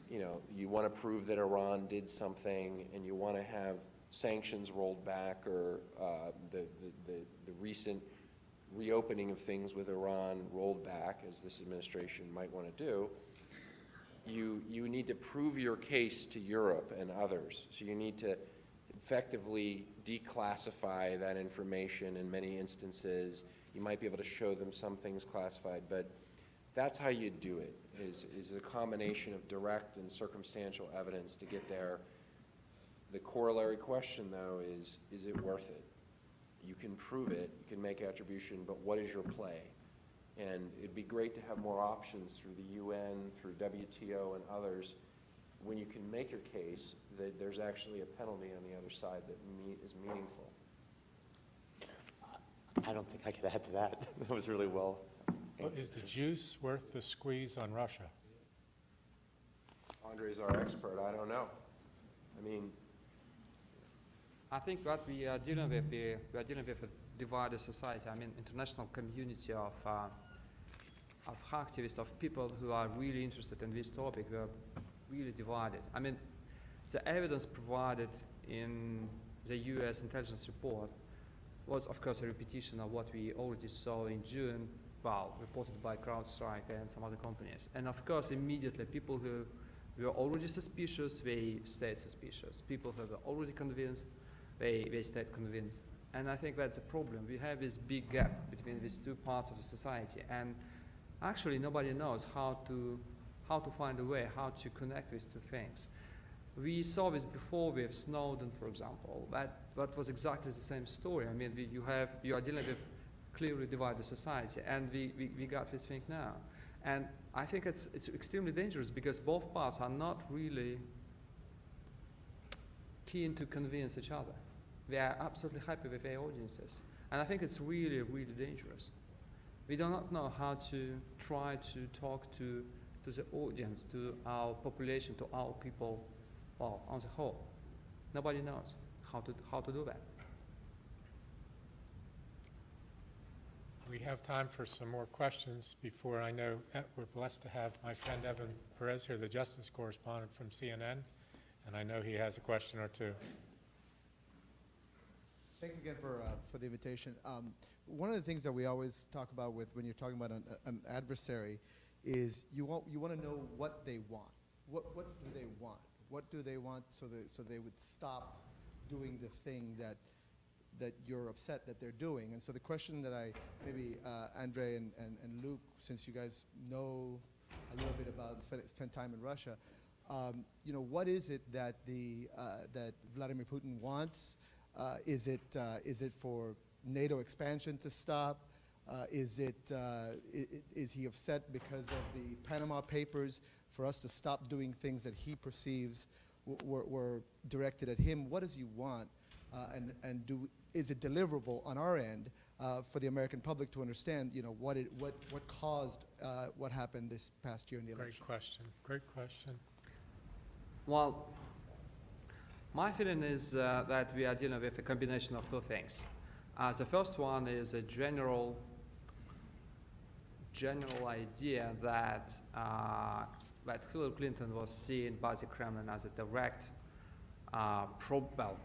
[SPEAKER 5] You know, you want to prove that Iran did something and you want to have sanctions rolled back, or the recent reopening of things with Iran rolled back, as this administration might want to do. You need to prove your case to Europe and others. So you need to effectively declassify that information in many instances. You might be able to show them some things classified, but that's how you do it, is a combination of direct and circumstantial evidence to get there. The corollary question, though, is it worth it? You can prove it, you can make attribution, but what is your play? And it'd be great to have more options through the UN, through WTO and others, when you can make your case that there's actually a penalty on the other side that is meaningful.
[SPEAKER 6] I don't think I could add to that. That was really well.
[SPEAKER 2] Well, is the juice worth the squeeze on Russia?
[SPEAKER 5] Andrei's our expert, I don't know. I mean,
[SPEAKER 4] I think what we are dealing with, we are dealing with a divided society. I mean, international community of activists, of people who are really interested in this topic, we are really divided. I mean, the evidence provided in the US intelligence report was, of course, a repetition of what we already saw in June, well, reported by CrowdStrike and some other companies. And of course, immediately, people who were already suspicious, they stayed suspicious. People who were already convinced, they stayed convinced. And I think that's a problem. We have this big gap between these two parts of the society, and actually nobody knows how to find a way, how to connect these two things. We saw this before with Snowden, for example. That was exactly the same story. I mean, you are dealing with clearly divided society, and we got this thing now. And I think it's extremely dangerous because both parts are not really keen to convince each other. They are absolutely happy with their audiences. And I think it's really, really dangerous. We do not know how to try to talk to the audience, to our population, to our people, well, on the whole. Nobody knows how to do that.
[SPEAKER 2] We have time for some more questions before I know we're blessed to have my friend Evan Perez here, the justice correspondent from CNN, and I know he has a question or two.
[SPEAKER 12] Thanks again for the invitation. One of the things that we always talk about when you're talking about an adversary is you want to know what they want. What do they want? What do they want so they would stop doing the thing that you're upset that they're doing? And so the question that maybe Andrei and Luke, since you guys know a little bit about spent time in Russia, what is it that that Vladimir Putin wants? Is it for NATO expansion to stop? Is he upset because of the Panama Papers for us to stop doing things that he perceives were directed at him? What does he want? Is it deliverable on our end for the American public to understand, what caused what happened this past year in the election?
[SPEAKER 2] Great question.
[SPEAKER 4] Well, my feeling is that we are dealing with a combination of two things. The first one is a general idea that Hillary Clinton was seen by the Kremlin as a direct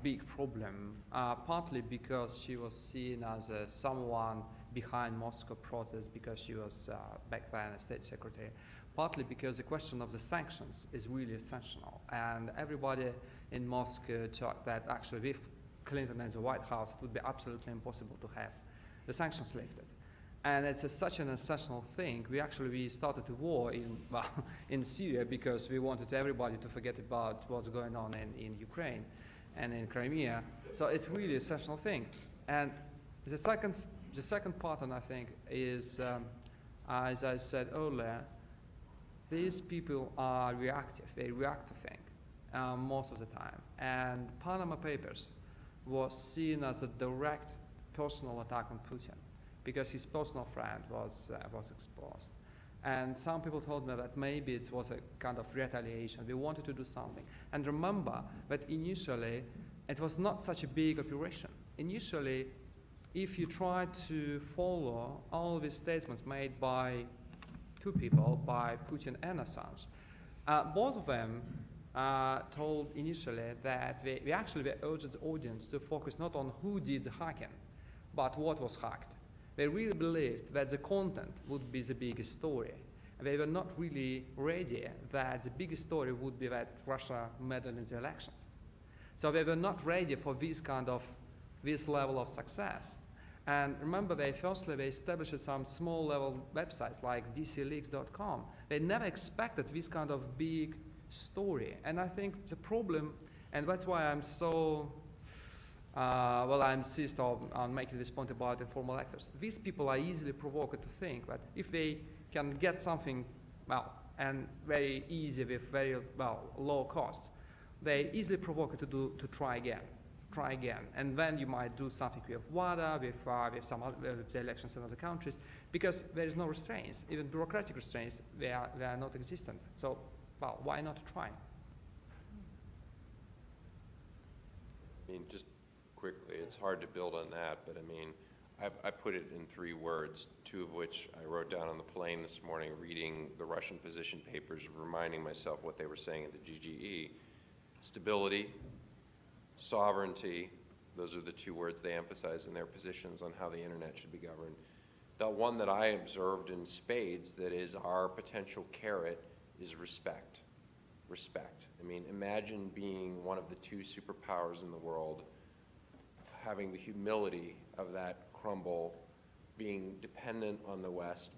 [SPEAKER 4] big problem, partly because she was seen as someone behind Moscow protests because she was back then a state secretary, partly because the question of the sanctions is really essential. And everybody in Moscow thought that actually with Clinton in the White House, it would be absolutely impossible to have the sanctions lifted. And it's such an essential thing. We started a war in Syria because we wanted everybody to forget about what's going on in Ukraine and in Crimea. So it's really an essential thing. And the second pattern, I think, is, as I said earlier, these people are reactive. They react to things most of the time. And Panama Papers was seen as a direct personal attack on Putin, because his personal friend was exposed. And some people told me that maybe it was a kind of retaliation. We wanted to do something. And remember that initially, it was not such a big operation. Initially, if you try to follow all these statements made by two people, by Putin and Assange, both of them told initially that we actually urged the audience to focus not on who did the hacking, but what was hacked. They really believed that the content would be the biggest story. They were not really ready that the biggest story would be that Russia meddled in the elections. So they were not ready for this level of success. And remember, they established some small level websites like dcleaks.com. They never expected this kind of big story. And I think the problem, and that's why I'm so I insist on making this point about informal actors. These people are easily provoked to think that if they can get something, and very easy with very, low costs, they easily provoke to try again. And then you might do something with WADA, with the elections in other countries, because there is no restraints. Even bureaucratic restraints, they are not existent. So, why not try?
[SPEAKER 5] I mean, just quickly, it's hard to build on that, but I mean, I put it in 3 words, 2 of which I wrote down on the plane this morning reading the Russian position papers, reminding myself what they were saying at the GGE. Stability, sovereignty, those are the 2 words they emphasize in their positions on how the internet should be governed. The one that I observed in spades that is our potential carrot is respect. Respect. I mean, imagine being one of the 2 superpowers in the world, having the humility of that crumble, being dependent on the West,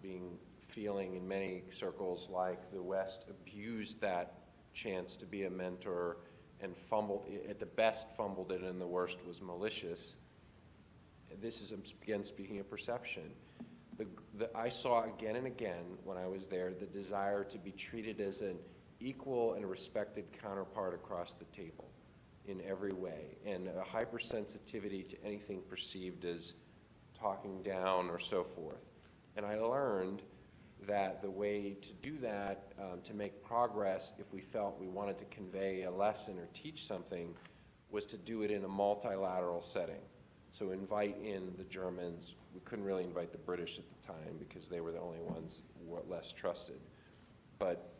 [SPEAKER 5] feeling in many circles like the West abused that chance to be a mentor and fumbled, at the best fumbled it, and the worst was malicious. This is, again, speaking of perception. I saw again and again when I was there the desire to be treated as an equal and respected counterpart across the table in every way, and a hypersensitivity to anything perceived as talking down or so forth. And I learned that the way to do that, to make progress, if we felt we wanted to convey a lesson or teach something, was to do it in a multilateral setting. So invite in the Germans. We couldn't really invite the British at the time because they were the only ones who were less trusted. But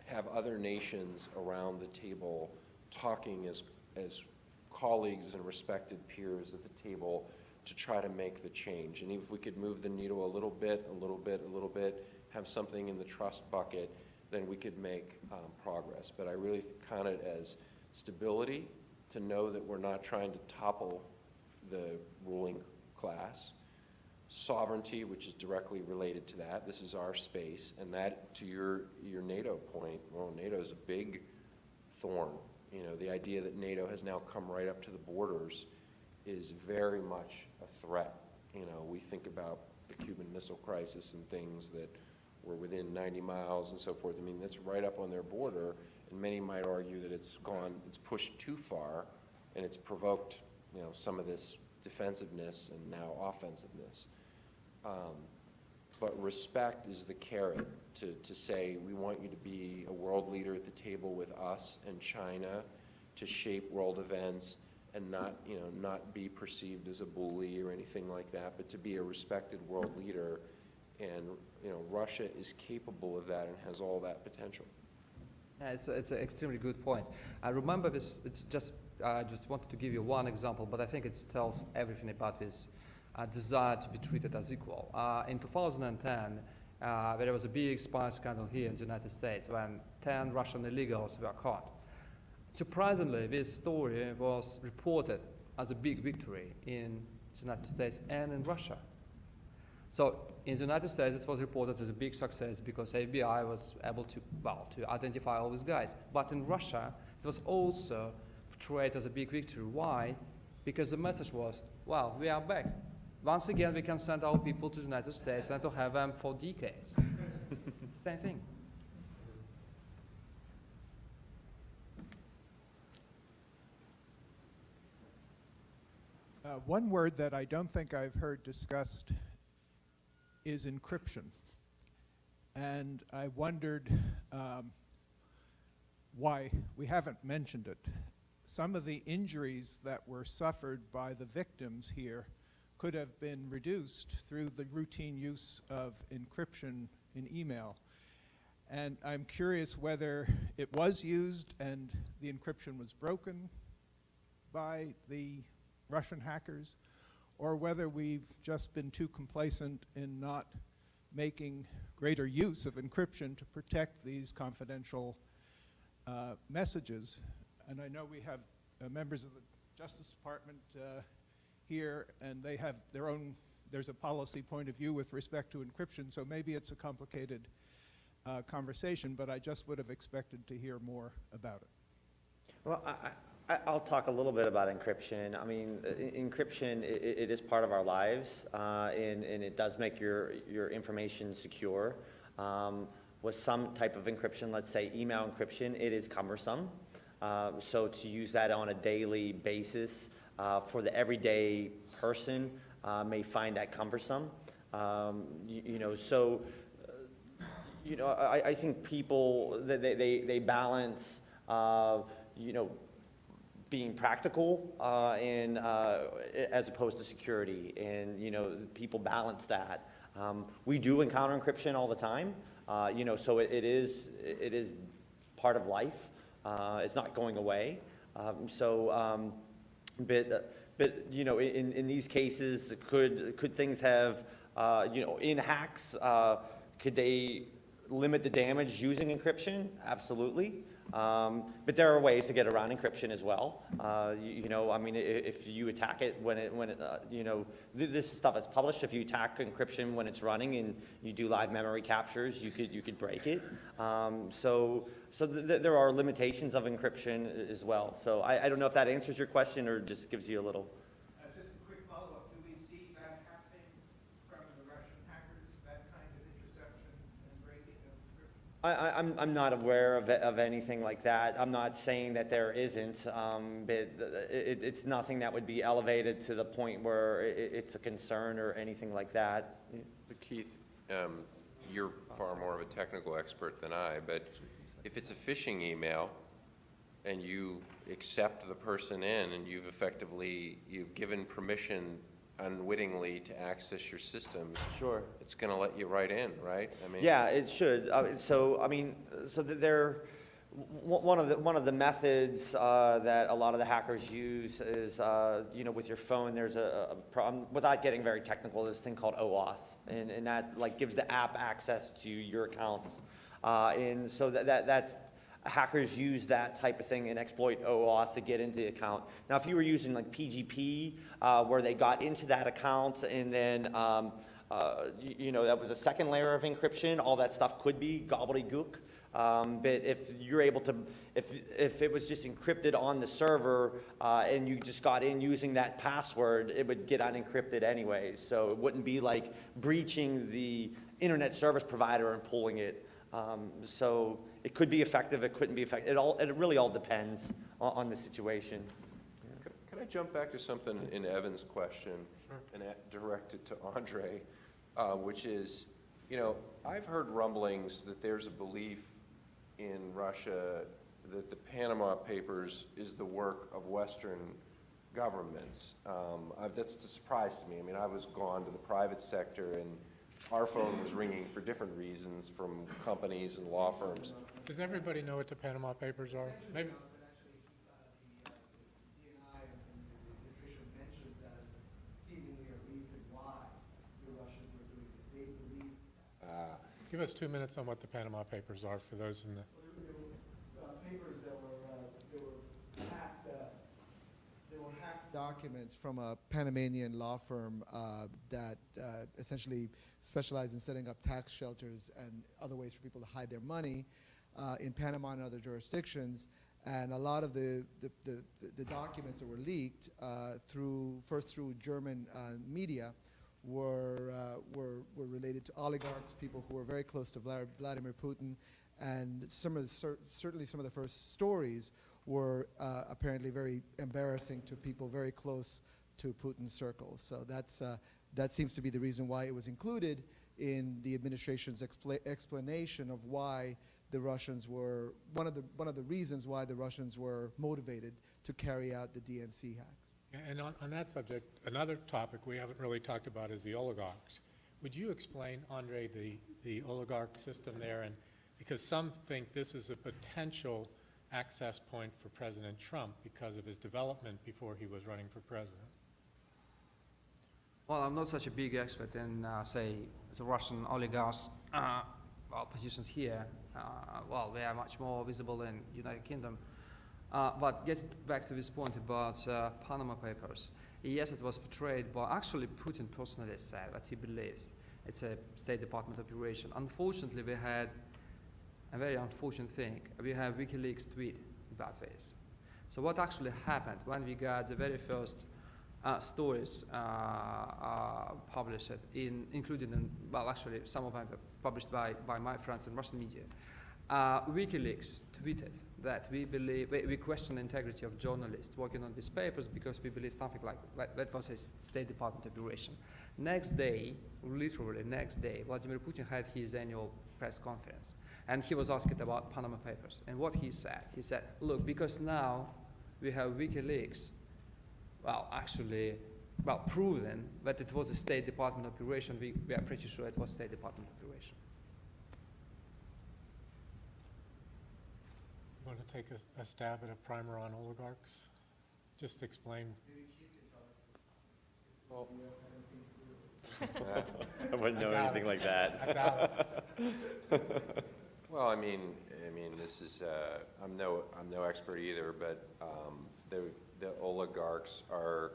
[SPEAKER 5] have other nations around the table talking as colleagues and respected peers at the table to try to make the change. And even if we could move the needle a little bit, have something in the trust bucket, then we could make progress. But I really count it as stability, to know that we're not trying to topple the ruling class. Sovereignty, which is directly related to that. This is our space. And that, to your NATO point, well, NATO is a big thorn. You know, the idea that NATO has now come right up to the borders is very much a threat. You know, we think about the Cuban Missile Crisis and things that were within 90 miles and so forth. I mean, that's right up on their border, and many might argue that it's pushed too far, and it's provoked, you know, some of this defensiveness and now offensiveness. But respect is the carrot to say, we want you to be a world leader at the table with us and China to shape world events, and not be perceived as a bully or anything like that, but to be a respected world leader. And, you know, Russia is capable of that and has all that potential.
[SPEAKER 4] Yeah, it's an extremely good point. I remember this, I just wanted to give you one example, but I think it tells everything about this desire to be treated as equal. In 2010, there was a big spy scandal here in the United States when 10 Russian illegals were caught. Surprisingly, this story was reported as a big victory in the United States and in Russia. So in the United States, it was reported as a big success because FBI was able to identify all these guys. But in Russia, it was also portrayed as a big victory. Why? Because the message was, well, we are back. Once again, we can send our people to the United States and to have them for decades. Same thing.
[SPEAKER 13] One word that I don't think I've heard discussed is encryption. And I wondered why we haven't mentioned it. Some of the injuries that were suffered by the victims here could have been reduced through the routine use of encryption in email. And I'm curious whether it was used and the encryption was broken by the Russian hackers, or whether we've just been too complacent in not making greater use of encryption to protect these confidential messages. And I know we have members of the Justice Department here, and they have their own, there's a policy point of view with respect to encryption, so maybe it's a complicated conversation, but I just would have expected to hear more about it.
[SPEAKER 6] Well, I'll talk a little bit about encryption. I mean, encryption, it is part of our lives, and it does make your information secure. With some type of encryption, let's say email encryption, it is cumbersome. So to use that on a daily basis for the everyday person may find that cumbersome. I think people, they balance, being practical and as opposed to security, and people balance that. We do encounter encryption all the time, so it is part of life. It's not going away. In these cases, could things have, in hacks, could they limit the damage using encryption? Absolutely. But there are ways to get around encryption as well. You know, I mean, if you attack it when it you know, this stuff is published. If you attack encryption when it's running and you do live memory captures, you could break it. So there are limitations of encryption as well. So I don't know if that answers your question or just gives you a little.
[SPEAKER 13] Just a quick follow-up. Do we see that happening from the Russian hackers, that kind of interception and breaking of encryption?
[SPEAKER 6] I'm not aware of anything like that. I'm not saying that there isn't, but it's nothing that would be elevated to the point where it's a concern or anything like that.
[SPEAKER 5] But Keith, you're far more of a technical expert than I, but if it's a phishing email and you accept the person in and you've given permission unwittingly to access your systems,
[SPEAKER 6] Sure.
[SPEAKER 5] it's going to let you right in, right? I mean,
[SPEAKER 6] Yeah, it should. One of the methods that a lot of the hackers use is, you know, with your phone, there's a problem, without getting very technical, there's a thing called OAuth, and that like gives the app access to your accounts. And so that hackers use that type of thing and exploit OAuth to get into the account. Now, if you were using like PGP, where they got into that account and then, you know, that was a second layer of encryption, all that stuff could be gobbledygook. But if you're able to, if it was just encrypted on the server and you just got in using that password, it would get unencrypted anyway. So it wouldn't be like breaching the internet service provider and pulling it. So it could be effective, it couldn't be effective. It really all depends on the situation.
[SPEAKER 5] Can I jump back to something in Evan's question? Sure. And direct it to Andrei, which is, you know, I've heard rumblings that there's a belief in Russia that the Panama Papers is the work of Western governments. That's a surprise to me. I mean, I was gone to the private sector and our phone was ringing for different reasons from companies and law firms.
[SPEAKER 2] Does everybody know what the Panama Papers are? Maybe. Give us 2 minutes on what the Panama Papers are for those in the...
[SPEAKER 12] Papers that were hacked, they were hacked documents from a Panamanian law firm that essentially specialized in setting up tax shelters and other ways for people to hide their money in Panama and other jurisdictions. And a lot of the documents that were leaked first through German media were related to oligarchs, people who were very close to Vladimir Putin, and certainly some of the first stories were apparently very embarrassing to people very close to Putin's circles. So that seems to be the reason why it was included in the administration's explanation of why the Russians were one of the reasons why the Russians were motivated to carry out the DNC hacks.
[SPEAKER 2] And on that subject, another topic we haven't really talked about is the oligarchs. Would you explain, Andrei, the oligarch system there? And because some think this is a potential access point for President Trump because of his development before he was running for president.
[SPEAKER 4] Well, I'm not such a big expert in, say, the Russian oligarchs' positions here. Well, they are much more visible in United Kingdom. But getting back to this point about Panama Papers, yes, it was portrayed, but actually Putin personally said that he believes it's a State Department operation. Unfortunately, we had a very unfortunate thing. We have WikiLeaks tweet about this. So what actually happened when we got the very first stories published, including, well, actually some of them were published by my friends in Russian media. WikiLeaks tweeted that we question the integrity of journalists working on these papers because we believe something like that was a State Department operation. Next day, literally next day, Vladimir Putin had his annual press conference, and he was asked about Panama Papers. And what he said, look, because now we have WikiLeaks, proven that it was a State Department operation, we are pretty sure it was State Department operation.
[SPEAKER 2] You want to take a stab at a primer on oligarchs? Just explain.
[SPEAKER 5] Well,
[SPEAKER 6] I wouldn't know anything like that.
[SPEAKER 2] I doubt it.
[SPEAKER 5] Well, I mean, this is, I'm no expert either, but the oligarchs are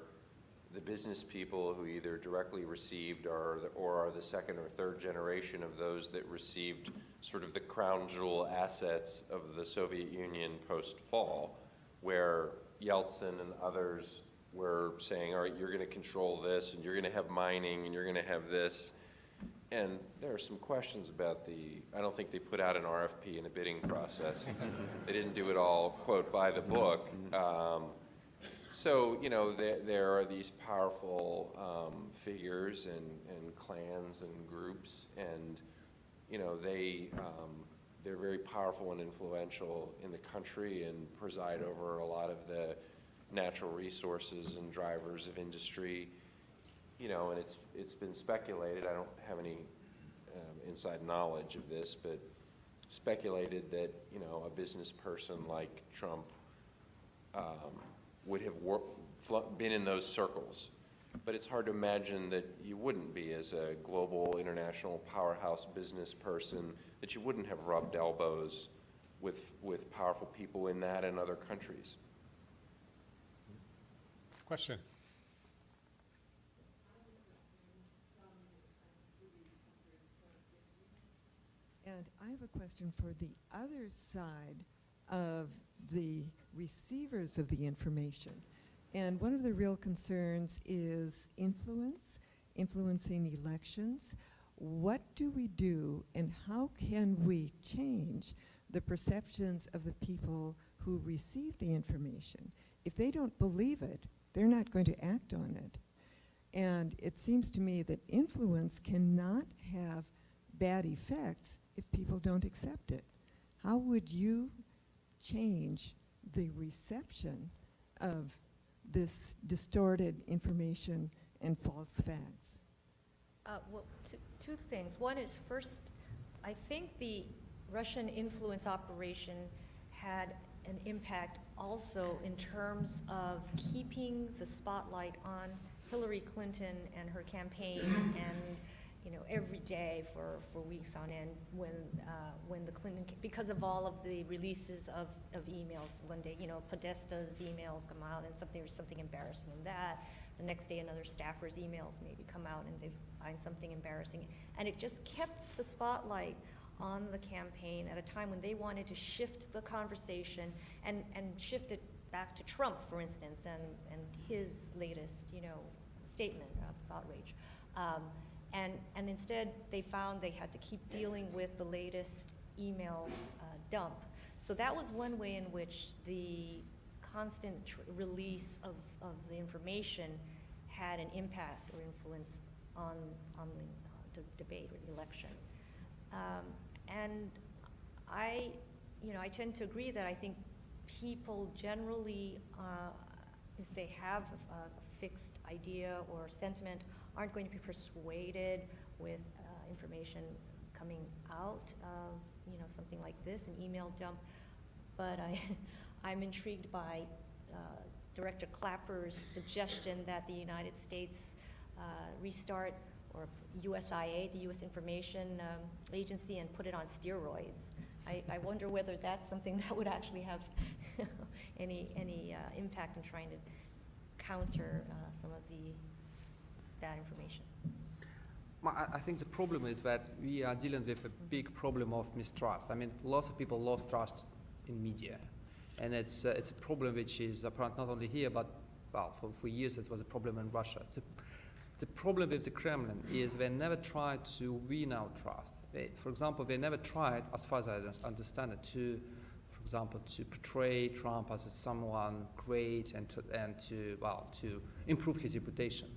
[SPEAKER 5] the business people who either directly received or are the second or third generation of those that received sort of the crown jewel assets of the Soviet Union post-fall, where Yeltsin and others were saying, all right, you're going to control this, and you're going to have mining, and you're going to have this. And there are some questions about I don't think they put out an RFP in a bidding process. They didn't do it all, quote, by the book. So, you know, there are these powerful figures and clans and groups, and, you know, they're very powerful and influential in the country and preside over a lot of the natural resources and drivers of industry. You know, and it's been speculated, I don't have any inside knowledge of this, but speculated that, you know, a business person like Trump would have been in those circles. But it's hard to imagine that you wouldn't be, as a global international powerhouse business person, that you wouldn't have rubbed elbows with powerful people in that and other countries.
[SPEAKER 2] Question?
[SPEAKER 14] And I have a question for the other side of the receivers of the information. And one of the real concerns is influencing elections. What do we do, and how can we change the perceptions of the people who receive the information? If they don't believe it, they're not going to act on it. And it seems to me that influence cannot have bad effects if people don't accept it. How would you change the reception of this distorted information and false facts?
[SPEAKER 7] Well, two things. One is, first, I think the Russian influence operation had an impact also in terms of keeping the spotlight on Hillary Clinton and her campaign, and, you know, every day for weeks on end when the Clinton, because of all of the releases of emails. One day, you know, Podesta's emails come out and there's something embarrassing in that. The next day, another staffer's emails maybe come out and they find something embarrassing. And it just kept the spotlight on the campaign at a time when they wanted to shift the conversation and shift it back to Trump, for instance, and his latest, you know, statement of outrage. And instead, they found they had to keep dealing with the latest email dump. So that was one way in which the constant release of the information had an impact or influence on the debate or the election. And I tend to agree that I think people generally, if they have a fixed idea or sentiment, aren't going to be persuaded with information coming out of, you know, something like this, an email dump. But I'm intrigued by Director Clapper's suggestion that the United States restart, or USIA, the U.S. Information Agency, and put it on steroids. I wonder whether that's something that would actually have any impact in trying to counter some of the bad information.
[SPEAKER 4] I think the problem is that we are dealing with a big problem of mistrust. I mean, lots of people lost trust in media. And it's a problem which is apparent not only here, but, well, for years it was a problem in Russia. The problem with the Kremlin is they never tried to win our trust. For example, they never tried, as far as I understand it, for example, to portray Trump as someone great and to improve his reputation.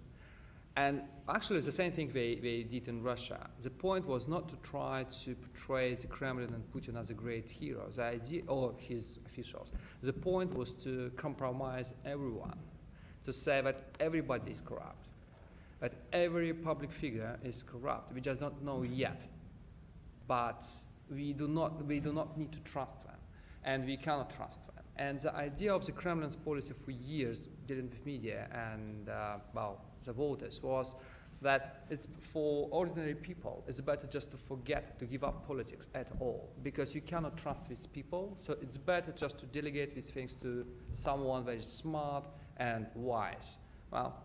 [SPEAKER 4] And actually, it's the same thing they did in Russia. The point was not to try to portray the Kremlin and Putin as a great hero, the idea, or his officials. The point was to compromise everyone, to say that everybody is corrupt, that every public figure is corrupt. We just don't know yet, but we do not need to trust them, and we cannot trust them. And the idea of the Kremlin's policy for years dealing with media and the voters was that it's for ordinary people, it's better just to forget to give up politics at all, because you cannot trust these people. So it's better just to delegate these things to someone very smart and wise. Well,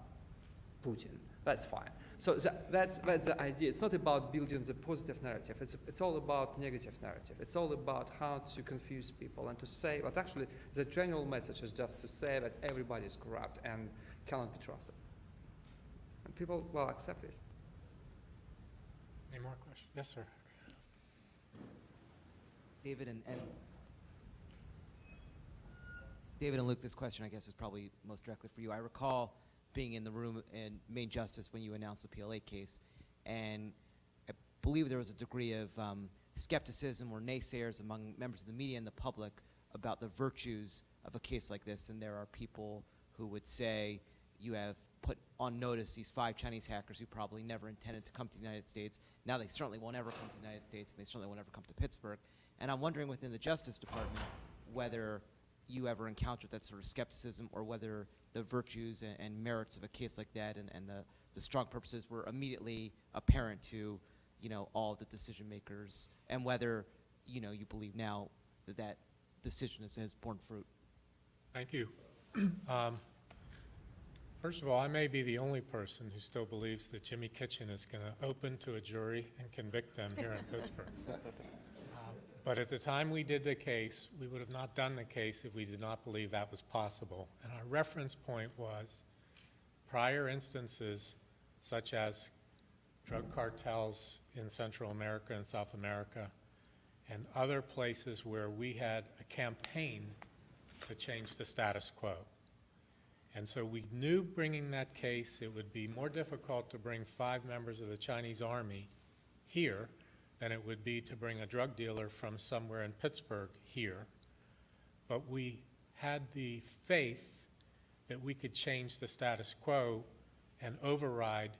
[SPEAKER 4] Putin, that's fine. So that's the idea. It's not about building the positive narrative. It's all about negative narrative. It's all about how to confuse people and to say, but actually the general message is just to say that everybody is corrupt and cannot be trusted. And people will accept this.
[SPEAKER 2] Any more questions? Yes, sir.
[SPEAKER 15] David and Luke, this question I guess is probably most directly for you. I recall being in the room in Main Justice when you announced the PLA case, and I believe there was a degree of skepticism or naysayers among members of the media and the public about the virtues of a case like this, and there are people who would say you have put on notice these 5 Chinese hackers who probably never intended to come to the United States. Now they certainly won't ever come to the United States, and they certainly won't ever come to Pittsburgh. And I'm wondering within the Justice Department whether you ever encountered that sort of skepticism, or whether the virtues and merits of a case like that and the strong purposes were immediately apparent to, you know, all the decision makers, and whether, you know, you believe now that that decision has borne fruit.
[SPEAKER 2] Thank you. First of all, I may be the only person who still believes that Jimmy Kitchen is going to open to a jury and convict them here in Pittsburgh. But at the time we did the case, we would have not done the case if we did not believe that was possible. And our reference point was prior instances such as drug cartels in Central America and South America, and other places where we had a campaign to change the status quo. And so we knew bringing that case, it would be more difficult to bring 5 members of the Chinese army here than it would be to bring a drug dealer from somewhere in Pittsburgh here. But we had the faith that we could change the status quo and override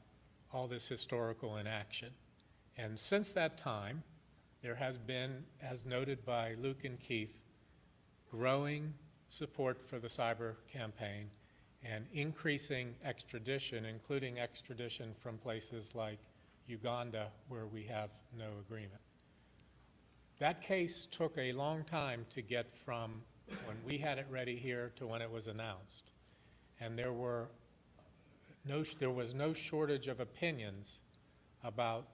[SPEAKER 2] all this historical inaction. And since that time, there has been, as noted by Luke and Keith, growing support for the cyber campaign and increasing extradition, including extradition from places like Uganda, where we have no agreement. That case took a long time to get from when we had it ready here to when it was announced. And there was no shortage of opinions about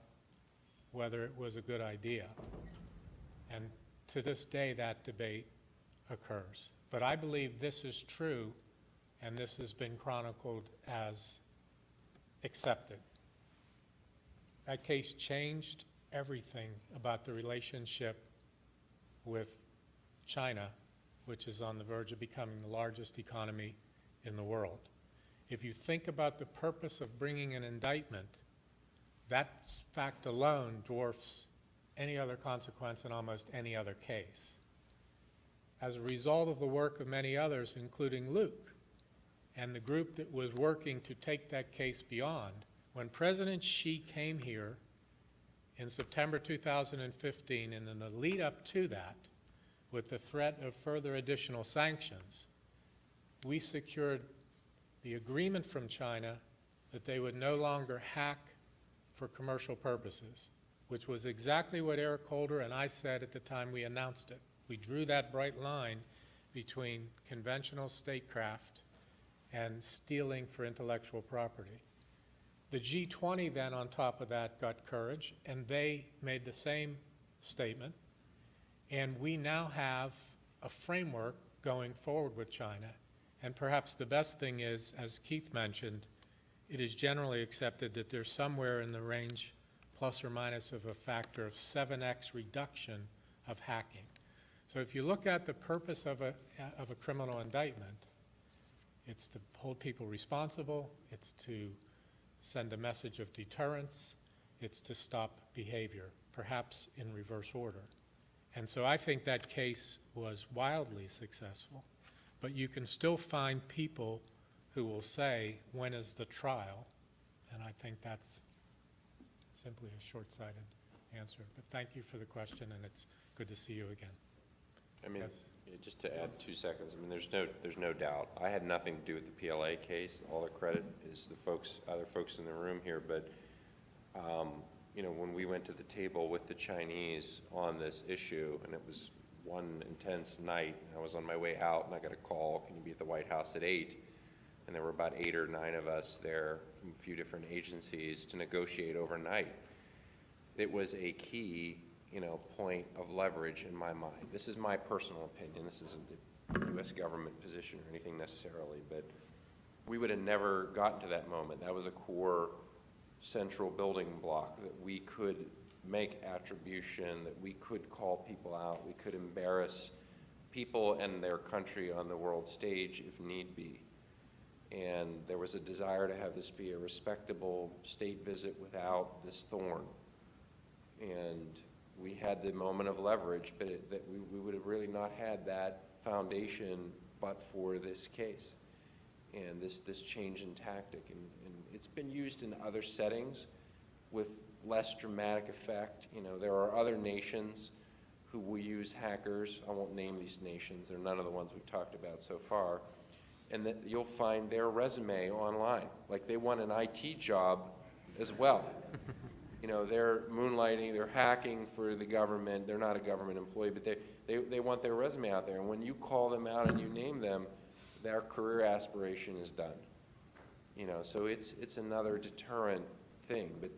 [SPEAKER 2] whether it was a good idea. And to this day, that debate occurs. But I believe this is true, and this has been chronicled as accepted. That case changed everything about the relationship with China, which is on the verge of becoming the largest economy in the world. If you think about the purpose of bringing an indictment, that fact alone dwarfs any other consequence in almost any other case. As a result of the work of many others, including Luke, and the group that was working to take that case beyond, when President Xi came here in September 2015, and in the lead up to that, with the threat of further additional sanctions, we secured the agreement from China that they would no longer hack for commercial purposes, which was exactly what Eric Holder and I said at the time we announced it. We drew that bright line between conventional statecraft and stealing for intellectual property. The G20 then on top of that got courage, and they made the same statement. And we now have a framework going forward with China. And perhaps the best thing is, as Keith mentioned, it is generally accepted that there's somewhere in the range plus or minus of a factor of 7x reduction of hacking. So if you look at the purpose of a criminal indictment, it's to hold people responsible, it's to send a message of deterrence, it's to stop behavior, perhaps in reverse order. And so I think that case was wildly successful, but you can still find people who will say, when is the trial? And I think that's simply a short-sighted answer. But thank you for the question, and it's good to see you again.
[SPEAKER 5] I mean,
[SPEAKER 2] Yes.
[SPEAKER 5] yeah, just to add 2 seconds, I mean, there's no doubt. I had nothing to do with the PLA case. All the credit is the other folks in the room here. But, you know, when we went to the table with the Chinese on this issue, and it was one intense night, I was on my way out, and I got a call, can you be at the White House at 8? And there were about 8 or 9 of us there from a few different agencies to negotiate overnight. It was a key, you know, point of leverage in my mind. This is my personal opinion. This isn't the U.S. government position or anything necessarily, but we would have never gotten to that moment. That was a core central building block that we could make attribution, that we could call people out, we could embarrass people and their country on the world stage if need be. And there was a desire to have this be a respectable state visit without this thorn. And we had the moment of leverage, but that we would have really not had that foundation but for this case and this change in tactic. And it's been used in other settings with less dramatic effect. You know, there are other nations who will use hackers. I won't name these nations. They're none of the ones we've talked about so far. And that you'll find their resume online. Like they want an IT job as well. You know, they're moonlighting, they're hacking for the government. They're not a government employee, but they want their resume out there. And when you call them out and you name them, their career aspiration is done. You know, so it's another deterrent thing. But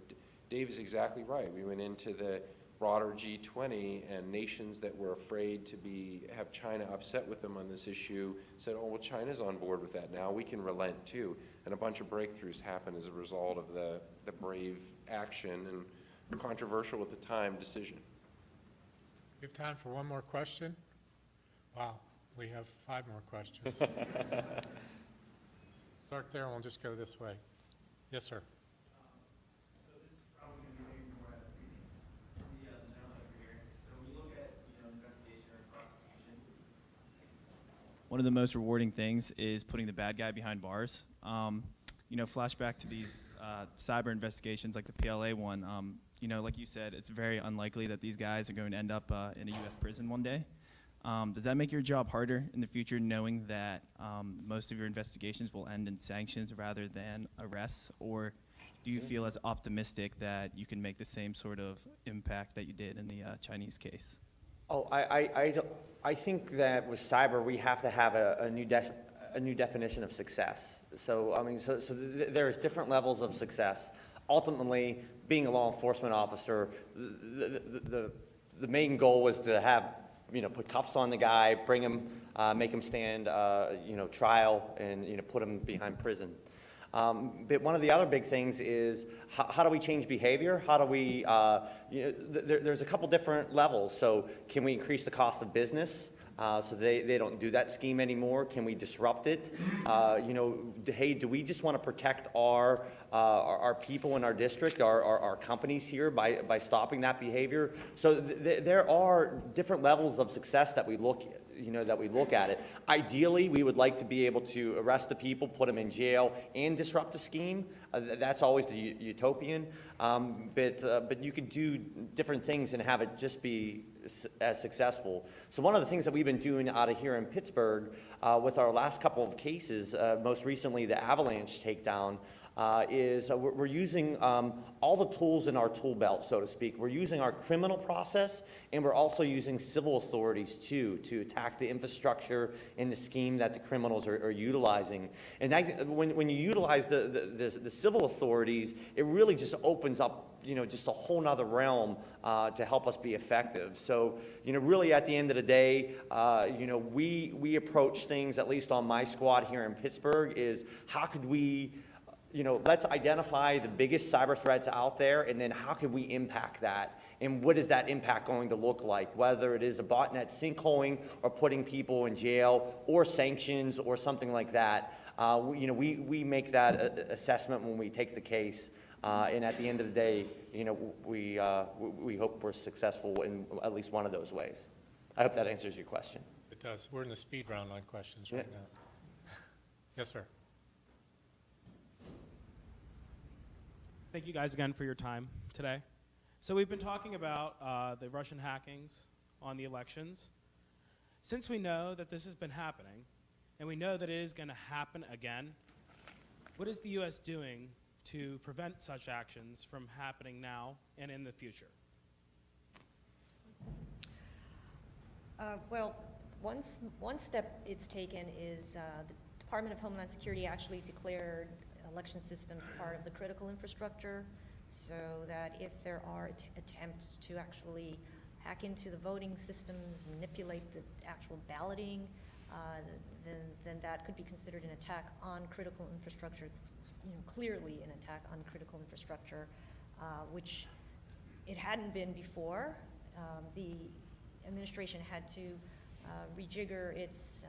[SPEAKER 5] Dave is exactly right. We went into the broader G20, and nations that were afraid to have China upset with them on this issue said, oh, well, China's on board with that now. We can relent too. And a bunch of breakthroughs happened as a result of the brave action and controversial at the time decision.
[SPEAKER 2] We have time for one more question. Wow, we have 5 more questions. Start there and we'll just go this way. Yes, sir.
[SPEAKER 16] So this is probably going to be maybe more at the gentleman over here. So when you look at, you know, investigation or prosecution, one of the most rewarding things is putting the bad guy behind bars. You know, flashback to these cyber investigations like the PLA one. You know, like you said, it's very unlikely that these guys are going to end up in a U.S. prison one day. Does that make your job harder in the future, knowing that most of your investigations will end in sanctions rather than arrests? Or do you feel as optimistic that you can make the same sort of impact that you did in the Chinese case?
[SPEAKER 6] Oh, I think that with cyber, we have to have a new definition of success. So, I mean, there's different levels of success. Ultimately, being a law enforcement officer, the main goal was to have, you know, put cuffs on the guy, bring him, make him stand, you know, trial, and, you know, put him behind prison. But one of the other big things is how do we change behavior? How do we, you know, there's a couple different levels. So can we increase the cost of business? So they don't do that scheme anymore. Can we disrupt it? You know, hey, do we just want to protect our people in our district, our companies here by stopping that behavior? So there are different levels of success that we look at. You know, that we look at it. Ideally, we would like to be able to arrest the people, put them in jail, and disrupt the scheme. That's always the utopian. But you could do different things and have it just be as successful. So one of the things that we've been doing out of here in Pittsburgh with our last couple of cases, most recently the avalanche takedown, is we're using all the tools in our tool belt, so to speak. We're using our criminal process, and we're also using civil authorities too to attack the infrastructure and the scheme that the criminals are utilizing. And when you utilize the civil authorities, it really just opens up, you know, just a whole nother realm to help us be effective. So, you know, really at the end of the day, you know, we approach things, at least on my squad here in Pittsburgh, is how could we, you know, let's identify the biggest cyber threats out there, and then how can we impact that? And what is that impact going to look like? Whether it is a botnet sinkholing or putting people in jail or sanctions or something like that. You know, we make that assessment when we take the case. And at the end of the day, you know, we hope we're successful in at least one of those ways. I hope that answers your question.
[SPEAKER 2] It does. We're in the speed round on questions right now. Yes, sir.
[SPEAKER 16] Thank you guys again for your time today. So we've been talking about the Russian hackings on the elections.
[SPEAKER 17] Since we know that this has been happening, and we know that it is going to happen again, what is the U.S. doing to prevent such actions from happening now and in the future?
[SPEAKER 7] Well, one step it's taken is the Department of Homeland Security actually declared election systems part of the critical infrastructure, so that if there are attempts to actually hack into the voting systems, manipulate the actual balloting, then that could be considered an attack on critical infrastructure, clearly an attack on critical infrastructure, which it hadn't been before. The administration had to rejigger its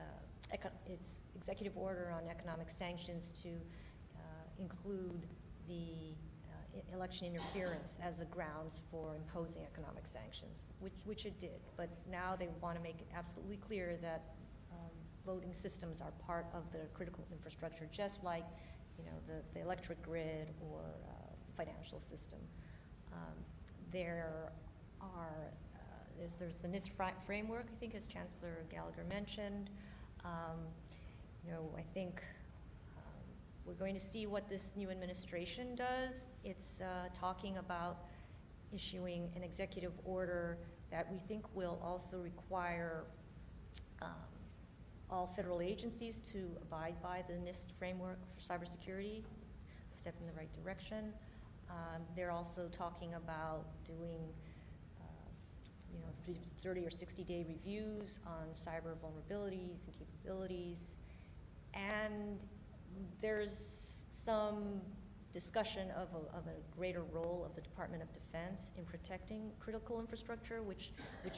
[SPEAKER 7] executive order on economic sanctions to include the election interference as a grounds for imposing economic sanctions, which it did. But now they want to make it absolutely clear that voting systems are part of the critical infrastructure, just like the electric grid or financial system. There's the NIST framework, I think, as Chancellor Gallagher mentioned. I think we're going to see what this new administration does. It's talking about issuing an executive order that we think will also require all federal agencies to abide by the NIST framework for cybersecurity, step in the right direction. They're also talking about doing 30 or 60-day reviews on cyber vulnerabilities and capabilities. And there's some discussion of a greater role of the Department of Defense in protecting critical infrastructure, which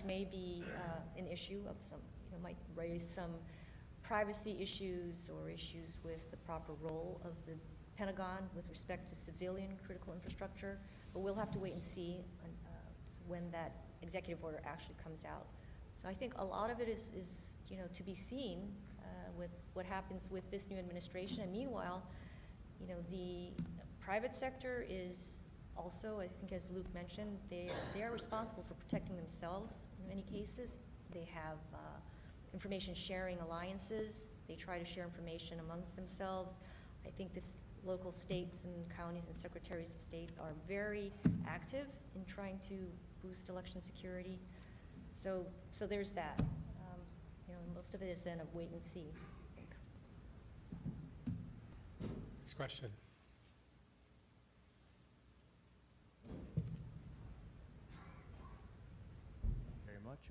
[SPEAKER 7] may be an issue of some, might raise some privacy issues or issues with the proper role of the Pentagon with respect to civilian critical infrastructure. But we'll have to wait and see when that executive order actually comes out. So I think a lot of it is to be seen with what happens with this new administration. And meanwhile, the private sector is also, I think as Luke mentioned, they are responsible for protecting themselves in many cases. They have information sharing alliances. They try to share information amongst themselves. I think this local states and counties and secretaries of state are very active in trying to boost election security. So there's that. Most of it is then a wait and see, I think.
[SPEAKER 2] Next question.
[SPEAKER 18] Very much.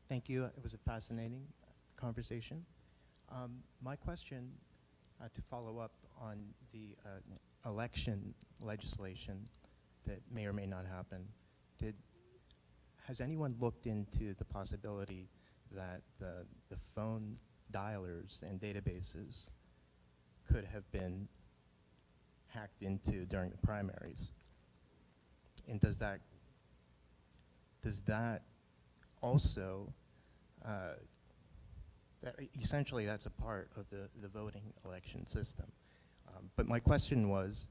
[SPEAKER 18] Thank you. It was a fascinating conversation. My question, to follow up on the election legislation that may or may not happen, has anyone looked into the possibility that the phone dialers and databases could have been hacked into during the primaries? And does that also, essentially that's a part of the voting election system. But my question was,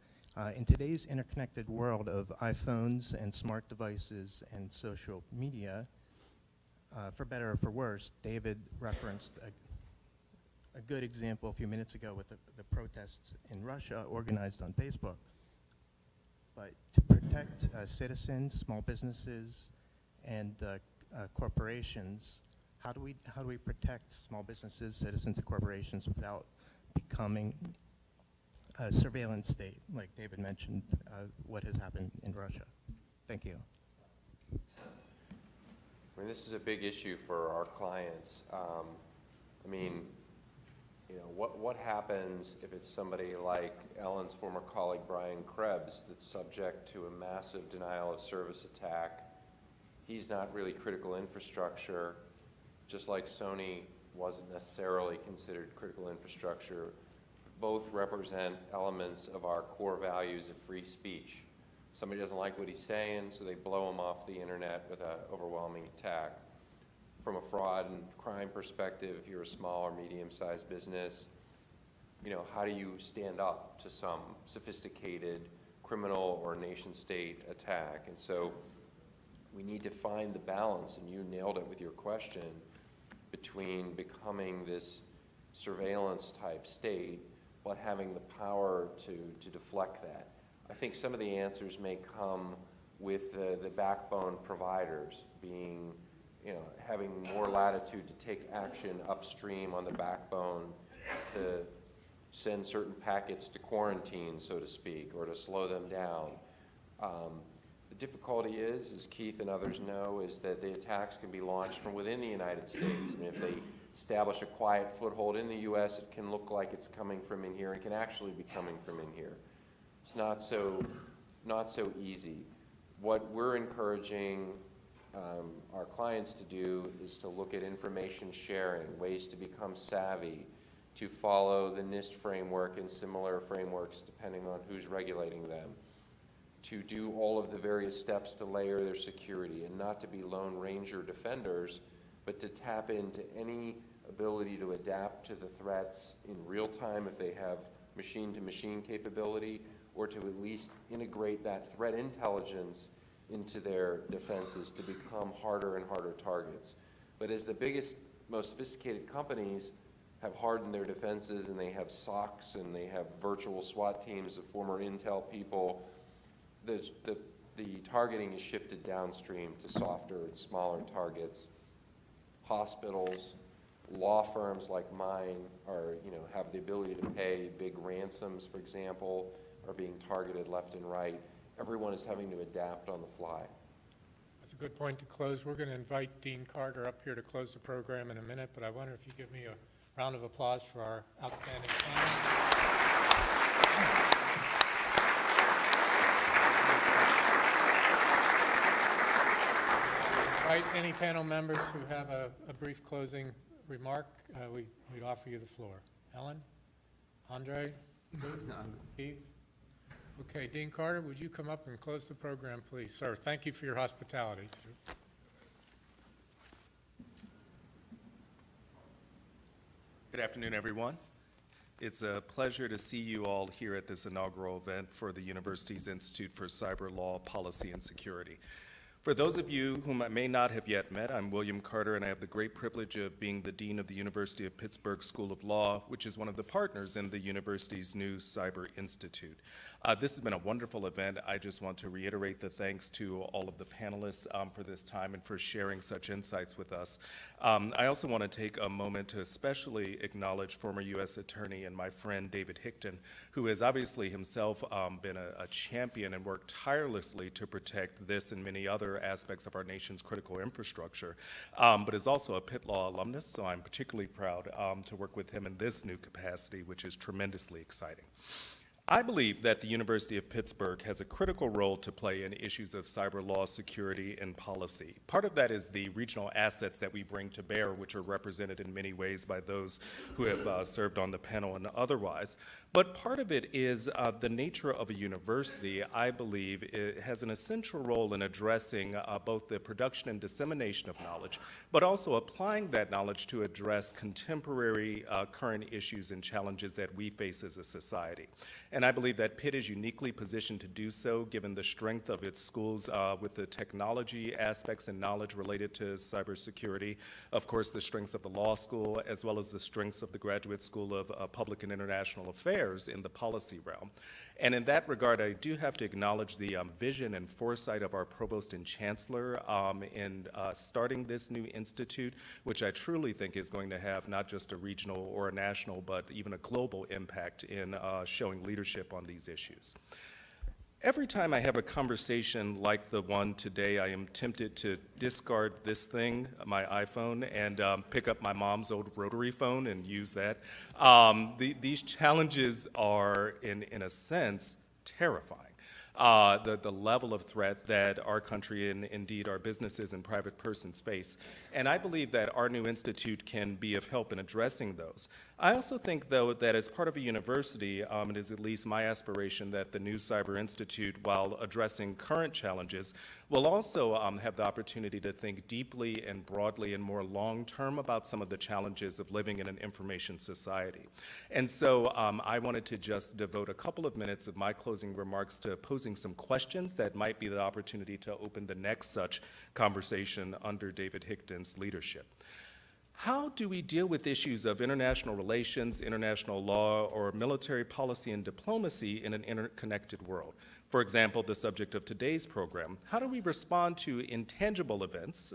[SPEAKER 18] in today's interconnected world of iPhones and smart devices and social media, for better or for worse, David referenced a good example a few minutes ago with the protests in Russia organized on Facebook. But to protect citizens, small businesses, and corporations, how do we protect small businesses, citizens, and corporations without becoming a surveillance state, like David mentioned, what has happened in Russia? Thank you.
[SPEAKER 5] I mean, this is a big issue for our clients. What happens if it's somebody like Ellen's former colleague Brian Krebs that's subject to a massive denial of service attack? He's not really critical infrastructure, just like Sony wasn't necessarily considered critical infrastructure. Both represent elements of our core values of free speech. Somebody doesn't like what he's saying, so they blow him off the internet with an overwhelming attack. From a fraud and crime perspective, if you're a small or medium-sized business, how do you stand up to some sophisticated criminal or nation-state attack? And so we need to find the balance, and you nailed it with your question, between becoming this surveillance type state, but having the power to deflect that. I think some of the answers may come with the backbone providers being, having more latitude to take action upstream on the backbone to send certain packets to quarantine, so to speak, or to slow them down. The difficulty is, as Keith and others know, is that the attacks can be launched from within the United States. And if they establish a quiet foothold in the U.S., it can look like it's coming from in here. It can actually be coming from in here. It's not so easy. What we're encouraging our clients to do is to look at information sharing, ways to become savvy, to follow the NIST framework and similar frameworks depending on who's regulating them, to do all of the various steps to layer their security, and not to be Lone Ranger defenders, but to tap into any ability to adapt to the threats in real time if they have machine-to-machine capability, or to at least integrate that threat intelligence into their defenses to become harder and harder targets. But as the biggest, most sophisticated companies have hardened their defenses, and they have SOCs, and they have virtual SWAT teams of former Intel people, the targeting is shifted downstream to softer and smaller targets. Hospitals, law firms like mine are, have the ability to pay big ransoms, for example, are being targeted left and right. Everyone is having to adapt on the fly.
[SPEAKER 2] That's a good point to close. We're going to invite Dean Carter up here to close the program in a minute, but I wonder if you give me a round of applause for our outstanding panel. Invite any panel members who have a brief closing remark. We'd offer you the floor. Ellen? Andrei? Keith? Okay, Dean Carter, would you come up and close the program, please? Sir, thank you for your hospitality.
[SPEAKER 19] Good afternoon, everyone. It's a pleasure to see you all here at this inaugural event for the University's Institute for Cyber Law, Policy, and Security. For those of you whom I may not have yet met, I'm William Carter, and I have the great privilege of being the Dean of the University of Pittsburgh School of Law, which is one of the partners in the university's new Cyber Institute. This has been a wonderful event. I just want to reiterate the thanks to all of the panelists for this time and for sharing such insights with us. I also want to take a moment to especially acknowledge former U.S. Attorney and my friend David Hickton, who has obviously himself been a champion and worked tirelessly to protect this and many other aspects of our nation's critical infrastructure, but is also a Pitt Law alumnus, so I'm particularly proud to work with him in this new capacity, which is tremendously exciting. I believe that the University of Pittsburgh has a critical role to play in issues of cyber law, security, and policy. Part of that is the regional assets that we bring to bear, which are represented in many ways by those who have served on the panel and otherwise. But part of it is the nature of a university, I believe, it has an essential role in addressing both the production and dissemination of knowledge, but also applying that knowledge to address contemporary current issues and challenges that we face as a society. And I believe that Pitt is uniquely positioned to do so, given the strength of its schools with the technology aspects and knowledge related to cybersecurity. Of course, the strengths of the law school, as well as the strengths of the Graduate School of Public and International Affairs in the policy realm. And in that regard, I do have to acknowledge the vision and foresight of our provost and chancellor in starting this new institute, which I truly think is going to have not just a regional or a national, but even a global impact in showing leadership on these issues. Every time I have a conversation like the one today, I am tempted to discard this thing, my iPhone, and pick up my mom's old rotary phone and use that. These challenges are, in a sense, terrifying. The level of threat that our country and indeed our businesses and private persons face. And I believe that our new institute can be of help in addressing those. I also think, though, that as part of a university, it is at least my aspiration that the new Cyber Institute, while addressing current challenges, will also have the opportunity to think deeply and broadly and more long-term about some of the challenges of living in an information society. And so I wanted to just devote a couple of minutes of my closing remarks to posing posing some questions that might be the opportunity to open the next such conversation under David Hickton's leadership. How do we deal with issues of international relations, international law, or military policy and diplomacy in an interconnected world? For example, the subject of today's program, how do we respond to intangible events,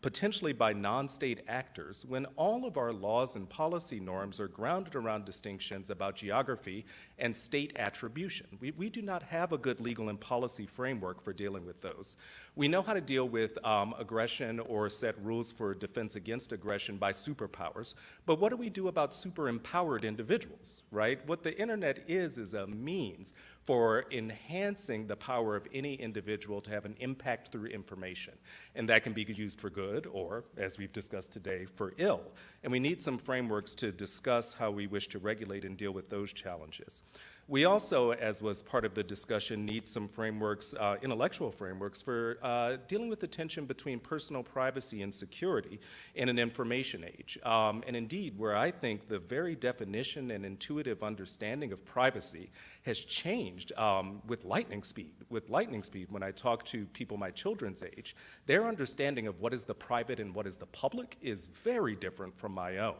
[SPEAKER 19] potentially by non-state actors, when all of our laws and policy norms are grounded around distinctions about geography and state attribution? We do not have a good legal and policy framework for dealing with those. We know how to deal with aggression or set rules for defense against aggression by superpowers, but what do we do about super-empowered individuals, right? What the internet is a means for enhancing the power of any individual to have an impact through information. And that can be used for good or, as we've discussed today, for ill. And we need some frameworks to discuss how we wish to regulate and deal with those challenges. We also, as was part of the discussion, need some frameworks, intellectual frameworks, for dealing with the tension between personal privacy and security in an information age. And indeed, where I think the very definition and intuitive understanding of privacy has changed with lightning speed. With lightning speed, when I talk to people my children's age, their understanding of what is the private and what is the public is very different from my own.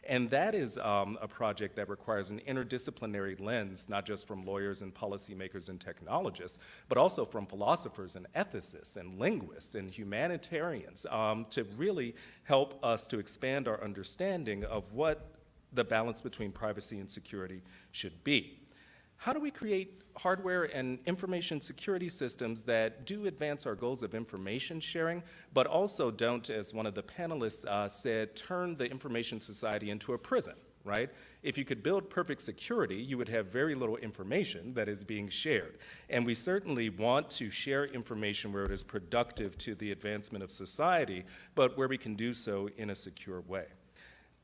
[SPEAKER 19] And that is a project that requires an interdisciplinary lens, not just from lawyers and policymakers and technologists, but also from philosophers and ethicists and linguists and humanitarians to really help us to expand our understanding of what the balance between privacy and security should be. How do we create hardware and information security systems that do advance our goals of information sharing, but also don't, as one of the panelists said, turn the information society into a prison, right? If you could build perfect security, you would have very little information that is being shared. And we certainly want to share information where it is productive to the advancement of society, but where we can do so in a secure way.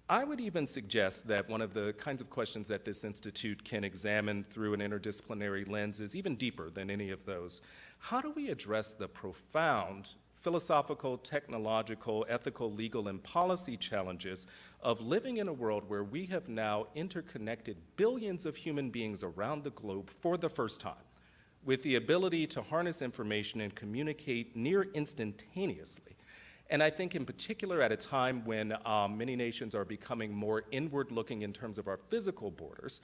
[SPEAKER 19] I would even suggest that one of the kinds of questions that this institute can examine through an interdisciplinary lens is even deeper than any of those. How do we address the profound philosophical, technological, ethical, legal, and policy challenges of living in a world where we have now interconnected billions of human beings around the globe for the first time, with the ability to harness information and communicate near instantaneously? And I think in particular at a time when many nations are becoming more inward-looking in terms of our physical borders,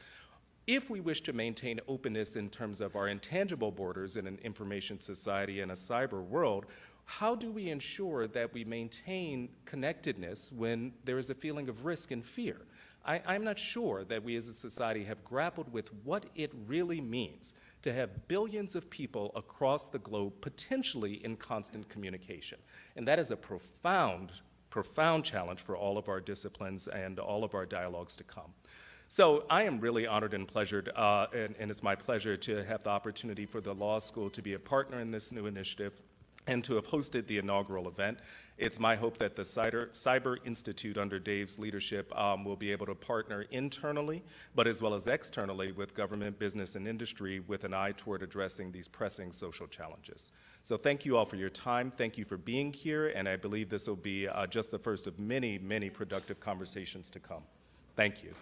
[SPEAKER 19] if we wish to maintain openness in terms of our intangible borders in an information society and a cyber world, how do we ensure that we maintain connectedness when there is a feeling of risk and fear? I'm not sure that we as a society have grappled with what it really means to have billions of people across the globe potentially in constant communication. And that is a profound, profound challenge for all of our disciplines and all of our dialogues to come. So I am really honored and pleasured, and it's my pleasure to have the opportunity for the law school to be a partner in this new initiative and to have hosted the inaugural event. It's my hope that the Cyber Institute under Dave's leadership will be able to partner internally, but as well as externally with government, business, and industry with an eye toward addressing these pressing social challenges. So thank you all for your time. Thank you for being here, and I believe this will be just the first of many, many productive conversations to come. Thank you.